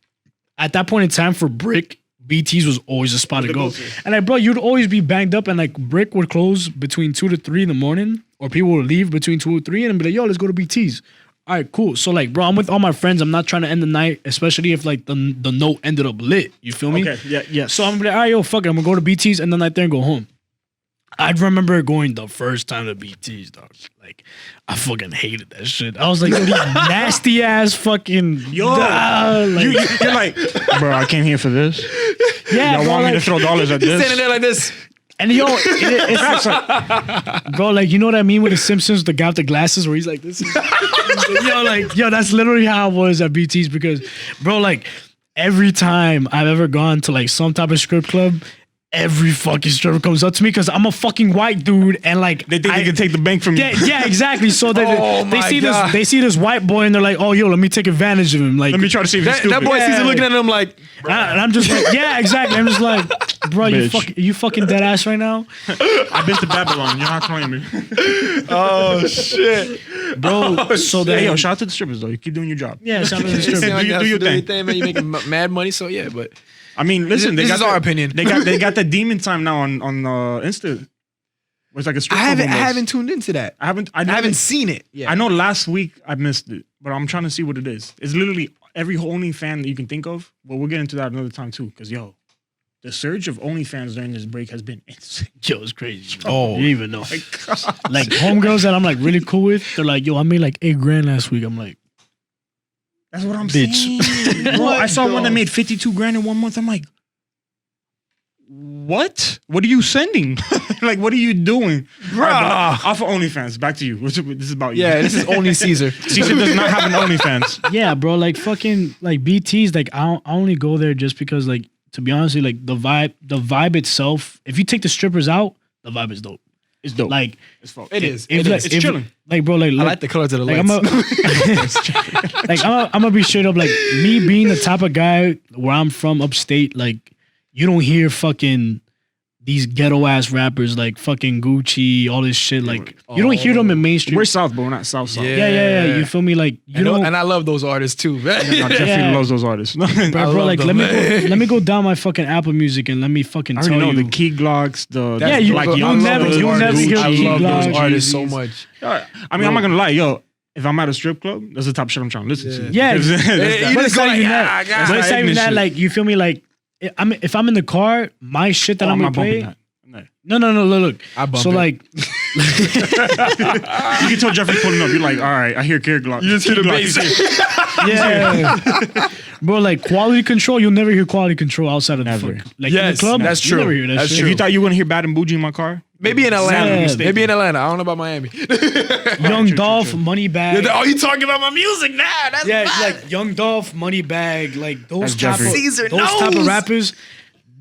at that point in time for Brick, BT's was always a spot to go. And like, bro, you'd always be banged up, and like Brick would close between 2 to 3 in the morning, or people would leave between 2 or 3, and be like, yo, let's go to BT's. All right, cool. So like, bro, I'm with all my friends. I'm not trying to end the night, especially if like the note ended up lit. You feel me? Okay. Yeah. Yes. So I'm like, all right, yo, fuck it. I'm gonna go to BT's and then night there and go home. I remember going the first time to BT's, dog. Like, I fucking hated that shit. I was like, yo, these nasty ass fucking like, you're like, bro, I came here for this. yeah, Y'all bro, want me to like, throw dollars at standing this? there like this. and yo, it's like, bro, like, you know what I mean with the Simpsons, the guy with the glasses where he's like this. Yo, that's literally how I was at BT's because, bro, like every time I've ever gone to like some type of strip club. every fucking stripper comes up to me because I'm a fucking white dude and like They think they can take the bank from you. yeah, exactly. So Oh they my see God. this white boy and they're like, oh yo, let me take advantage of him. Like Let me try to see if he's That stupid. boy sees Yeah. it looking at him like, and I'm just like, yeah, exactly. I'm just like, bro, Bitch. you fucking dead ass right now, I've been to Babylon. You're not claiming. oh shit. bro. So Hey, they yo, shout out to the strippers though. You keep doing your job. yeah, shout out to the It stripper. seems like Do you your do your thing. thing, man. You're making mad money, so yeah. But I mean, listen, This they is got our the- opinion. They got that demon time now on Insta. Where it's like a strip I club almost. haven't tuned into that. I haven't seen it. Yeah, I know last week I missed it, but I'm trying to see what it is. It's literally every OnlyFans that you can think of. But we'll get into that another time too. Because yo, the surge of OnlyFans during this break has been insane. Yo, it's crazy. Bro. Oh. You didn't even know. Like homegirls that I'm like really cool with, they're like, yo, I made like $8,000 last week. I'm like, That's what I'm Bitch. saying. Bro, I saw one that made 52 grand in 1 month. I'm like, what? What are you sending? Like, what are you doing? Bro. Off of OnlyFans. Back to you. This is about you. yeah. This is only Caesar. Caesar does not have an OnlyFans. yeah, bro, like fucking like BTs, like I only go there just because like to be honest, with you, like the vibe itself, if you take the strippers out, the vibe is dope. It's dope. Like it's fun. It is. if, It like, is. It's chilling. Like bro, like I look, like the colors of the like lights. I'm gonna be straight up like me being the type of guy where I'm from upstate, like you don't hear fucking these ghetto ass rappers like fucking Gucci, all this shit. Like you don't hear them in mainstream. We're South, but we're not South. yeah. You feel me? Like you know, and I love those artists too. Man. Jeffrey Yeah. loves those artists. bro, love like them, let me go down my fucking Apple Music and let me fucking I tell already know you. the Key Glocks, the Yeah, you- like you'll young never- those you'll artists. never hear I Key love those Glocks, artists so Yeezys. much. I mean, I'm not gonna lie, yo. If I'm at a strip club, that's the top shit I'm trying to listen to. Yeah. Because that's You that. But just it's go not like, even yeah, that. I got But it. it's not even ignorant that. shit. Like you feel me? Like if I'm in the car, my shit that Oh, I'm I'm gonna not bumping play. that. No. Look. I bump So it. like, You can tell Jeffrey pulling up. You're like, all right, I hear Key Glock. You just hear the bass. yeah, bro. Like quality control, you'll never hear quality control outside of Never. the fuck. Like in Yes, the club, that's you true. never hear that That's shit. true. If you thought you were gonna hear Bad and Bougie in my car, Maybe in Atlanta. Yeah. Maybe in Atlanta. I don't know about Miami. Young True, Dolph, true. Moneybag. Oh, you talking about my music now? That's Yeah, fine. like Young Dolph, Moneybag, like those That's type of Jeffrey. Caesar those type of knows. rappers.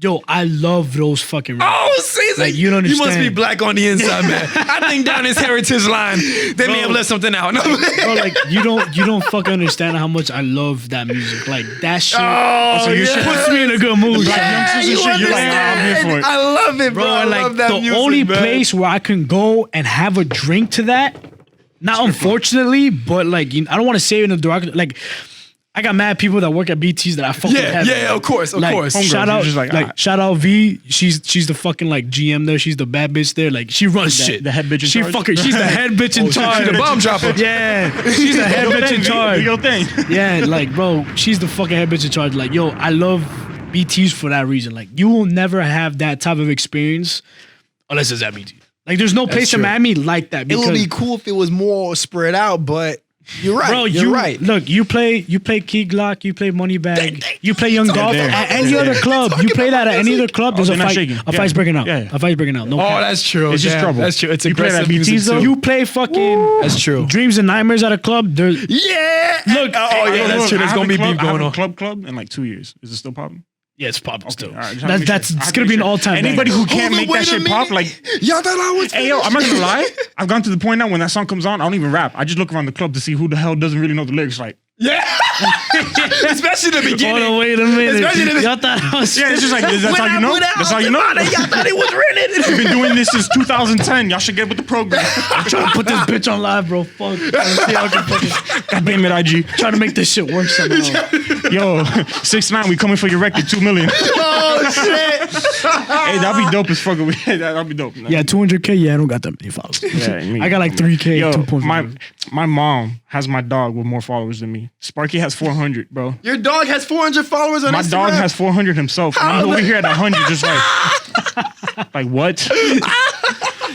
Yo, I love those fucking rappers. Oh, Caesar. Like, you don't You must be understand. black on the inside, man. I think down his heritage line, they may have left something out. No. Bro, like you don't fucking understand how much I love that music. Like that shit. Oh, so you yeah. should- puts me in a good mood. Yeah, youngsters and you shit, you're like, understand. I'm here for it. I love it, bro. Bro, I and love like that the music, only man. place where I can go and have a drink to that, not unfortunately, but like I don't want to say it in the derogatory. Like I got mad people that work at BTs that I fucking have. Yeah, of course, of Like, course. Homegirls, shout you're out, just like, like ah. shout out V. She's the fucking like GM there. She's the bad bitch there. Like she runs shit. the head bitch in she charge? fucking. She's the head bitch in charge. She's the bomb dropper. Yeah, she's the head bitch in Do charge. your thing. Yeah, like bro, she's the fucking head bitch in charge. Like yo, I love BTs for that reason. Like you will never have that type of experience unless it's at BT. Like there's no place in true. Miami like that. It Because, would be cool if it was more spread out, but you're right. bro, you're right. Look, you play Key Glock, you play Moneybag, you play Young Dolph there. at any other club. You play that at any other club. There's a they're not fight. shaking. A fight's Yeah. breaking out. Yeah. A fight's breaking out. No. Oh, cap. that's true. It's just Damn, trouble. That's true. It's You play that aggressive BT music zone? too. You play fucking That's true. Dreams and Nightmares at a club. There's Yeah. Look, Oh yeah, that's true. There's gonna be beef going on. Club in like 2 years. Is it still popping? yeah, it's popping still. All right, just have to That's make sure. it's gonna be an all time. Anybody who can't Hold on, make wait that a shit pop, minute. like, Y'all thought I was. hey yo, I'm not gonna lie. I've gone to the point now when that song comes on, I don't even rap. I just look around the club to see who the hell doesn't really know the lyrics. Like, Yeah. Especially the beginning. Hold on, wait a minute. Especially the- Y'all thought I was yeah, it's just like that's When how I you know. put out That's how you know. Y'all thought it was We've written. been doing this since 2010. Y'all should get with the program. trying to put this bitch on live, bro. Fuck. Trying to see how I can fucking God damn it, IG. trying to make this shit work somehow. Yo, 6ix9ine, we coming for your record, 2 million. Oh shit. Hey, that'd be dope as fuck. That'd be dope. Yeah, 200K. Yeah, I don't got that many followers. Yeah, I got like 3K. Yo, 2.5. my mom has my dog with more followers than me. Sparky has 400, bro. Your dog has 400 followers on My Instagram. dog has 400 himself. And I'm over here at 100, just like what?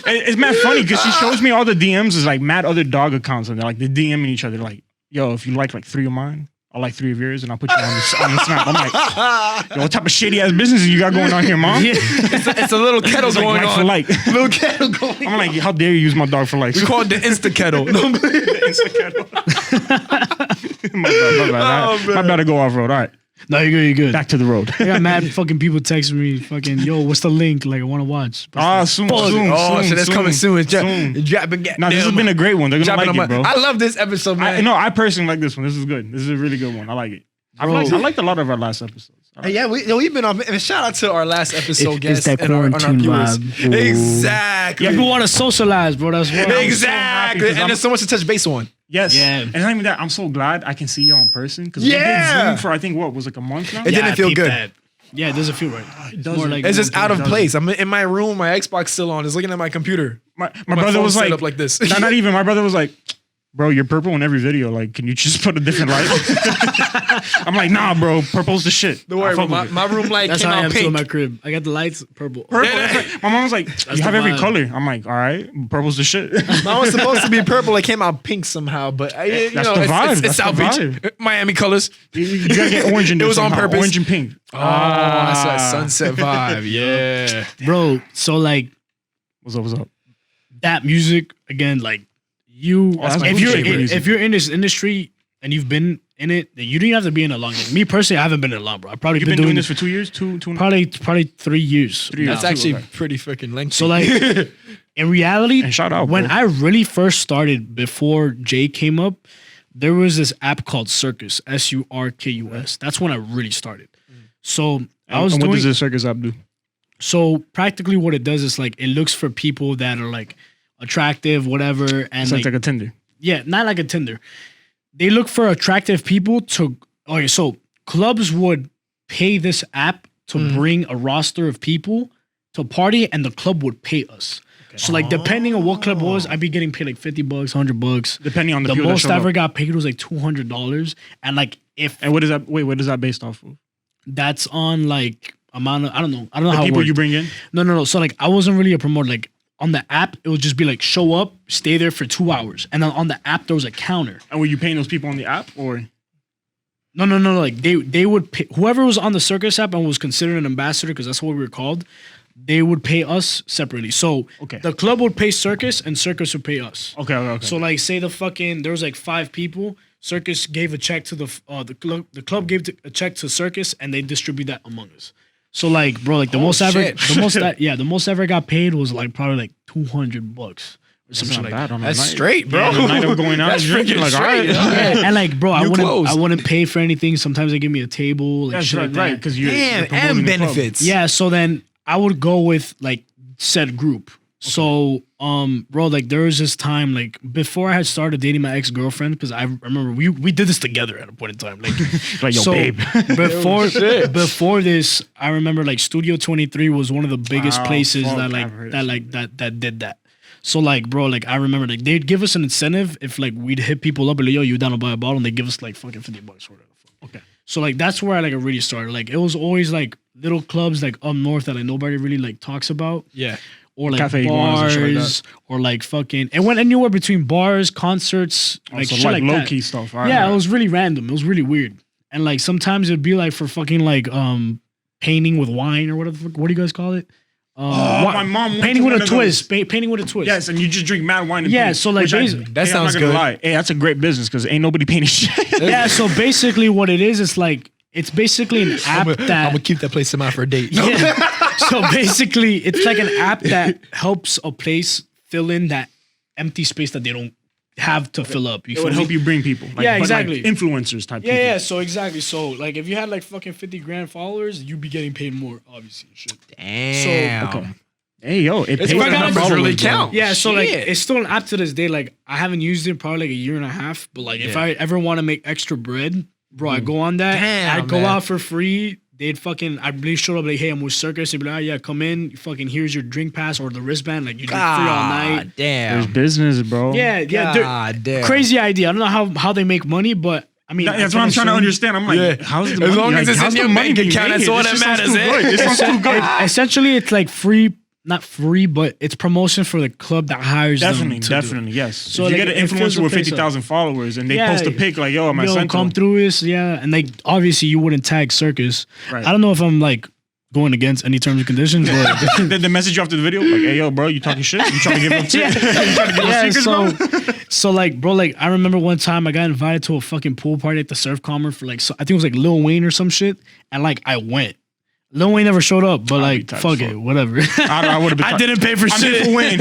It's mad funny because she shows me all the DMs. Is like mad other dog accounts, and they're like they DMing each other. Like, yo, if you like 3 of mine, I'll like 3 of yours, and I'll put you on the snap. I'm like, yo, what type of shitty ass business you got going on here, mom? Yeah. It's a little kettle Like, going like on. for like. Little kettle going. I'm like, how dare you use my dog for likes? We call it the Insta kettle. my bad. Oh, My bad to go off road. All right. No, you're good. You're good. Back to the road. I got mad fucking people texting me, fucking, yo, what's the link? Like, I want to watch. Soon. Oh, shit, that's coming soon. It's soon. dropping. No, this has been a great one. They're gonna like it, bro. I love this episode, man. I personally like this one. This is good. This is a really good one. I like it. I liked a lot of our last episodes. Hey, yeah, we've been on. And shout out to our last episode guest that and our quarantine viewers. vibe. Exactly. Yeah, people want to socialize, bro. That's why. Exactly. And there's so much to touch base on. Yes. Yeah. And not even that, I'm so glad I can see you in person. Because Yeah. we did Zoom for, I think, what, was like a month now? It didn't feel good. That. Yeah, it doesn't feel right. It doesn't. Like, It's just out of place. I'm in my room. My Xbox still on. Just looking at my computer. My brother phone was set like, up like this. not even. My brother was like, bro, you're purple in every video. Like, can you just put a different light? I'm like, nah, bro. Purple's the shit. Don't worry, bro. My room light that's came how I out am too in pink. my crib. I got the lights purple. Purple. My mom was like, you have the every vibe. color. I'm like, all right, purple's the shit. Mine was supposed to be purple. It came out pink somehow, but you That's know, the it's vibe. It's That's the South Beach, vibe. Miami colors. You gotta get orange in there. It was on somehow. purpose. Orange and pink. Oh, that's that sunset vibe. Yeah. Bro, so like What's up? What's up? that music, again, like you, that's my if you're favorite music. if you're in this industry and you've been in it, then you don't even have to be in it long. Like, me personally, I haven't been in it long, bro. I've probably You've been doing this for 2 years? Two and probably 3 years. 3 years. That's actually Okay. pretty freaking lengthy. So like in reality, And shout out, when bro. I really first started before Jay came up, there was this app called Circus, Surkus. That's when I really started. So I was and what doing does the circus app do? so practically what it does is like it looks for people that are like attractive, whatever, and It's like a Tinder. yeah, not like a Tinder. They look for attractive people to. Okay, so clubs would pay this app to bring a roster of people to party, and the club would pay us. So like depending on what club it was, I'd be getting paid like $50, $100. Depending on the The people that most showed I ever up. got paid was like $200, and like if And what is that? Wait, what is that based off of? that's on like amount of I don't know The how it people you worked. bring in? No. So like I wasn't really a promoter. Like on the app, it would just be like show up, stay there for 2 hours, and then on the app there was a counter. And were you paying those people on the app or? No. Like they would pay whoever was on the Circus app and was considered an ambassador because that's what we were called. They would pay us separately. So Okay. the club would pay Circus and Circus would pay us. Okay. So like say there was like 5 people. Circus gave a check to the club gave a check to Circus and they distribute that among us. So like bro, like the most ever shit. the most ever got paid was like probably like $200 or That's something not like that. bad on a That's night. straight, bro. Yeah, the night of going out That's and drinking, freaking like, all straight. right. Yeah. And like bro, New clothes. I wouldn't pay for anything. Sometimes they give me a table, like That's shit right, like that. right. Because you're Damn, promoting and the club. benefits. Yeah, so then I would go with like said group. So bro, like there was this time like before I had started dating my ex-girlfriend, because I remember we did this together at a point in time. Like Like, yo, so babe. before this, I remember like Studio 23 was one of the biggest Wow, places fuck, that like I've heard that like that did that. So like bro, like I remember like they'd give us an incentive if like we'd hit people up and like, yo, you down to buy a bottle, and they give us like fucking $50 or whatever. Okay. So like that's where I like really started. Like it was always like little clubs like up north that like nobody really like talks about, Yeah. or like Cafe Iguanas and shit like bars, or like fucking. It went anywhere between bars, concerts, like So shit like like low that. key stuff. All Yeah, right. it was really random. It was really weird, and like sometimes it'd be like for fucking like painting with wine or whatever. What do you guys call it? my mom went painting to with one a of twist. Painting with a twist. Yes, and you just drink mad wine and Yeah, paint, so, like, which basically- That I'm sounds not gonna good. lie. Hey, that's a great business because ain't nobody painting shit. Yeah. So basically, what it is, it's like it's basically an app I'm that gonna keep that place in mind for a date. Yeah. So basically, it's like an app that helps a place fill in that empty space that they don't have to fill up. You It feel would me? help you bring people. Like, Yeah, but, exactly. Like influencers type Yeah, people. yeah. So exactly. So like, if you had like fucking 50 grand followers, you'd be getting paid more, obviously. Shit. Damn. So, Okay. Hey, yo, it It's pays where to the have numbers really followers, bro. count. Yeah. So like, Shit. it's still an app to this day. Like, I haven't used it probably like a year and a half. But like, if Yeah. I ever want to make extra bread, bro, I go on that. Damn, I'd go man. out for free. They'd fucking, I'd really show up like, hey, I'm with Circus. They'd be like, oh, yeah, come in. Fucking, here's your drink pass or the wristband. Like, you drink free all night. There's Damn. business, bro. Yeah, yeah. they're- God damn. Crazy idea. I don't know how they make money, but I mean, That's what I'm trying to understand. I'm like, Yeah. how's the As money? long as like, it's how's in the your money bank being account, made that's here? all This that just sounds matters, too eh? good. This sounds too good. Essentially, it's like free, not free, but it's promotion for the club that hires Definitely, them. to do it. definitely, yes. So, if you like, get an it fills influencer the with place up. 50,000 followers and they Yeah. post a pic like, yo, my Yo, son come through this, yeah, and like obviously you wouldn't tag Circus. Right. I don't know if I'm like going against any terms and conditions. But Did they message you after the video? Like, hey, yo, bro, you talking shit? You trying to give up shit? You trying to give up secrets, bro? So like, bro, like I remember one time I got invited to a fucking pool party at the Surf Commer for like, so I think it was like Lil Wayne or some shit, and like I went. Lil Wayne never showed up, but like, fuck it, whatever. I would have been. I didn't pay for shit. For Wayne.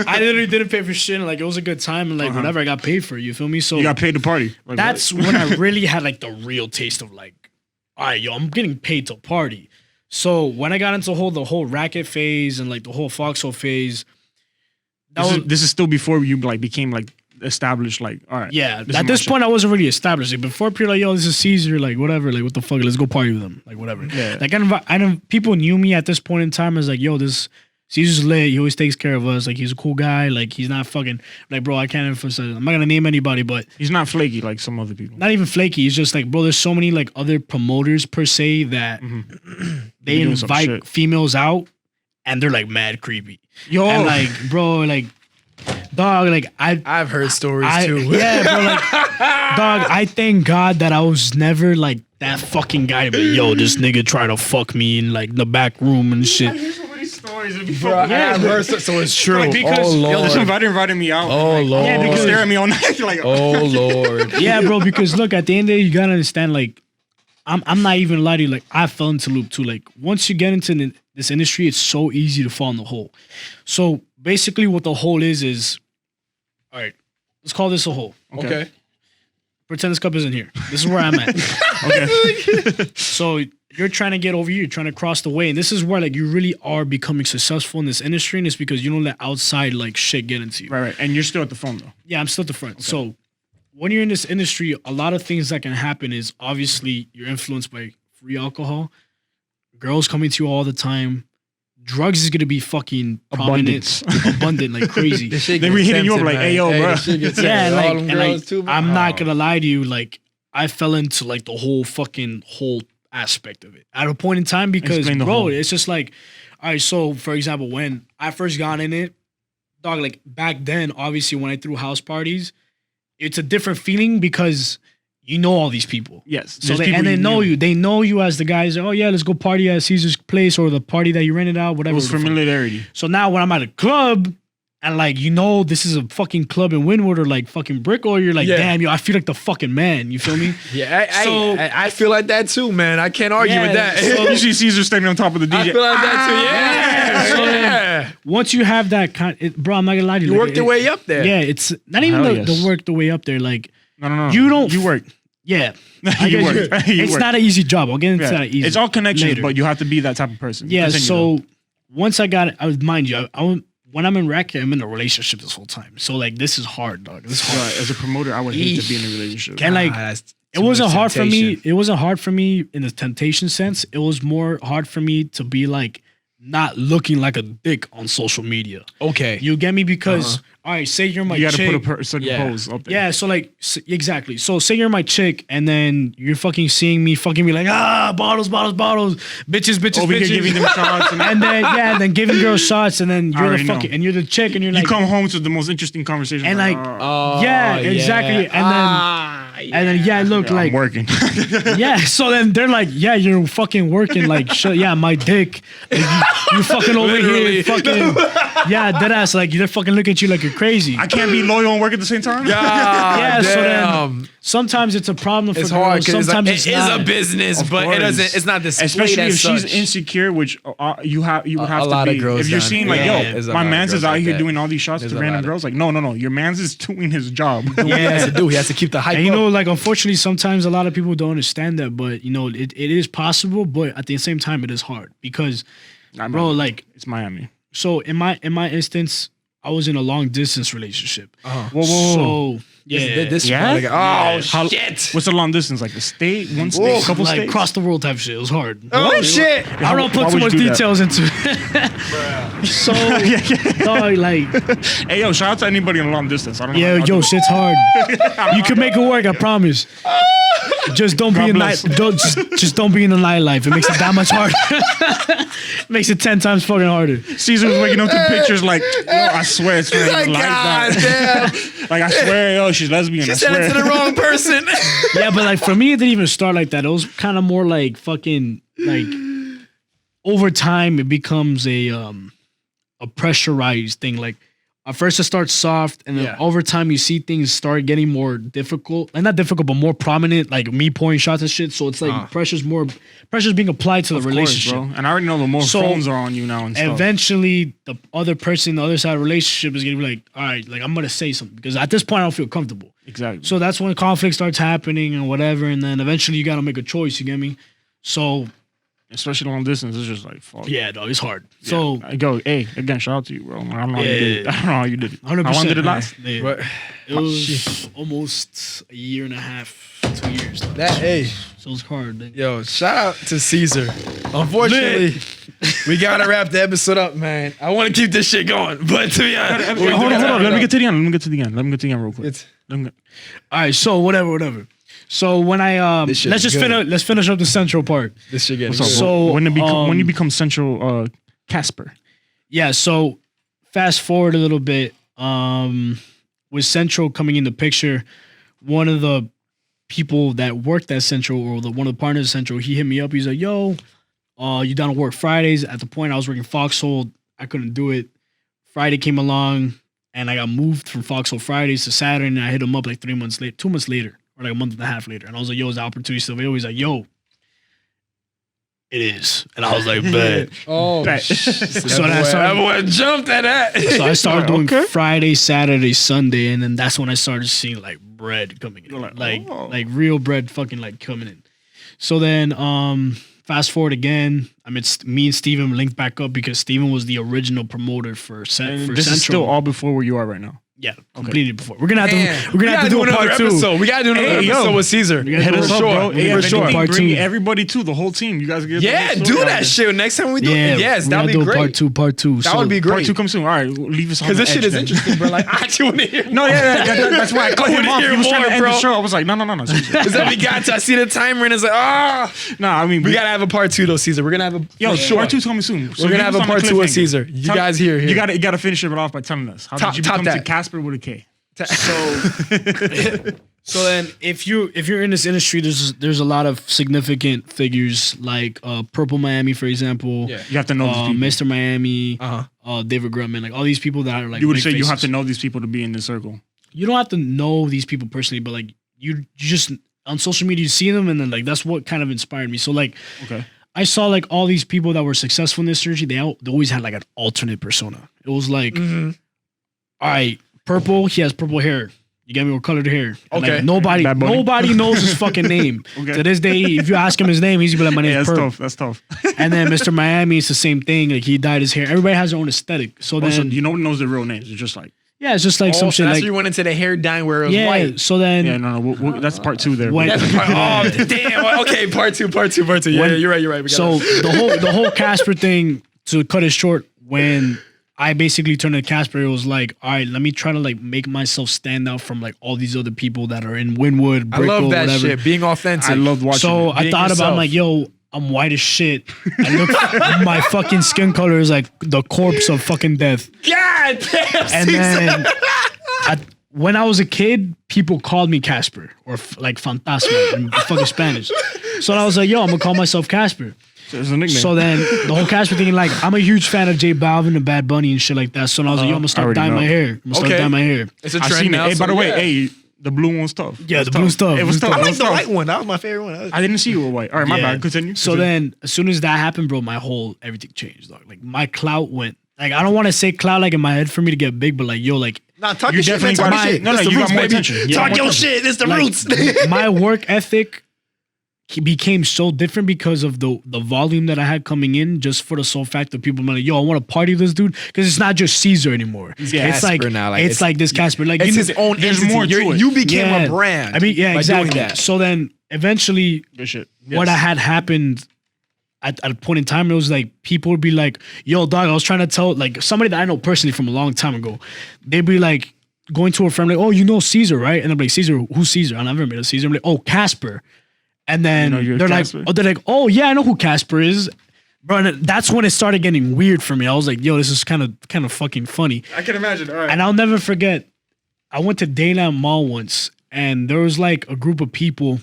I literally didn't pay for shit. And like, it was a good time, and like, whatever, I got paid for. You feel me? So You got paid to party. Like, that's when I really had like the real taste of like, all right, yo, I'm getting paid to party. So when I got into the whole racket phase and like the whole foxhole phase, this is still before you like became like established. Like, all right, yeah. At this point, I wasn't really established. Like, before people like, yo, this is Caesar. Like, whatever. Like, what the fuck? Let's go party with them. Like, whatever. Yeah. Like, I don't. People knew me at this point in time as like, yo, this Caesar's lit. He always takes care of us. Like, he's a cool guy. Like, he's not fucking like, bro. I can't emphasize. I'm not gonna name anybody, but he's not flaky like some other people. not even flaky. He's just like, bro. There's so many like other promoters per se that they invite females out, and they're like mad creepy. Yo, and like, bro, like. Dog, like I've heard stories too. Yeah, bro, like, dog, I thank God that I was never like that fucking guy. But yo, this nigga tried to fuck me in like the back room and shit. I hear so many stories. Bro, I've heard so it's true. Like, because, oh Lord, yo, this invited me out. oh like, Lord, yeah, because stare at me all night. Like, oh Lord. Yeah, bro, because look, at the end of the day, you gotta understand. Like, I'm not even lying to you. Like, I fell into loop too. Like, once you get into this industry, it's so easy to fall in the hole. So basically, what the hole is. All right, let's call this a hole. Okay. Pretend this cup isn't here. This is where I'm at. okay. So you're trying to get over here, you're trying to cross the way, and this is where like you really are becoming successful in this industry, and it's because you don't let outside like shit get into you. Right. And you're still at the phone though. Yeah, I'm still at the front. Okay. So when you're in this industry, a lot of things that can happen is obviously you're influenced by free alcohol, girls coming to you all the time. Drugs is gonna be fucking prominent, abundant like crazy. They be hitting you up like, "Hey, yo, bro." Yeah, like, I'm not gonna lie to you. Like, I fell into like the whole aspect of it at a point in time because, bro, it's just like, all right. So, for example, when I first got in it, dog, like back then, obviously, when I threw house parties, it's a different feeling because. You know all these people. Yes. So they know you. They know you as the guys. Oh yeah, let's go party at Caesar's place or the party that you rented out. Whatever. It was familiarity. So now when I'm at a club and like this is a fucking club in Wynwood or like fucking Brickell, you're like, damn, yo, I feel like the fucking man. You feel me? Yeah, I feel like that too, man. I can't argue with that. So you see Caesar standing on top of the DJ. I feel like that too. Yeah. Once you have that bro, I'm not gonna lie to you. You worked your way up there. Yeah, it's not even the work the way up there. Like, no. You work. Yeah. You work. It's not an easy job. I'll get into that easy. It's all connections, but you have to be that type of person. Yeah, so once I got it, mind you, when I'm in racket, I'm in a relationship this whole time. So like this is hard, dog. This is hard. Right. As a promoter, I would hate to be in a relationship. And like it wasn't hard for me. It wasn't hard for me in the temptation sense. It was more hard for me to be like not looking like a dick on social media. Okay. You get me? Because all right, say you're my chick. You gotta put a certain pose up there. Yeah, so like exactly. So say you're my chick, and then you're fucking seeing me fucking be like, bottles, bitches. We're giving them shots, and then giving girls shots, and then you're the fucking and you're the chick, and you're like, you come home to the most interesting conversation, and like, exactly, and then look, like I'm working. Yeah, so then they're like, yeah, you're fucking working, like, my dick, like, you fucking over here, fucking, deadass, like they're fucking looking at you like you're crazy. I can't be loyal and work at the same time. Yeah, so then sometimes it's a problem for it's girls. hard because sometimes it is a business, but it doesn't. It's not displayed especially if as she's such. insecure, which you would have a to lot be. of girls If you're seeing like, my man's is out here doing all these shots to random girls, like, no, your man's is doing his job. He has to do. He has to keep the hype. And like, unfortunately, sometimes a lot of people don't understand that, but it is possible, but at the same time, it is hard because, bro, like it's Miami. So in my instance, I was in a long distance relationship. Whoa. So shit. What's a long distance? Like a state, one state, couple like states, across the world type shit. It was hard. Oh shit! I don't put too much details into it. So, dog, like, hey yo, shout out to anybody in a long distance. I don't know. Yeah, yo, shit's hard. You can make it work. I promise. Just don't be in just don't be in the nightlife. It makes it that much harder. Makes it 10 times fucking harder. Caesar was waking up to pictures like, yo, I swear it's like God that. damn. Like I swear, yo, she's lesbian. She I said swear. it to the wrong person. Yeah, but like for me, it didn't even start like that. It was kind of more like fucking like over time it becomes a pressurized thing. Like at first it starts soft, and then over time you see things start getting more difficult, and not difficult, but more prominent. Like me pouring shots and shit. So it's like pressure's being applied to the relationship, bro. And I already know the more phones are on you now. And stuff. Eventually, the other person, the other side of the relationship, is gonna be like, all right, like I'm gonna say something because at this point I don't feel comfortable. Exactly. So that's when conflict starts happening and whatever, and then eventually you gotta make a choice. You get me? So. Especially long distance, it's just like fuck. Yeah, dog, it's hard. Yeah. So I go, hey, again, shout out to you, bro. I don't know how you did it. I don't know how you did it. 100%. How long did it last? It was almost a year and a half, 2 years. Dog. So it's hard. Dog. Yo, shout out to Caesar. Unfortunately, we gotta wrap the episode up, man. I want to keep this shit going, but to be honest, hold on. Let me get to the end real quick. All right, so whatever. So when I let's finish up the central part. This shit getting What's up, good. so when you become central Casper. Yeah, so fast forward a little bit. With Central coming in the picture, one of the people that worked at Central, or one of the partners at Central, he hit me up. He's like, "Yo, you down to work Fridays?" At the point I was working Foxhole, I couldn't do it. Friday came along, and I got moved from Foxhole Fridays to Saturday, and I hit him up like 2 months later. Or like a month and a half later. And I was like, yo, is the opportunity still available? He's like, yo, it is. And I was like, bet. So that boy jumped at that. So I started doing Friday, Saturday, Sunday, and then that's when I started seeing like bread coming in. Like real bread fucking like coming in. So then fast forward again, I mean, me and Steven linked back up because Steven was the original promoter for Central. This is still all before where you are right now. Yeah, completed before. We're gonna have to do a part two. Episode. We gotta do another episode with Caesar. Hit us up, bro. For sure. Part bring everybody to the whole team. You guys get do that shit next time we do it. Yes, that would be great. Part two. That would be great. Part two comes soon. All right, leave us on because this shit is interesting, bro. Like I actually want to hear. No, that's why I cut him off. He was trying to end the show. I was like, no. Is that we got to? I see the timer and it's like, Nah, I mean, we gotta have a part two though, Caesar. We're gonna have a part two's coming soon. We're gonna have a part two with Caesar. You guys here. You gotta finish it off by telling us how did you become to Casper with a K. So then if you're in this industry, there's a lot of significant figures like Purple Miami, for example. Yeah. You have to know these people. Mr. Miami, David Grutman, like all these people that are like. You would say you have to know these people to be in this circle. You don't have to know these people personally, but like you just on social media you see them, and then like that's what kind of inspired me. So like, I saw like all these people that were successful in this industry. They always had like an alternate persona. It was like, all right. Purple, he has purple hair. You get me? What color the hair? Okay. Like, nobody knows his fucking name. To this day, if you ask him his name, he's gonna be like, my name's Purple. That's tough. And then Mr. Miami, it's the same thing. Like he dyed his hair. Everybody has their own aesthetic. So then no one knows their real names. It's just like it's just like some shit. That's like you went into the hair dyeing where it was white. So then that's part two there. Damn. Okay, part two. Yeah, you're right. So the whole Casper thing, to cut it short, when I basically turned to Casper, it was like, all right, let me try to like make myself stand out from like all these other people that are in Wynwood, Brickell, I love that whatever. shit. Being authentic. I love watching. So I thought about, I'm like, yo, I'm white as shit. I look, my fucking skin color is like the corpse of fucking death. God damn. And then when I was a kid, people called me Casper or like Fantasma in fucking Spanish. So I was like, yo, I'm gonna call myself Casper. It's a nickname. So then the whole Casper thing, like, I'm a huge fan of J Balvin and Bad Bunny and shit like that. So I was like, yo, I'm gonna start dyeing my hair. It's a trend seen now. Hey, by the way, the blue one's tough. Yeah, the blue stuff. It was tough. I like the white one. That was my favorite one. I didn't see you were white. All right, my bad. Continue. So then, as soon as that happened, bro, everything changed, dog. Like, my clout went. Like, I don't want to say clout like in my head for me to get big, but like, yo, like. Nah, talk your shit, man. Talk your shit. No, you got more attention. Talk your shit. It's the roots. My work ethic became so different because of the volume that I had coming in, just for the sole fact that people were like, yo, I want to party with this dude, because it's not just Caesar anymore. It's like now. Like, it's like this Casper. Like, it's his own there's entity. more to it. You became a brand. I mean, yeah, exactly. Doing that. So then eventually, what had happened at a point in time, it was like people would be like, yo, dog, I was trying to tell like somebody that I know personally from a long time ago. They'd be like going to a friend like, oh, you know Caesar, right? And I'm like, Caesar, who's Caesar? I never met a Caesar. I'm like, oh, Casper. And then they're like, oh yeah, I know who Casper is, bro. And that's when it started getting weird for me. I was like, yo, this is kind of fucking funny. I can imagine. All right. And I'll never forget, I went to Dayland Mall once, and there was like a group of people,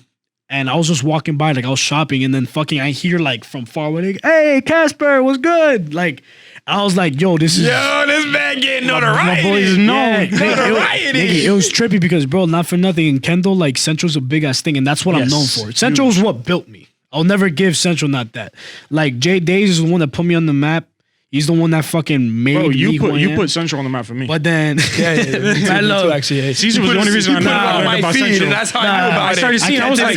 And I was just walking by, like I was shopping, and then fucking I hear like from far away, like, "Hey, Casper, what's good?" Like, I was like, "Yo, this is this man getting notoriety. my boys know." Notoriety. It was trippy because, bro, not for nothing. In Kendall, like Central's a big ass thing, and that's what I'm known for. Central's what built me. I'll never give Central not that. Like Jay Days is the one that put me on the map. He's the one that fucking made me you who I am. put Central on the map for me. But then, I love actually. Caesar was the only reason I know about Central. That's how I knew about I started seeing. I was like,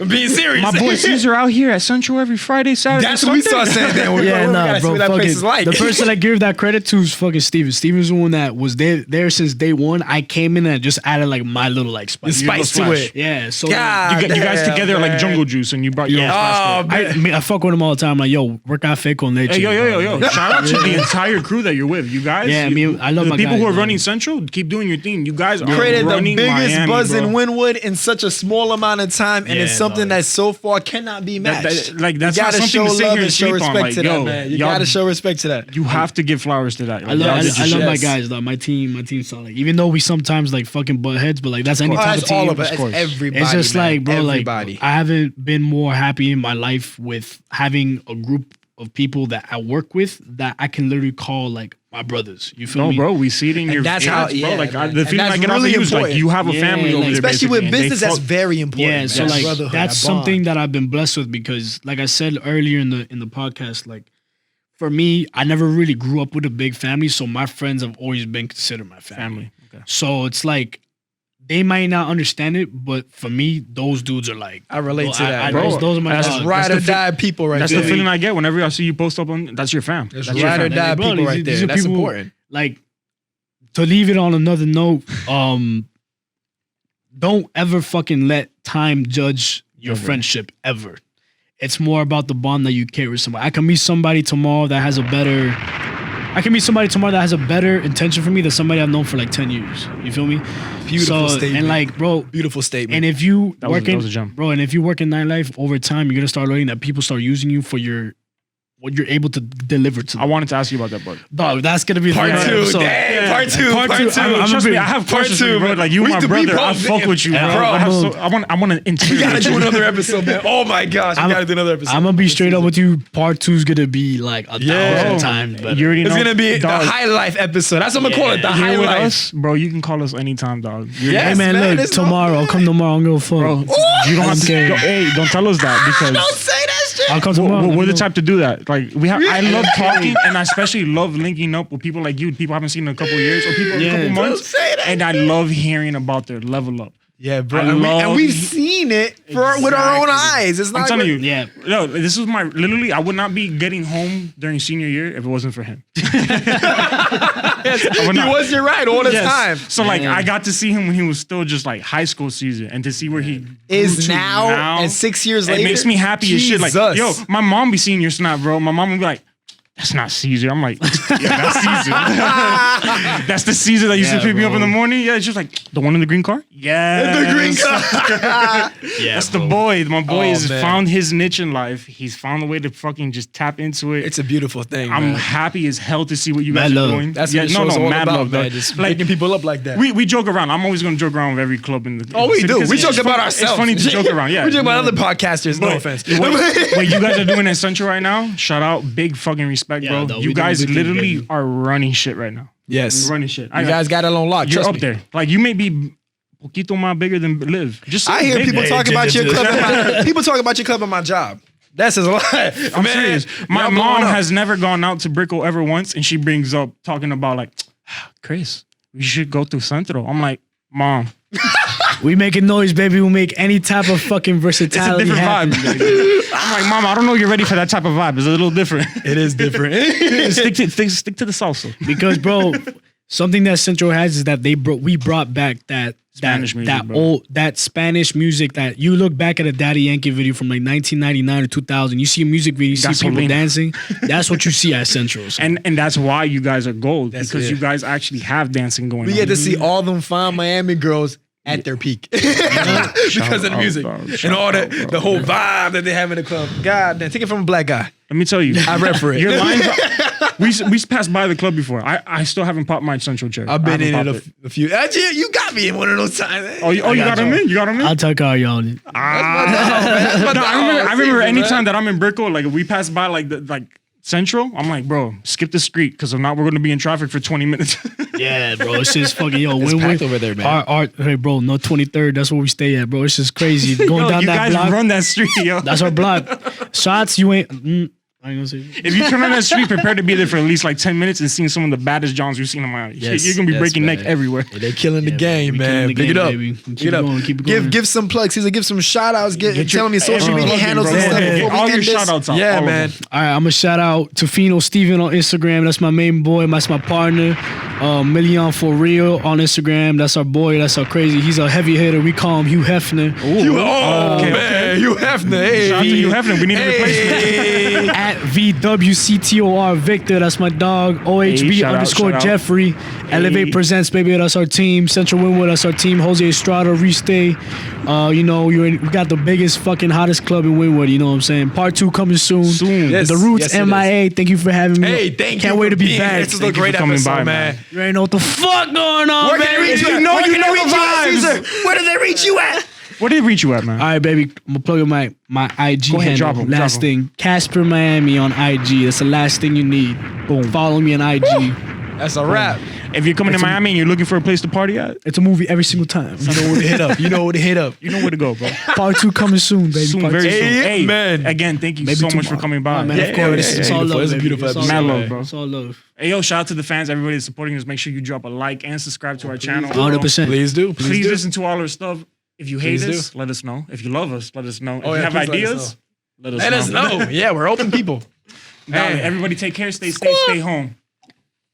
yo, being serious. My boy Caesar out here at Central every Friday, Saturday. That's what we saw saying. bro. That place is like. The person I give that credit to is fucking Steven. Steven's the one that was there since day one. I came in and I just added like my little like spice to it. Yeah, so you guys together like Jungle Juice, and you brought your own I fuck with him all the time. Like, yo, work out fake on leche. Hey, yo. Shout out to the entire crew that you're with. You guys. Yeah, I love the my people guys, who are man. running Central. Keep doing your thing. You guys are created running the biggest Miami, buzz bro. in Wynwood in such a small amount of time, and it's something that so far cannot be matched. That's you not gotta something show to sit love here and show sleep on. respect Like, to that, man. You gotta show respect to that. You have to give flowers to that. I love my guys, though. My team solid. Even though we sometimes like fucking butt heads, but like that's any type of team. All of it. That's everybody. It's just man. like, bro, everybody. like I haven't been more happy in my life with having a group of people that I work with that I can literally call like my brothers. You feel me? No, bro, we see it in your that's how, bro. Like the feeling I that's get off of really you is like you have a family over there, especially basically, with business. That's very important. Yeah, man. so like Brotherhood, that's that bond. something that I've been blessed with because, like I said earlier in the podcast, like for me, I never really grew up with a big family, so my friends have always been considered my family. Okay. So it's like they might not understand it, but for me, those dudes are like I relate to that, bro. bro. Those are my That's dogs. Ride or die people right That's there. the feeling I get whenever I see you post up on. That's your fam. That's That's your ride or fam. die Bro, people right these there. are That's people- important. Like to leave it on another note, don't ever fucking let time judge your friendship ever. It's more about the bond that you carry with somebody. I can meet somebody tomorrow that has a better intention for me than somebody I've known for like 10 years. You feel me? Beautiful statement. And like, bro, Beautiful statement. and if you That work was a gem. bro, and if you work in nightlife over time, you're gonna start learning that people start using you for what you're able to deliver to them. I wanted to ask you about that, but Dog, that's gonna be part the two. episode. Damn, part two. Part two. trust me, I have part questions two, for you, bro. man. Like you, my brother, I both- fuck with you, bro. Bro, I want to we interview gotta do you. another episode, man. Oh my gosh, we gotta do another episode. I'm gonna be straight up with you. Part 2 is gonna be like 1,000 times better. You already know. It's gonna be dog, the high life episode. That's what I'm gonna call it. The here high with life. us, bro. You can call us anytime, dog. You're- Yes, Hey man, man, look, it's no tomorrow. I'll good. come tomorrow. I'm gonna fuck. bro. You don't have to. Okay. Hey, don't tell us that because. Don't say that shit. I'll come tomorrow. We're the type to do that. Like I love talking, and I especially love linking up with people like you. People I haven't seen in a couple of years or people in a couple Yeah. months. Don't say that. And I love hearing about their level up. Yeah, bro. I And love- we've seen it with our own Exactly. eyes. It's not I'm telling you, Yeah. no, this was literally, I would not be getting home during senior year if it wasn't for him. He was your right all the time. So like, I got to see him when he was still just like high school season, and to see where he Is grew to now and 6 years it later. makes me happy as shit. Like, Jesus. yo, my mom be seeing your snap, bro. My mom would be like, that's not Caesar. I'm like, yeah, that's Caesar. That's the Caesar that used to pick me up in the morning. Yeah, it's just like, the one in the green car? Yeah. The green car. Yeah, That's the boy. My boy has man. found his niche in life. He's found a way to fucking just tap into it. It's a beautiful thing. I'm man. happy as hell to see what you guys Mad are love. doing. That's what the show's all mad about, love, man. dog. Just Like, picking people up like that. we joke around. I'm always gonna joke around with every club in the. Oh, we city do. because We it's joke just about fun- ourselves. It's funny to joke around. Yeah, We joke about other podcasters. No But offense. What you guys are doing at Central right now? Shout out, big fucking respect, Yeah, bro. no, we You do guys big things, literally baby. are running shit right now. Yes. You're running shit. You guys got it on lock. You're Trust up me. there. Like you may be poquito más bigger than Liv. Just I hear big, people big. talk about your club. People talk about your club at my job. That says a lot. I'm serious. My mom has never gone out to Brickell ever once, and she brings up talking about like, Chris, we should go to Central. I'm like, Mom, we making noise, baby. We'll make any type of fucking it's a versatility different happen. vibe. I'm like, Mom, I don't know you're ready for that type of vibe. It's a little different. It is different. stick to the salsa. Because, bro, something that Central has is that we brought back that Spanish music, bro. that Spanish music that you look back at a Daddy Yankee video from like 1999 or 2000. You see a music video, you see people Gasolina. dancing. That's what you see at Central. So. And that's why you guys are gold, That's because it. you guys actually have dancing going We on. get to see all them fine Miami girls at their peak because of the music and all the whole vibe that they have in the club. God damn, take it from a black guy. Let me tell you, I rep for it. Your lines, we passed by the club before. I still haven't popped my Central cherry. I've been I in haven't it popped a few. Actually, you got me in one of those times. Oh, you got him in? You got him in? I'll tell Carl y'all. No, I remember anytime that I'm in Brickell, like if we pass by like Central, I'm like, bro, skip the street because if not, we're gonna be in traffic for 20 minutes. Yeah, bro. It's just fucking It's packed over there, man. Hey, bro. No 23rd. That's where we stay at, bro. It's just crazy going down you that guys block. run that street, yo. That's our block. Shots, you ain't. I ain't gonna say. If you turn on that street, prepare to be there for at least like 10 minutes and seeing some of the baddest Johns we've seen in my life. Yes, You're gonna be breaking man. neck everywhere. Hey, they're killing the Yeah, game, we man. killing the Big game, it up. baby. Keep Keep it up. going, keep it going. Give some plugs. Caesar, give some shout outs. Tell me social media plug in, handles bro. and stuff. Get before we all end your this. shout outs out. Yeah, all of man. them. All right, I'm gonna shout out to Fino Steven on Instagram. That's my main boy. That's my partner. Million for real on Instagram. That's our boy. That's our crazy. He's a heavy hitter. We call him Hugh Hefner. Man, Hugh Hefner. Hey. Shout out to Hugh Hefner. We need a replacement. At VWCTOR Victor. That's my dog. OHB shout out, _. shout out. Jeffrey. Elevate Presents, baby. That's our team. Central Winwood. That's our team. Jose Estrada. Restay. We got the biggest fucking hottest club in Winwood. You know what I'm saying? Part 2 coming soon. Yes, The Roots yes, it MIA. Thank you for having me. Hey, thank you. Can't wait to be being back. here. This is a Thank you great for coming episode, by, man. man. You ain't know what the fuck going on, Where man. can they reach you at? know Where you can know they the reach you at, vibes. Caesar? Where do they reach you at? Where did they reach you at, man? All right, baby. I'm gonna plug in my IG Go ahead, handle. drop 'em, last drop 'em. thing, Casper Miami on IG. That's the last thing you need. Boom. Follow me on IG. That's a wrap. If you're coming to Miami and you're looking for a place to party at, It's a movie every single time. You know where to hit up. You know where to hit up. you know where to go, bro. Part 2 coming soon, baby. Soon, Part very 2. soon. Hey, man. Again, thank you Maybe so much for tomorrow. coming by. Oh, man, Yeah, of course. yeah, It's yeah, all beautiful. love, It's a baby. beautiful It's all episode. Mad love. love, bro. It's all love. Hey, yo, shout out to the fans, everybody that's supporting us. Make sure you drop a like and subscribe to our channel. 100%. Please do. Please do. listen to all our stuff. If you hate Please us, let us know. If you love us, let us know. If Oh, you yeah, have please let us ideas, let us Let us know. Yeah, we're open people. Dale, Man. everybody take care, stay safe, stay home.